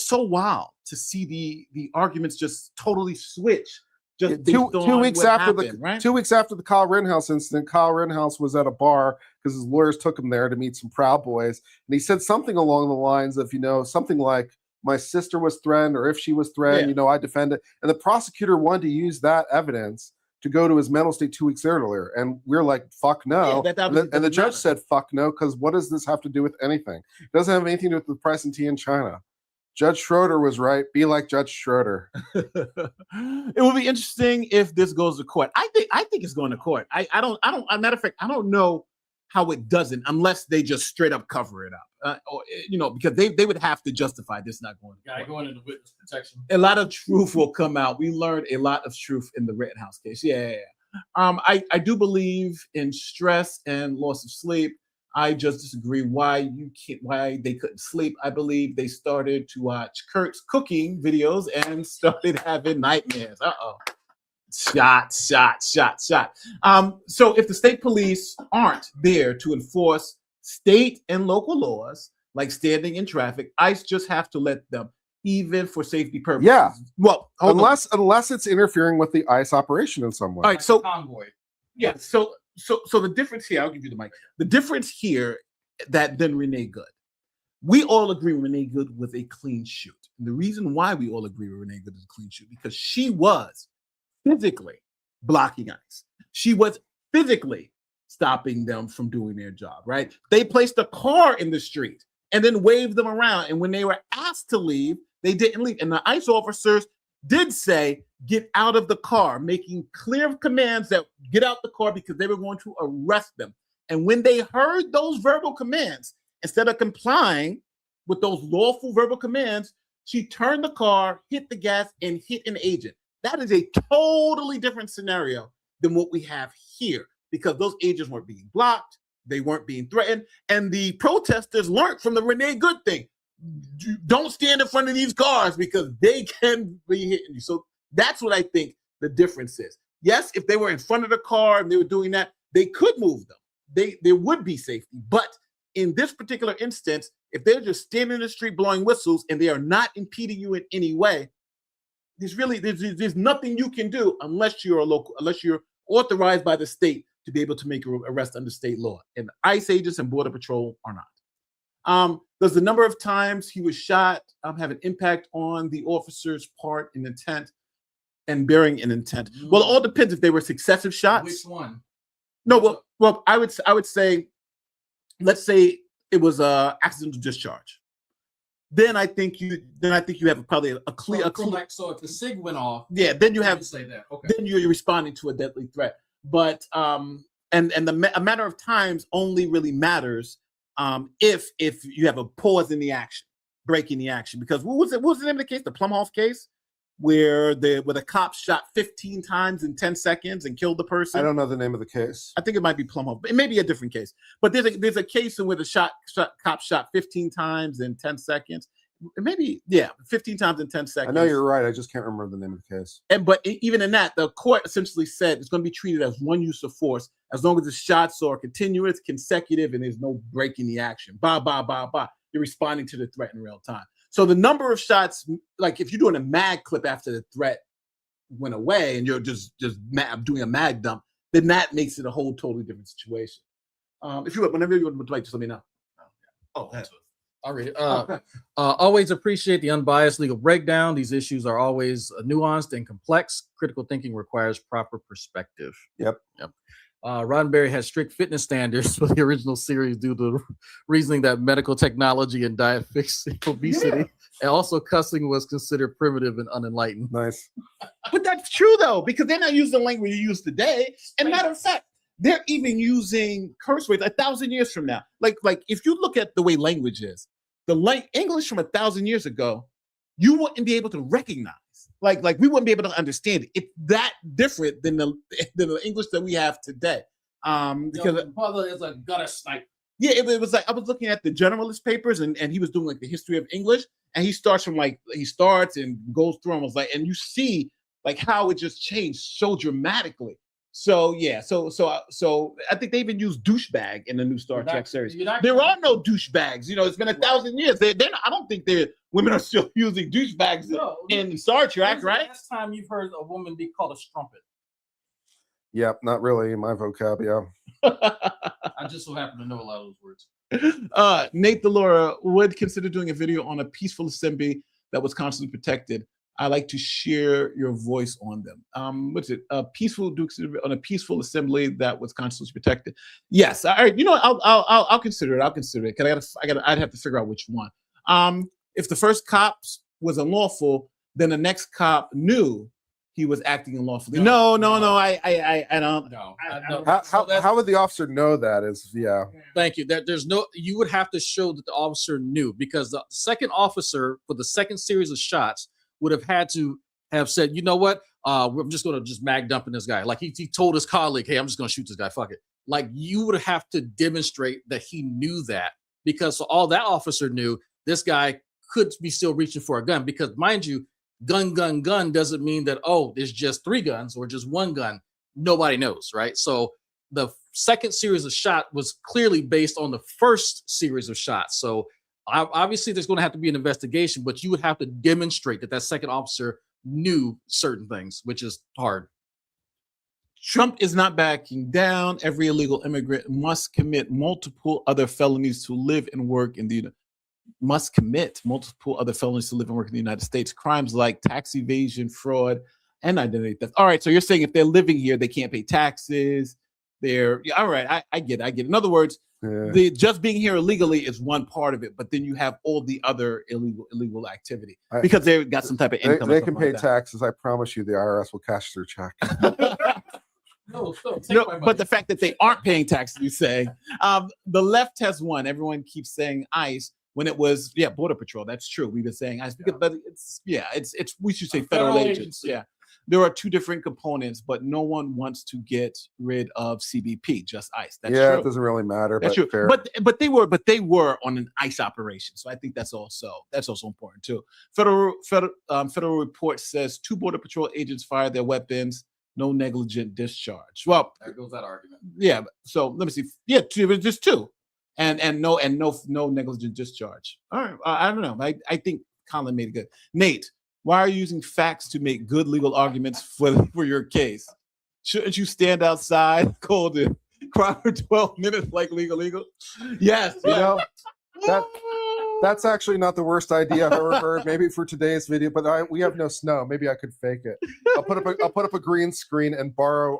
so wild to see the arguments just totally switch. Just 2 weeks after right? 2 weeks after the Kyle Rittenhouse incident, Kyle Rittenhouse was at a bar because his lawyers took him there to meet some Proud Boys, and he said something along the lines of, something like, my sister was threatened, or if she was threatened, I defend it. And the prosecutor wanted to use that evidence to go to his mental state 2 weeks earlier. And we're like, fuck no. Yeah, and the judge said, fuck no, because what does this have to do with anything? It doesn't have anything to do with the price and tea in China. Judge Schroeder was right. Be like Judge Schroeder. It will be interesting if this goes to court. I think it's going to court. As a matter of fact, I don't know how it doesn't unless they just straight up cover it up, because they would have to justify this not going to court. Going into witness protection. A lot of truth will come out. We learned a lot of truth in the Rittenhouse case. Yeah. I do believe in stress and loss of sleep. I just disagree why they couldn't sleep. I believe they started to watch Kurt's cooking videos and started having nightmares. Shot. So if the state police aren't there to enforce state and local laws, like standing in traffic, ICE just have to let them, even for safety purposes. Yeah. Well, unless it's interfering with the ICE operation in some way. All right. So convoy. Yeah. So the difference here, I'll give you the mic. The difference here than Renee Good. We all agree Renee Good was a clean shoot. And the reason why we all agree Renee Good is a clean shoot, because she was physically blocking ICE. She was physically stopping them from doing their job, right? They placed a car in the street and then waved them around. And when they were asked to leave, they didn't leave. And the ICE officers did say, get out of the car, making clear commands that get out the car because they were going to arrest them. And when they heard those verbal commands, instead of complying with those lawful verbal commands, she turned the car, hit the gas, and hit an agent. That is a totally different scenario than what we have here, because those agents weren't being blocked, they weren't being threatened, and the protesters learned from the Renee Good thing. Don't stand in front of these cars because they can be hitting you. So that's what I think the difference is. Yes, if they were in front of the car and they were doing that, they could move them. There would be safety. But in this particular instance, if they're just standing in the street blowing whistles and they are not impeding you in any way, there's nothing you can do unless you're authorized by the state to be able to make an arrest under state law. And ICE agents and Border Patrol are not. Does the number of times he was shot have an impact on the officer's part in intent and bearing an intent? Well, it all depends if they were successive shots. Which one? No, well, I would say, let's say it was a accidental discharge. Then I think you have probably a clear. So if the SIG went off, yeah, then you have say that. Okay. Then you're responding to a deadly threat. But and a matter of times only really matters if you have a pause in the action, breaking the action. Because what was the name of the case? The Plumhoff case. where a cop shot 15 times in 10 seconds and killed the person. I don't know the name of the case. I think it might be Plumhoff. It may be a different case. But there's a case in where the cop shot 15 times in 10 seconds. Maybe, 15 times in 10 seconds. I know you're right. I just can't remember the name of the case. But even in that, the court essentially said it's going to be treated as one use of force as long as the shots are continuous, consecutive, and there's no break in the action. Bah, bah, bah, bah. You're responding to the threat in real time. So the number of shots, like if you're doing a mag clip after the threat went away and you're just doing a mag dump, then that makes it a whole totally different situation. Whenever you would like to let me know. Oh, that's I'll read it. Always appreciate the unbiased legal breakdown. These issues are always nuanced and complex. Critical thinking requires proper perspective. Yep. Roddenberry has strict fitness standards for the original series due to the reasoning that medical technology and diet fix obesity. And also cussing was considered primitive and unenlightened. Nice. But that's true, though, because they're not using the language you use today. And matter of fact, they're even using curse words 1,000 years from now. Like if you look at the way language is, English from 1,000 years ago, you wouldn't be able to recognize. Like we wouldn't be able to understand it. It's that different than the English that we have today. Because father is a gutter snipe. Yeah, it was like I was looking at the generalist papers and he was doing like the history of English, and he starts and goes through and was like, and you see like how it just changed so dramatically. So yeah, so I think they even use douchebag in the new Star Trek series. There are no douchebags. It's been 1,000 years. They're not, I don't think women are still using douchebags in Star Trek, right? Last time you've heard a woman be called a strumpet? Yep, not really in my vocab. Yeah. I just so happen to know a lot of those words. Nate DeLaura would consider doing a video on a peaceful assembly that was constantly protected. I like to share your voice on them. What's it? On a peaceful assembly that was constantly protected. Yes. All right. I'll consider it. Cause I'd have to figure out which one. If the first cop was unlawful, then the next cop knew he was acting unlawfully. No. I don't. No. How would the officer know that? Thank you. You would have to show that the officer knew, because the second officer for the second series of shots would have had to have said, you know what? I'm just going to mag dump in this guy. Like he told his colleague, hey, I'm just going to shoot this guy. Fuck it. Like you would have to demonstrate that he knew that, because all that officer knew, this guy could be still reaching for a gun, because mind you, gun doesn't mean that, there's just 3 guns or just 1 gun. Nobody knows, right? So the second series of shot was clearly based on the first series of shots. So obviously there's going to have to be an investigation, but you would have to demonstrate that second officer knew certain things, which is hard. Trump is not backing down. Every illegal immigrant must commit multiple other felonies to live and work in the United States. Crimes like tax evasion, fraud, and identity theft. All right, so you're saying if they're living here, they can't pay taxes. All right, I get it. In other words, just being here illegally is one part of it, but then you have all the other illegal activity because they've got some type of income. They can pay taxes. I promise you, the IRS will cash their check. No, but the fact that they aren't paying taxes, you say. The left has won. Everyone keeps saying ICE when it was Border Patrol. That's true. We've been saying ICE, but it's we should say federal agents. Yeah. There are 2 different components, but no one wants to get rid of CBP, just ICE. That's true. It doesn't really matter. That's true. Fair. But they were on an ICE operation, so I think that's also important too. Federal report says 2 Border Patrol agents fired their weapons. No negligent discharge. Well, there goes that argument. Yeah. So let me see. Yeah, just 2, and no negligent discharge. All right. I don't know. I think Colin made it good. Nate, why are you using facts to make good legal arguments for your case? Shouldn't you stand outside cold and cry for 12 minutes like legal? Yes. That's actually not the worst idea I've ever heard. Maybe for today's video, but we have no snow. Maybe I could fake it. I'll put up a green screen and borrow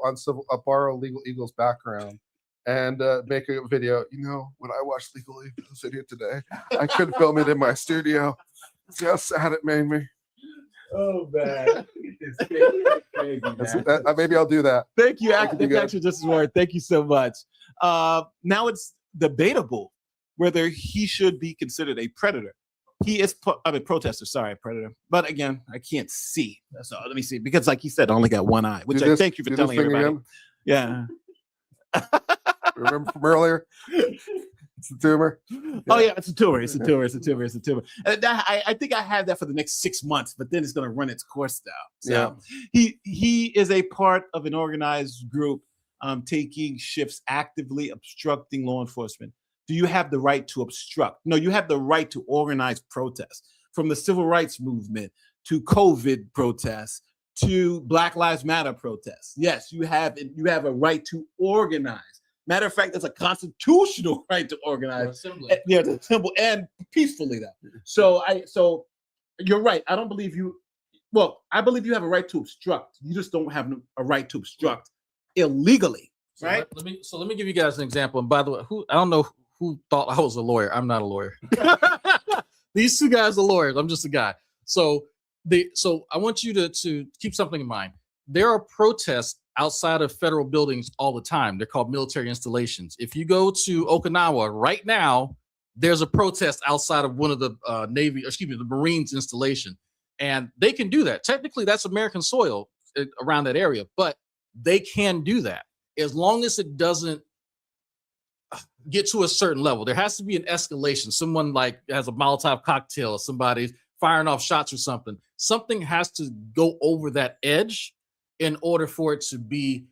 Legal Eagle's background and make a video. When I watched Legal Eagle's video today, I couldn't film it in my studio. See how sad it made me. Oh man, maybe I'll do that. Thank you, Action Justice Warren. Thank you so much. Now it's debatable whether he should be considered a predator. he is. I mean, protester. Sorry, Predator. But again, I can't see. So let me see, because like he said, I only got one eye. Which thank you for telling everybody. Again. Yeah. Remember from earlier? It's a tumor. Yeah. Oh yeah, it's a tumor. It's a tumor. It's a tumor. It's a tumor. I think I have that for the next 6 months, but then it's going to run its course now. So he is a part of an organized group taking shifts, actively obstructing law enforcement. Do you have the right to obstruct? No, you have the right to organize protests, from the civil rights movement to COVID protests to Black Lives Matter protests. Yes, you have a right to organize. Matter of fact, that's a constitutional right to organize. Yeah, to assemble and peacefully though. So you're right. I don't believe you. Well, I believe you have a right to obstruct. You just don't have a right to obstruct illegally, right? Let me give you guys an example. And by the way, I don't know who thought I was a lawyer. I'm not a lawyer. These two guys are lawyers. I'm just a guy. So I want you to keep something in mind. There are protests outside of federal buildings all the time. They're called military installations. If you go to Okinawa right now, there's a protest outside of one of the the Marines installation, and they can do that. Technically, that's American soil around that area, but they can do that as long as it doesn't get to a certain level. There has to be an escalation. Someone like has a Molotov cocktail, or somebody's firing off shots or something. Something has to go over that edge in order for it to be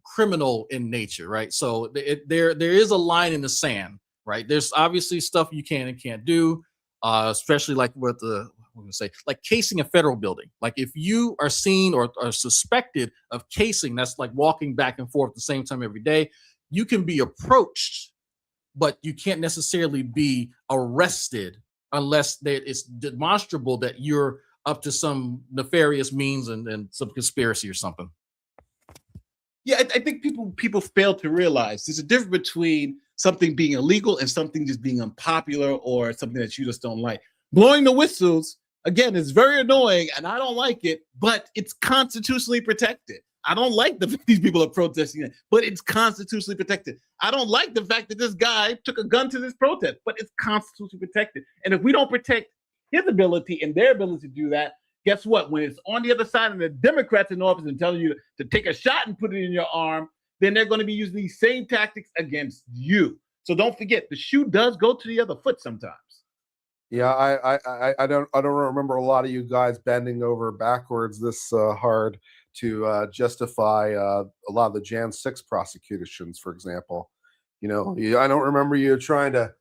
criminal in nature, right? So there is a line in the sand, right? There's obviously stuff you can and can't do, especially like with like casing a federal building. Like if you are seen or are suspected of casing, that's like walking back and forth at the same time every day, you can be approached, but you can't necessarily be arrested unless it's demonstrable that you're up to some nefarious means and some conspiracy or something. Yeah, I think people fail to realize there's a difference between something being illegal and something just being unpopular or something that you just don't like. Blowing the whistles, again, is very annoying and I don't like it, but it's constitutionally protected. I don't like these people are protesting it, but it's constitutionally protected. I don't like the fact that this guy took a gun to this protest, but it's constitutionally protected. And if we don't protect his ability and their ability to do that, guess what? When it's on the other side and the Democrats in office and telling you to take a shot and put it in your arm, then they're going to be using these same tactics against you. So don't forget, the shoe does go to the other foot sometimes. Yeah, I don't remember a lot of you guys bending over backwards this hard to justify a lot of the Jan 6 prosecutions, for example. I don't remember you trying to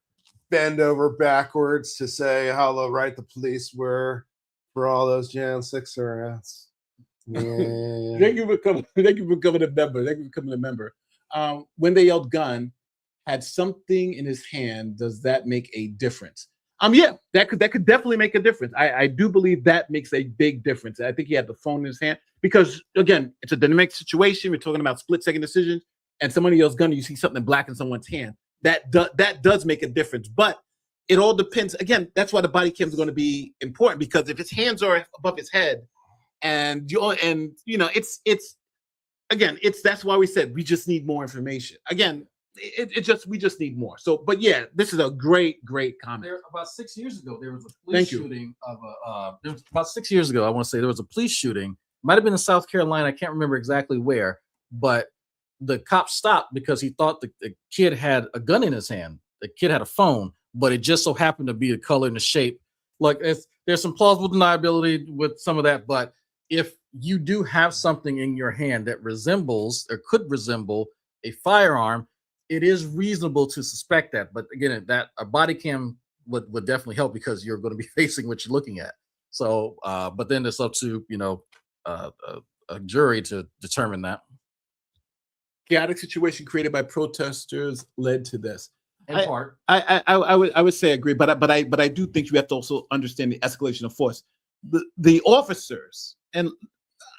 bend over backwards to say how right the police were for all those Jan 6 arrests. Yeah. Thank you for becoming a member. When they yelled gun, had something in his hand, does that make a difference? Yeah, that could definitely make a difference. I do believe that makes a big difference. I think he had the phone in his hand because, again, it's a dynamic situation. We're talking about split-second decisions, and somebody else gun, you see something black in someone's hand. That does make a difference, but it all depends. Again, that's why the body cams are going to be important, because if his hands are above his head, that's why we said we just need more information. Again, we just need more. So, but yeah, this is a great comment. About 6 years ago, there was a police shooting of about 6 years ago, I want to say there was a police shooting. Might have been in South Carolina. I can't remember exactly where, but the cop stopped because he thought the kid had a gun in his hand. The kid had a phone, but it just so happened to be the color and the shape. Like there's some plausible deniability with some of that, but if you do have something in your hand that resembles or could resemble a firearm, it is reasonable to suspect that. But again, that a body cam would definitely help because you're going to be facing what you're looking at. So, but then it's up to a jury to determine that. Chaotic situation created by protesters led to this. In part, I would say agree, but I do think you have to also understand the escalation of force. The officers, and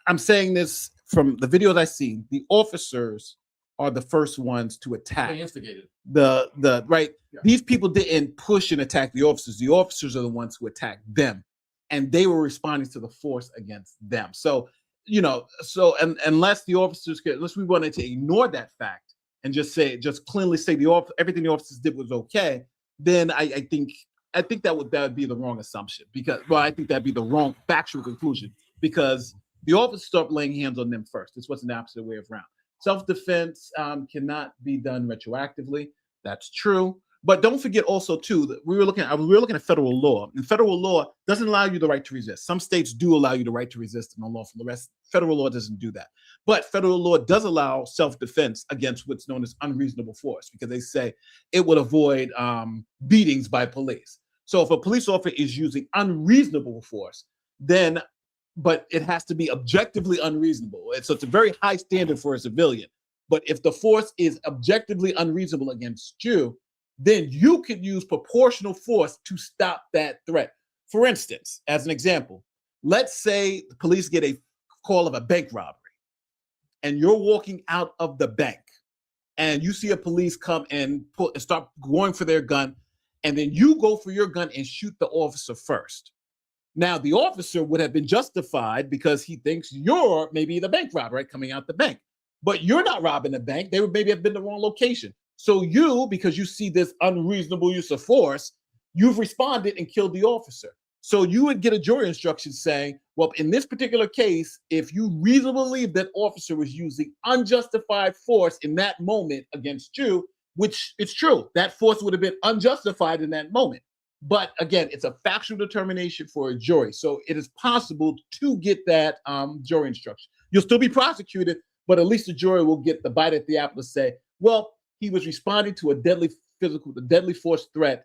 I'm saying this from the videos I see, the officers are the first ones to attack. They instigated the right. Yeah. These people didn't push and attack the officers. The officers are the ones who attacked them, and they were responding to the force against them. So unless the officers unless we wanted to ignore that fact and just cleanly say everything the officers did was okay, then I think I think that would be the wrong assumption because, well, I think that'd be the wrong factual conclusion because the officer started laying hands on them first. This wasn't the opposite way around. Self-defense cannot be done retroactively. That's true. But don't forget also too that we were looking at federal law, and federal law doesn't allow you the right to resist. Some states do allow you the right to resist an unlawful arrest. Federal law doesn't do that. But federal law does allow self-defense against what's known as unreasonable force because they say it would avoid beatings by police. So if a police officer is using unreasonable force, then but it has to be objectively unreasonable. And so it's a very high standard for a civilian. But if the force is objectively unreasonable against you, then you could use proportional force to stop that threat. For instance, as an example, let's say the police get a call of a bank robbery and you're walking out of the bank and you see a police come and start going for their gun, and then you go for your gun and shoot the officer first. Now, the officer would have been justified because he thinks you're maybe the bank robber, right, coming out the bank. But you're not robbing the bank. They would maybe have been the wrong location. So you, because you see this unreasonable use of force, you've responded and killed the officer. So you would get a jury instruction saying, well, in this particular case, if you reasonably believe that officer was using unjustified force in that moment against you, which it's true, that force would have been unjustified in that moment. But again, it's a factual determination for a jury. So it is possible to get that jury instruction. You'll still be prosecuted, but at least the jury will get the bite at the apple to say, well, he was responding to a deadly force threat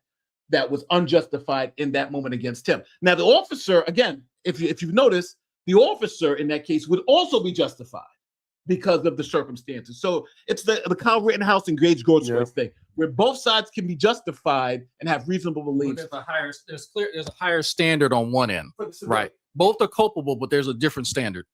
that was unjustified in that moment against him. Now, the officer, again, if you've noticed, the officer in that case would also be justified because of the circumstances. So it's the Kyle Rittenhouse and Gage Gorsuch thing, where both sides can be justified and have reasonable beliefs. There's a higher standard on one end, right? Both are culpable, but there's a different standard.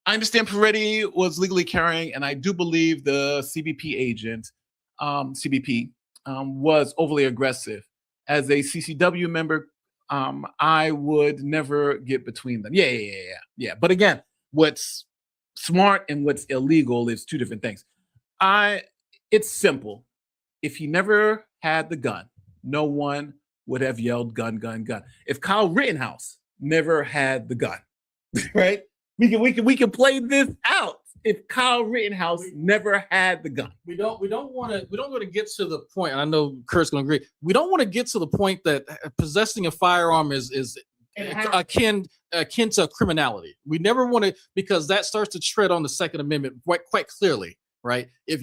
I understand Pretti was legally carrying, and I do believe the CBP agent, was overly aggressive. As a CCW member, I would never get between them. Yeah. But again, what's smart and what's illegal is two different things. It's simple. If he never had the gun, no one would have yelled gun, gun, gun. If Kyle Rittenhouse never had the gun, right? We can play this out. If Kyle Rittenhouse never had the gun, we don't want to get to the point. And I know Kurt's going to agree. We don't want to get to the point that possessing a firearm is akin to criminality. We never want to, because that starts to tread on the Second Amendment quite clearly, right? If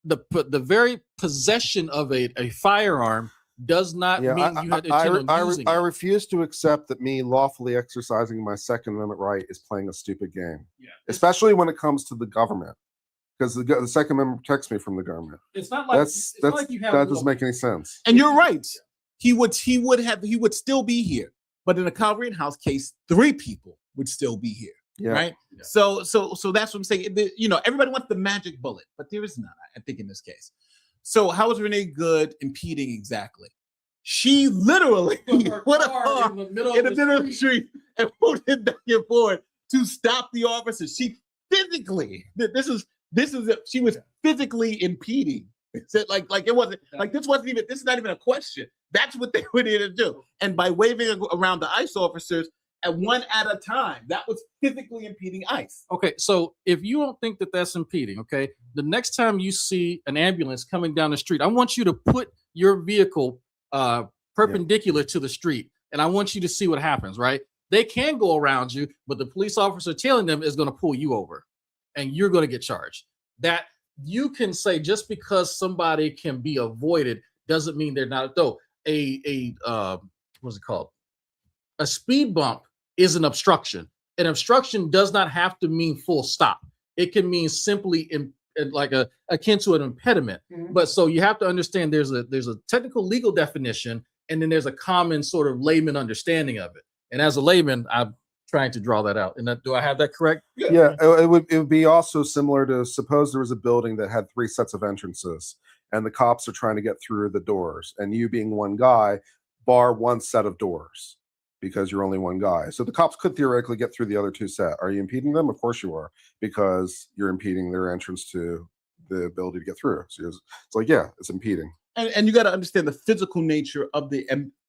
the very possession of a firearm does not mean you had using I refuse to accept that me lawfully exercising my Second Amendment right is playing a stupid game, especially when it comes to the government, because the Second Amendment protects me from the government. It's not like that doesn't make any sense. And you're right. He would still be here, but in a Kyle Rittenhouse case, 3 people would still be here. Yeah. Right. Yeah. So that's what I'm saying. Everybody wants the magic bullet, but there is none, I think, in this case. So how was Renee Good impeding exactly? She literally went in the middle of the street and moved it back and forth to stop the officer. She physically, she was physically impeding. It's like it wasn't like this is not even a question. That's what they were there to do. And by waving around the ICE officers one at a time, that was physically impeding ICE. Okay, so if you don't think that that's impeding, okay, the next time you see an ambulance coming down the street, I want you to put your vehicle perpendicular to the street, and I want you to see what happens, right? They can go around you, but the police officer tailing them is going to pull you over, and you're going to get charged. That you can say just because somebody can be avoided doesn't mean they're not. Though what's it called? A speed bump is an obstruction. An obstruction does not have to mean full stop. It can mean simply akin to an impediment. Mm-hmm. But so you have to understand there's a technical legal definition, and then there's a common sort of layman understanding of it. And as a layman, I'm trying to draw that out. And do I have that correct? Yeah, it would be also similar to, suppose there was a building that had 3 sets of entrances, and the cops are trying to get through the doors, and you being one guy, bar one set of doors, because you're only one guy. So the cops could theoretically get through the other 2 sets. Are you impeding them? Of course you are, because you're impeding their entrance to the ability to get through. So it's like, yeah, it's impeding. and you got to understand the physical nature of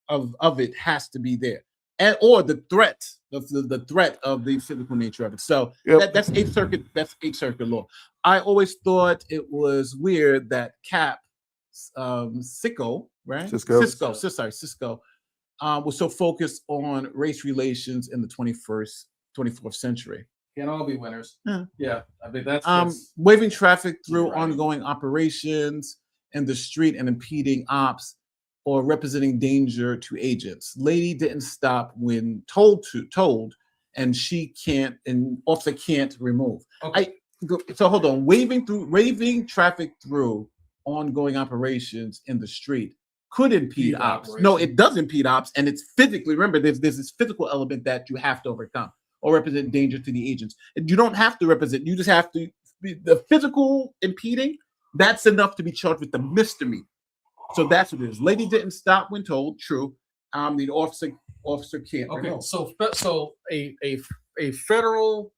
of it has to be there, and or the threat the threat of the physical nature of it. So that's Eighth Circuit. That's Eighth Circuit law. I always thought it was weird that Cap, Cisco, right? Cisco was so focused on race relations in the 24th century. Can't all be winners. Yeah. Yeah. I mean, that's waving traffic through right. ongoing operations in the street and impeding ops or representing danger to agents. Lady didn't stop when told, and she can't, and officer can't remove. Okay. So hold on, waving traffic through ongoing operations in the street could impede ops. No, it does impede ops, and it's physically, remember, there's this physical element that you have to overcome or represent danger to the agents. And you don't have to represent, you just have to, the physical impeding, that's enough to be charged with the misdemeanor. So that's what it is. Lady didn't stop when told, true. The officer can't. Okay, remove. so a federal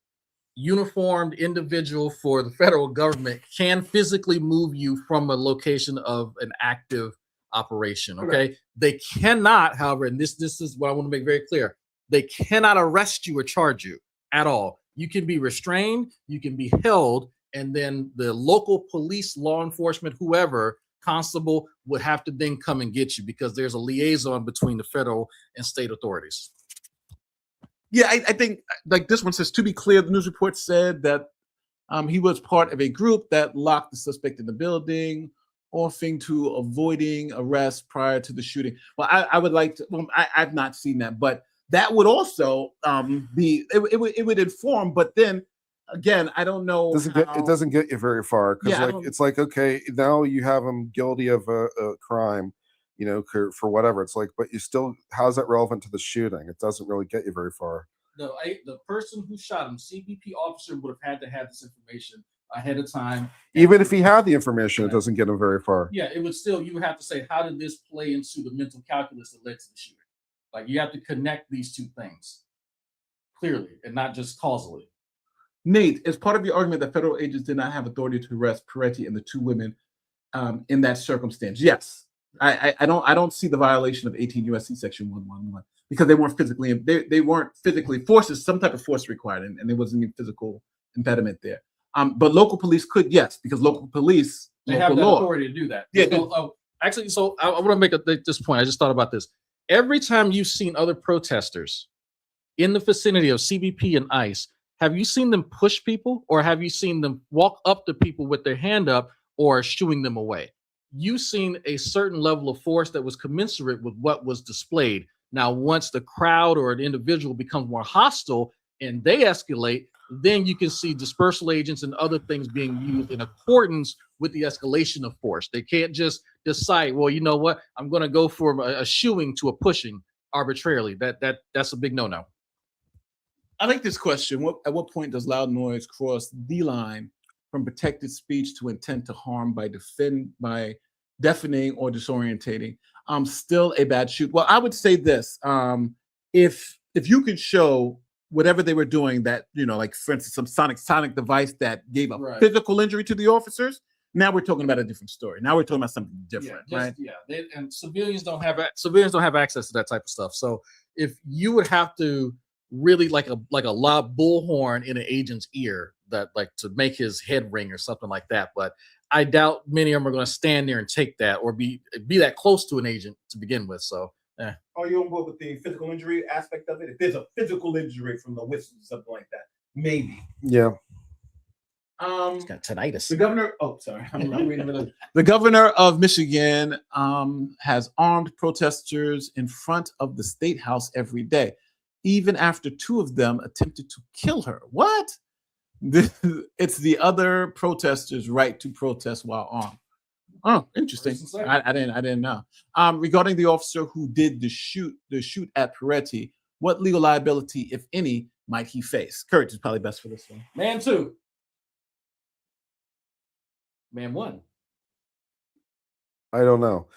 uniformed individual for the federal government can physically move you from a location of an active operation. Okay, correct. They cannot, however, and this is what I want to make very clear, they cannot arrest you or charge you at all. You can be restrained, you can be held, and then the local police, law enforcement, whoever, constable would have to then come and get you because there's a liaison between the federal and state authorities. Yeah, I think like this one says, to be clear, the news report said that he was part of a group that locked the suspect in the building, offering to avoiding arrest prior to the shooting. Well, I would like to, well, I've not seen that, but that would also it would inform, but then again, I don't know. It doesn't get you very far because it's like, okay, now you have him guilty of a crime, you know, for whatever. It's like, but you still, how's that relevant to the shooting? It doesn't really get you very far. The person who shot him, CBP officer, would have had to have this information ahead of time. Even if he had the information, it doesn't get him very far. Yeah, it would still, you would have to say, how did this play into the mental calculus that led to the shooting? Like, you have to connect these two things clearly and not just causally. Nate, as part of your argument that federal agents did not have authority to arrest Pretti and the two women in that circumstance, yes, I don't see the violation of 18 U.S.C. Section 111 because they weren't physically forces, some type of force required, and there wasn't any physical impediment there. But local police could, yes, because local police they have the authority to do that. Yeah. So I want to make this point. I just thought about this. Every time you've seen other protesters in the vicinity of CBP and ICE, have you seen them push people or have you seen them walk up to people with their hand up or shooing them away? You've seen a certain level of force that was commensurate with what was displayed. Now, once the crowd or an individual becomes more hostile and they escalate, then you can see dispersal agents and other things being used in accordance with the escalation of force. They can't just decide, well, you know what, I'm going to go for a shooing to a pushing arbitrarily. That's a big no-no. I like this question. At what point does loud noise cross the line from protected speech to intent to harm by deafening or disorientating? Still a bad shoot. Well, I would say this: if you could show whatever they were doing that, you know, like for instance, some sonic device that gave a physical injury to the officers, now we're talking about a different story. Now we're talking about something different, right? Yeah, and civilians don't have access to that type of stuff. So if you would have to really like a loud bullhorn in an agent's ear that like to make his head ring or something like that, but I doubt many of them are going to stand there and take that or be that close to an agent to begin with. So Are you on board with the physical injury aspect of it? If there's a physical injury from the whistle, something like that, maybe. Yeah. He's got tinnitus. The governor. Oh, sorry. I'm reading it. The governor of Michigan has armed protesters in front of the State House every day, even after two of them attempted to kill her. What? It's the other protesters' right to protest while armed. Oh, interesting. I didn't know. Regarding the officer who did the shoot at Pretti, what legal liability, if any, might he face? Kurt is probably best for this one. Man 2. Man 1. I don't know.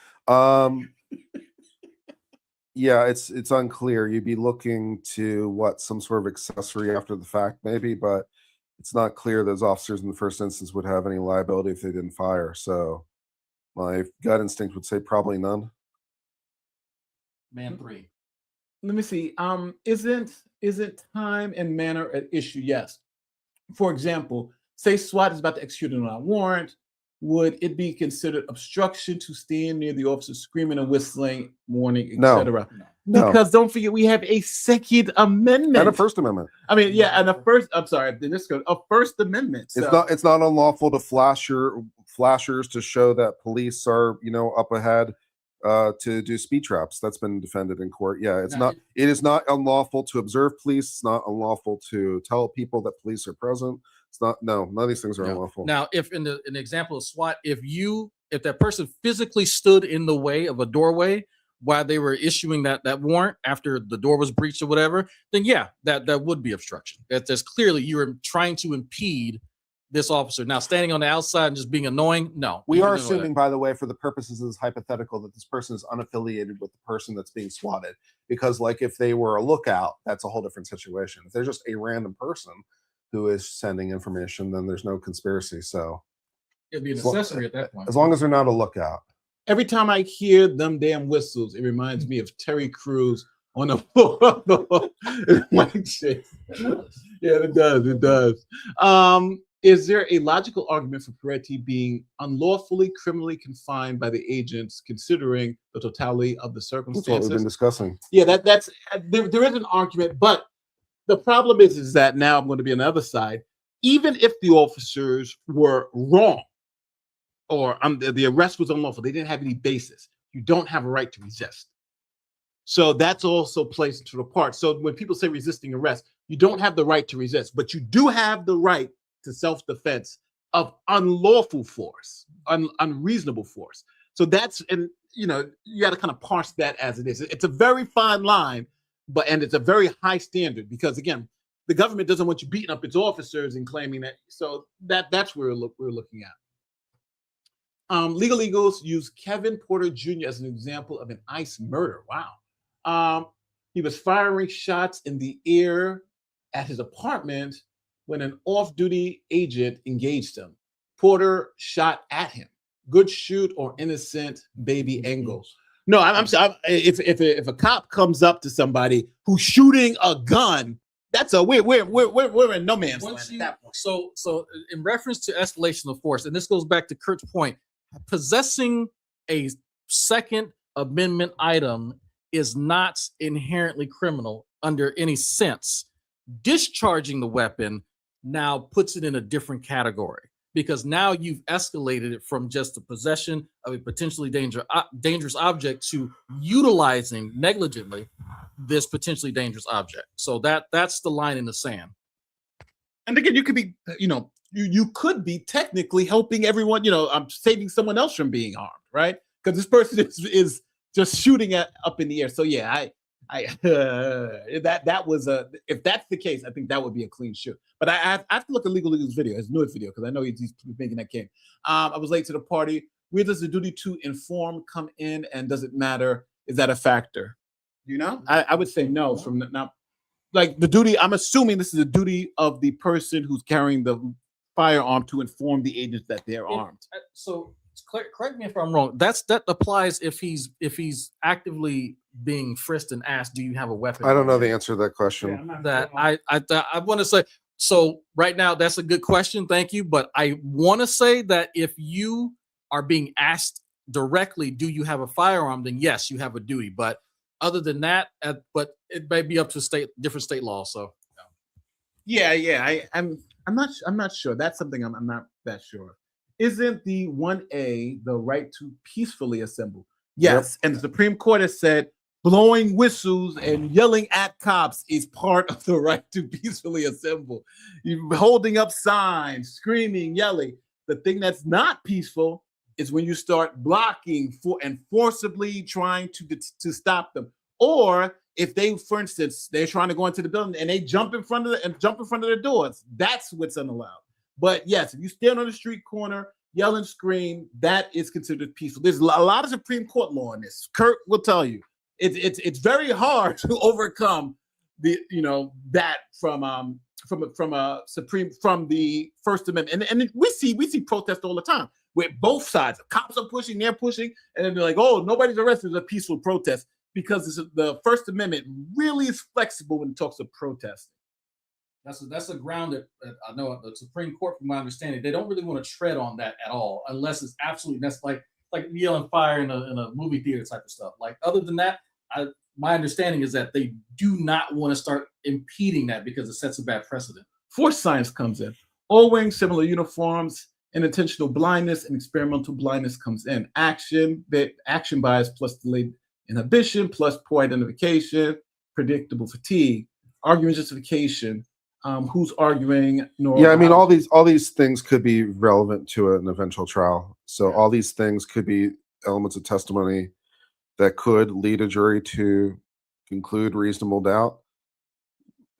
Yeah, it's unclear. You'd be looking to some sort of accessory after the fact, maybe, but it's not clear those officers in the first instance would have any liability if they didn't fire. So My gut instinct would say probably none. Man 3. Let me see. Isn't time and manner an issue? Yes. For example, say SWAT is about to execute an warrant. Would it be considered obstruction to stand near the officer screaming and whistling, warning, No. etc.? No. Because don't forget, we have a Second Amendment And a First Amendment. I mean, yeah, and I'm sorry, in this code, a First Amendment. So. It's not unlawful to flash your flashers to show that police are, up ahead, to do speed traps. That's been defended in court. Yeah, it is not unlawful to observe police. It's not unlawful to tell people that police are present. It's not, none of these things are unlawful. Now, if in the example of SWAT, if that person physically stood in the way of a doorway while they were issuing that warrant after the door was breached or whatever, then yeah, that would be obstruction. That's clearly you're trying to impede this officer. Now, standing on the outside and just being annoying, no. We are assuming, by the way, for the purposes of this hypothetical, that this person is unaffiliated with the person that's being swatted. Because, like, if they were a lookout, that's a whole different situation. If they're just a random person who is sending information, then there's no conspiracy. So it'd be an accessory at that point. As long as they're not a lookout. Every time I hear them damn whistles, it reminds me of Terry Crews on the floor of the white chicks. Yeah, it does. It does. Is there a logical argument for Pretti being unlawfully criminally confined by the agents, considering the totality of the circumstances? That's what we've been discussing. Yeah, that's there is an argument, but the problem is that now I'm going to be on the other side. Even if the officers were wrong, or the arrest was unlawful, they didn't have any basis, you don't have a right to resist. So that's also placed into the part. So when people say resisting arrest, you don't have the right to resist, but you do have the right to self-defense of unlawful force, unreasonable force. So that's, and you got to kind of parse that as it is. It's a very fine line, and it's a very high standard, because again, the government doesn't want you beating up its officers and claiming that. So that's where we're looking at. Legal Eagles use Kevin Porter Jr. as an example of an ICE murder. Wow. He was firing shots in the air at his apartment when an off-duty agent engaged him. Porter shot at him. Good shoot or innocent baby angles? No, I'm sorry. If a cop comes up to somebody who's shooting a gun, that's we're in no man's land at that point. So in reference to escalation of force, and this goes back to Kurt's point, possessing a Second Amendment item is not inherently criminal under any sense. Discharging the weapon now puts it in a different category, because now you've escalated it from just the possession of a potentially dangerous object to utilizing negligently this potentially dangerous object. So that's the line in the sand. And again, you could be, you could be technically helping everyone, I'm saving someone else from being harmed, right? Because this person is just shooting up in the air. So yeah, that was if that's the case, I think that would be a clean shoot. But I have to look at Legal Eagle's video, his newest video, because I know he's making that game. I was late to the party. Where does the duty to inform come in, and does it matter? Is that a factor? I would say no. From now, like the duty, I'm assuming this is the duty of the person who's carrying the firearm to inform the agents that they're armed. So correct me if I'm wrong. That applies if he's actively being frisked and asked, "Do you have a weapon?" I don't know the answer to that question. I want to say. So right now, that's a good question. Thank you. But I want to say that if you are being asked directly, "Do you have a firearm?" then yes, you have a duty. But other than that, but it may be up to different state laws. So I'm not sure. That's something I'm not that sure. Isn't the 1A the right to peacefully assemble? Yes. Yep. And the Supreme Court has said blowing whistles and yelling at cops is part of the right to peacefully assemble. You're holding up signs, screaming, yelling. The thing that's not peaceful is when you start blocking and forcibly trying to stop them. Or if they, for instance, they're trying to go into the building and they jump in front of the doors, that's what's unallowed. But yes, if you stand on the street corner, yell and scream, that is considered peaceful. There's a lot of Supreme Court law in this. Kurt will tell you, it's very hard to overcome that from the First Amendment. And we see protests all the time. with both sides. The cops are pushing, they're pushing, and then they're like, oh, nobody's arrested. It's a peaceful protest, because the First Amendment really is flexible when it talks of protesting. That's a ground that I know the Supreme Court, from my understanding, they don't really want to tread on that at all, unless it's absolutely necessary, like yelling fire in a movie theater type of stuff. Like, other than that, my understanding is that they do not want to start impeding that, because it sets a bad precedent. Force science comes in. All wearing similar uniforms, and intentional blindness and experimental blindness comes in. Action bias plus delayed inhibition plus poor identification, predictable fatigue, argument justification. Who's arguing? Yeah, I mean, all these things could be relevant to an eventual trial. So all these things could be elements of testimony that could lead a jury to conclude reasonable doubt.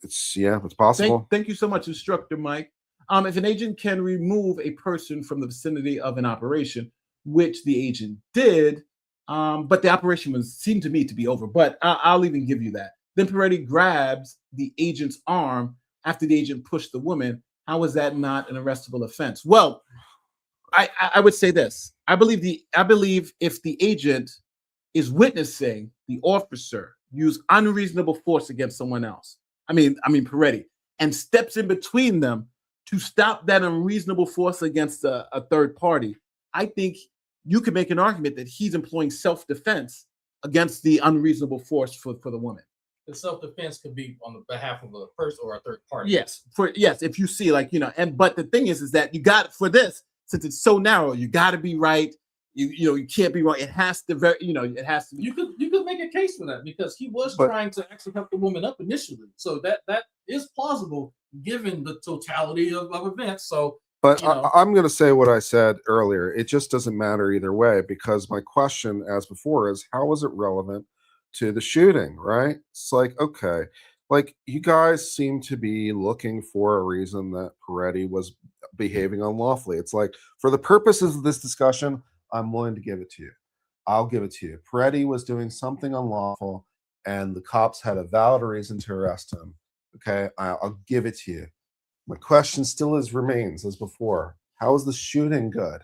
It's possible. Thank you so much, Instructor Mike. If an agent can remove a person from the vicinity of an operation, which the agent did, but the operation seemed to me to be over, but I'll even give you that. Then Peretti grabs the agent's arm after the agent pushed the woman. How is that not an arrestable offense? Well, I would say this. I believe if the agent is witnessing the officer use unreasonable force against someone else, I mean Peretti, and steps in between them to stop that unreasonable force against a third party, I think you could make an argument that he's employing self-defense against the unreasonable force for the woman. The self-defense could be on the behalf of a person or a third party. Yes, if you see, but the thing is that you got, for this, since it's so narrow, you got to be right. You can't be wrong. It has to it has to be. You could make a case for that, because he was trying to actually help the woman up initially. So that is plausible given the totality of events. So, but I'm going to say what I said earlier. It just doesn't matter either way, because my question, as before, is how is it relevant to the shooting, right? It's like, okay, like, you guys seem to be looking for a reason that Peretti was behaving unlawfully. It's like, for the purposes of this discussion, I'm willing to give it to you. I'll give it to you. Peretti was doing something unlawful, and the cops had a valid reason to arrest him. Okay, I'll give it to you. My question still remains as before. How is the shooting good?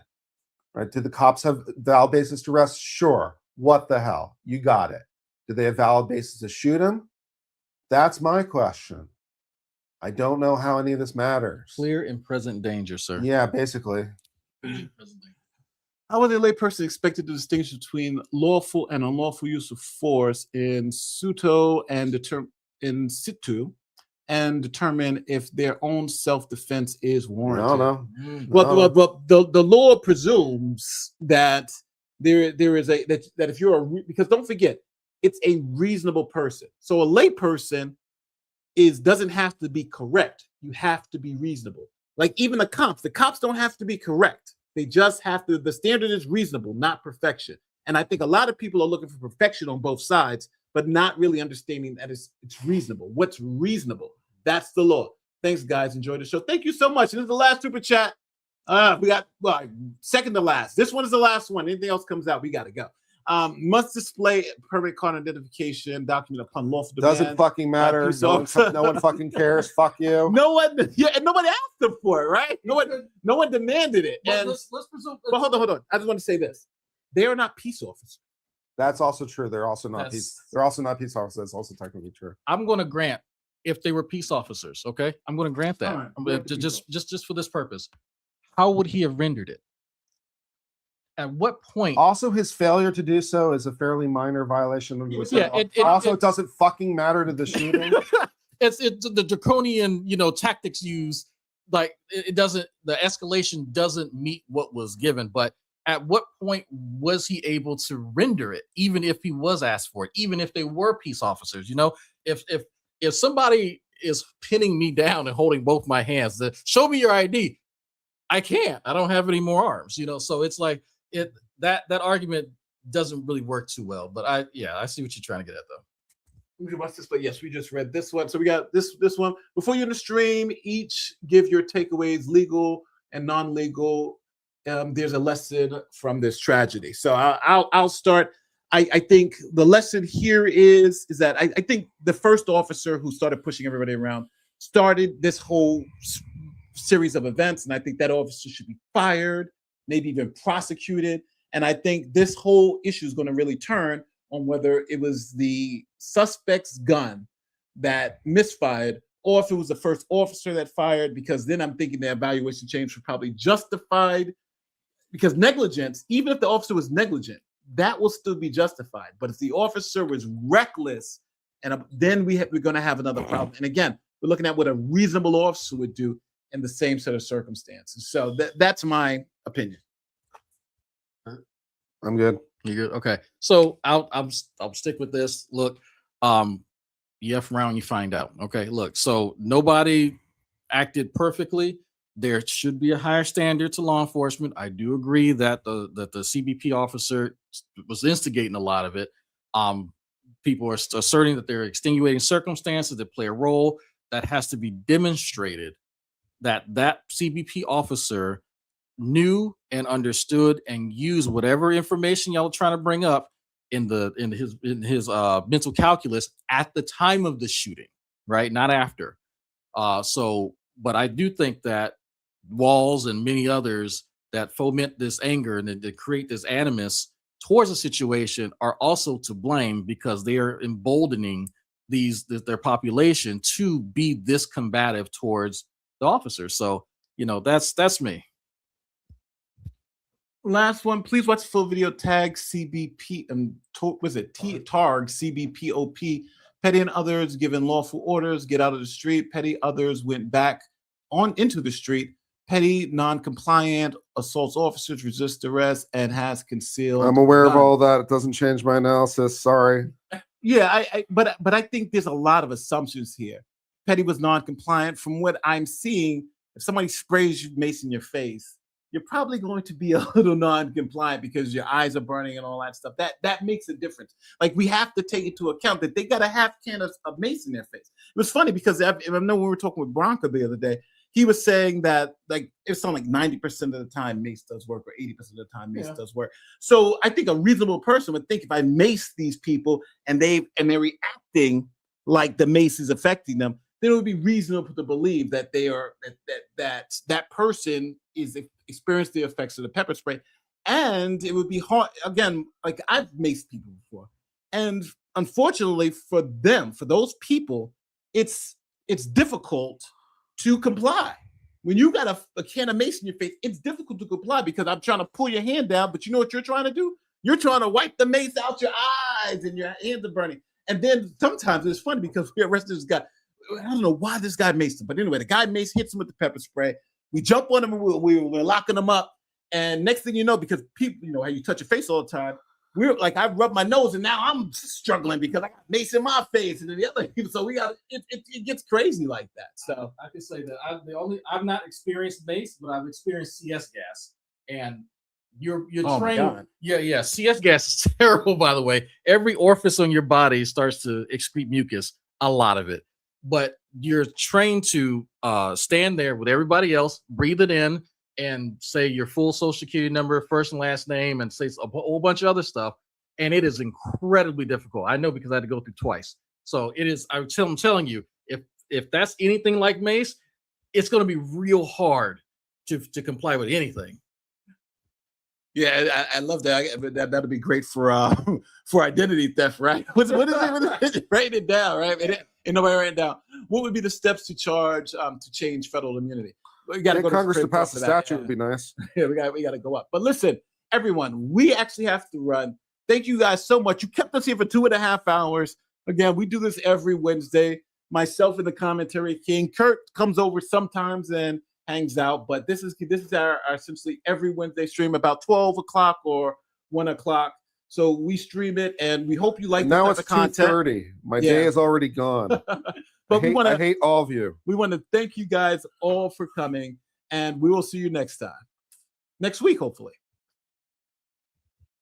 Right? Did the cops have valid basis to arrest? Sure. What the hell? You got it. Did they have valid basis to shoot him? That's my question. I don't know how any of this matters. Clear and present danger, sir. Yeah, basically. How would a layperson expected to distinguish between lawful and unlawful use of force in situ and determine if their own self-defense is warranted? No. Well, the law presumes that there is that if you're because don't forget, it's a reasonable person. So a layperson doesn't have to be correct. You have to be reasonable. Like, even the cops don't have to be correct. They just have to. The standard is reasonable, not perfection. And I think a lot of people are looking for perfection on both sides, but not really understanding that it's reasonable. What's reasonable? That's the law. Thanks, guys. Enjoy the show. Thank you so much. And this is the last super chat. We got second to last. This one is the last one. Anything else comes out, we got to go. Must display permanent card identification document upon lawful demand. Doesn't fucking matter. No one fucking cares. Fuck you. No one. Yeah, and nobody asked them for it, right? No one demanded it. But and let's presume. But hold on. I just want to say this: they are not peace officers. That's also true. They're also not peace. They're also not peace officers. That's also technically true. I'm going to grant if they were peace officers. Okay, I'm going to grant that. Right. Just for this purpose, how would he have rendered it? At what point? Also, his failure to do so is a fairly minor violation of the Yeah. It doesn't fucking matter to the shooting. It's the draconian, tactics used. Like, it doesn't. The escalation doesn't meet what was given. But at what point was he able to render it? Even if he was asked for it, even if they were peace officers, if somebody is pinning me down and holding both my hands, show me your ID. I can't. I don't have any more arms. So it's like. That argument doesn't really work too well, but I see what you're trying to get at, though. We can watch this, but yes, we just read this one. So we got this one. Before you in the stream, each give your takeaways, legal and non-legal. There's a lesson from this tragedy. So I'll start. I think the lesson here is that I think the first officer who started pushing everybody around started this whole series of events, and I think that officer should be fired. maybe even prosecuted. And I think this whole issue is going to really turn on whether it was the suspect's gun that misfired or if it was the first officer that fired, because then I'm thinking the evaluation change was probably justified, because negligence, even if the officer was negligent, that will still be justified. But if the officer was reckless, and then we're going to have another problem. And again, we're looking at what a reasonable officer would do in the same set of circumstances. So that's my opinion. I'm good. You good? Okay. So I'll stick with this. Look, you F around, you find out. Okay. Look, so nobody acted perfectly. There should be a higher standard to law enforcement. I do agree that the CBP officer was instigating a lot of it. People are asserting that there are extenuating circumstances that play a role. That has to be demonstrated that CBP officer knew and understood and used whatever information y'all are trying to bring up in his mental calculus at the time of the shooting, right? Not after. But I do think that Walls and many others that foment this anger and that create this animus towards a situation are also to blame, because they are emboldening their population to be this combative towards the officers. So, that's me. Last one, please watch the full video. Tag CBP TARG CBPOP. Petty and others given lawful orders, get out of the street. Petty others went back into the street. Petty non-compliant assaults officers, resist arrest, and has concealed. I'm aware of all that. It doesn't change my analysis. Sorry. Yeah, but I think there's a lot of assumptions here. Petty was non-compliant. From what I'm seeing, if somebody sprays mace in your face, you're probably going to be a little non-compliant because your eyes are burning and all that stuff. That makes a difference. Like, we have to take into account that they got a half can of mace in their face. It was funny because I know when we were talking with Bronco the other day, he was saying that, like, it's something like 90% of the time mace does work, or 80% of the time mace does work. So I think a reasonable person would think, if I mace these people and they're reacting like the mace is affecting them, then it would be reasonable to believe that that person is experienced the effects of the pepper spray. And it would be hard, again, like, I've maced people before, and unfortunately for those people, it's difficult to comply. When you got a can of mace in your face, it's difficult to comply, because I'm trying to pull your hand down, but you know what you're trying to do? You're trying to wipe the mace out your eyes, and your hands are burning. And then sometimes it's funny because we arrested this guy. I don't know why this guy maced him, but anyway, the guy hits him with the pepper spray. We jump on him, and we're locking him up. And next thing you know, because people, how you touch your face all the time, we're like, I rub my nose, and now I'm struggling because I got mace in my face, and then the other people. So it gets crazy like that. So I can say that I've not experienced mace, but I've experienced CS gas, and you're trained. Yeah. CS gas is terrible, by the way. Every orifice on your body starts to excrete mucus, a lot of it. But you're trained to stand there with everybody else, breathe it in, and say your full social security number, first and last name, and say a whole bunch of other stuff. And it is incredibly difficult. I know, because I had to go through twice. So it is, I'm telling you, if that's anything like mace, it's going to be real hard to comply with anything. Yeah, I love that. That'll be great for identity theft, right? What is it? Write it down, right? And nobody write it down. What would be the steps to charge to change federal immunity? We got to go to Congress to pass the statute would be nice. Yeah, we got to go up. But listen, everyone, we actually have to run. Thank you guys so much. You kept us here for 2.5 hours. Again, we do this every Wednesday. Myself and the commentary king. Kurt comes over sometimes and hangs out, but this is our essentially every Wednesday stream about 12 o'clock or 1 o'clock. So we stream it, and we hope you like now the content. 2:30. My day is already gone. But I hate all of you. We want to thank you guys all for coming, and we will see you next week, hopefully.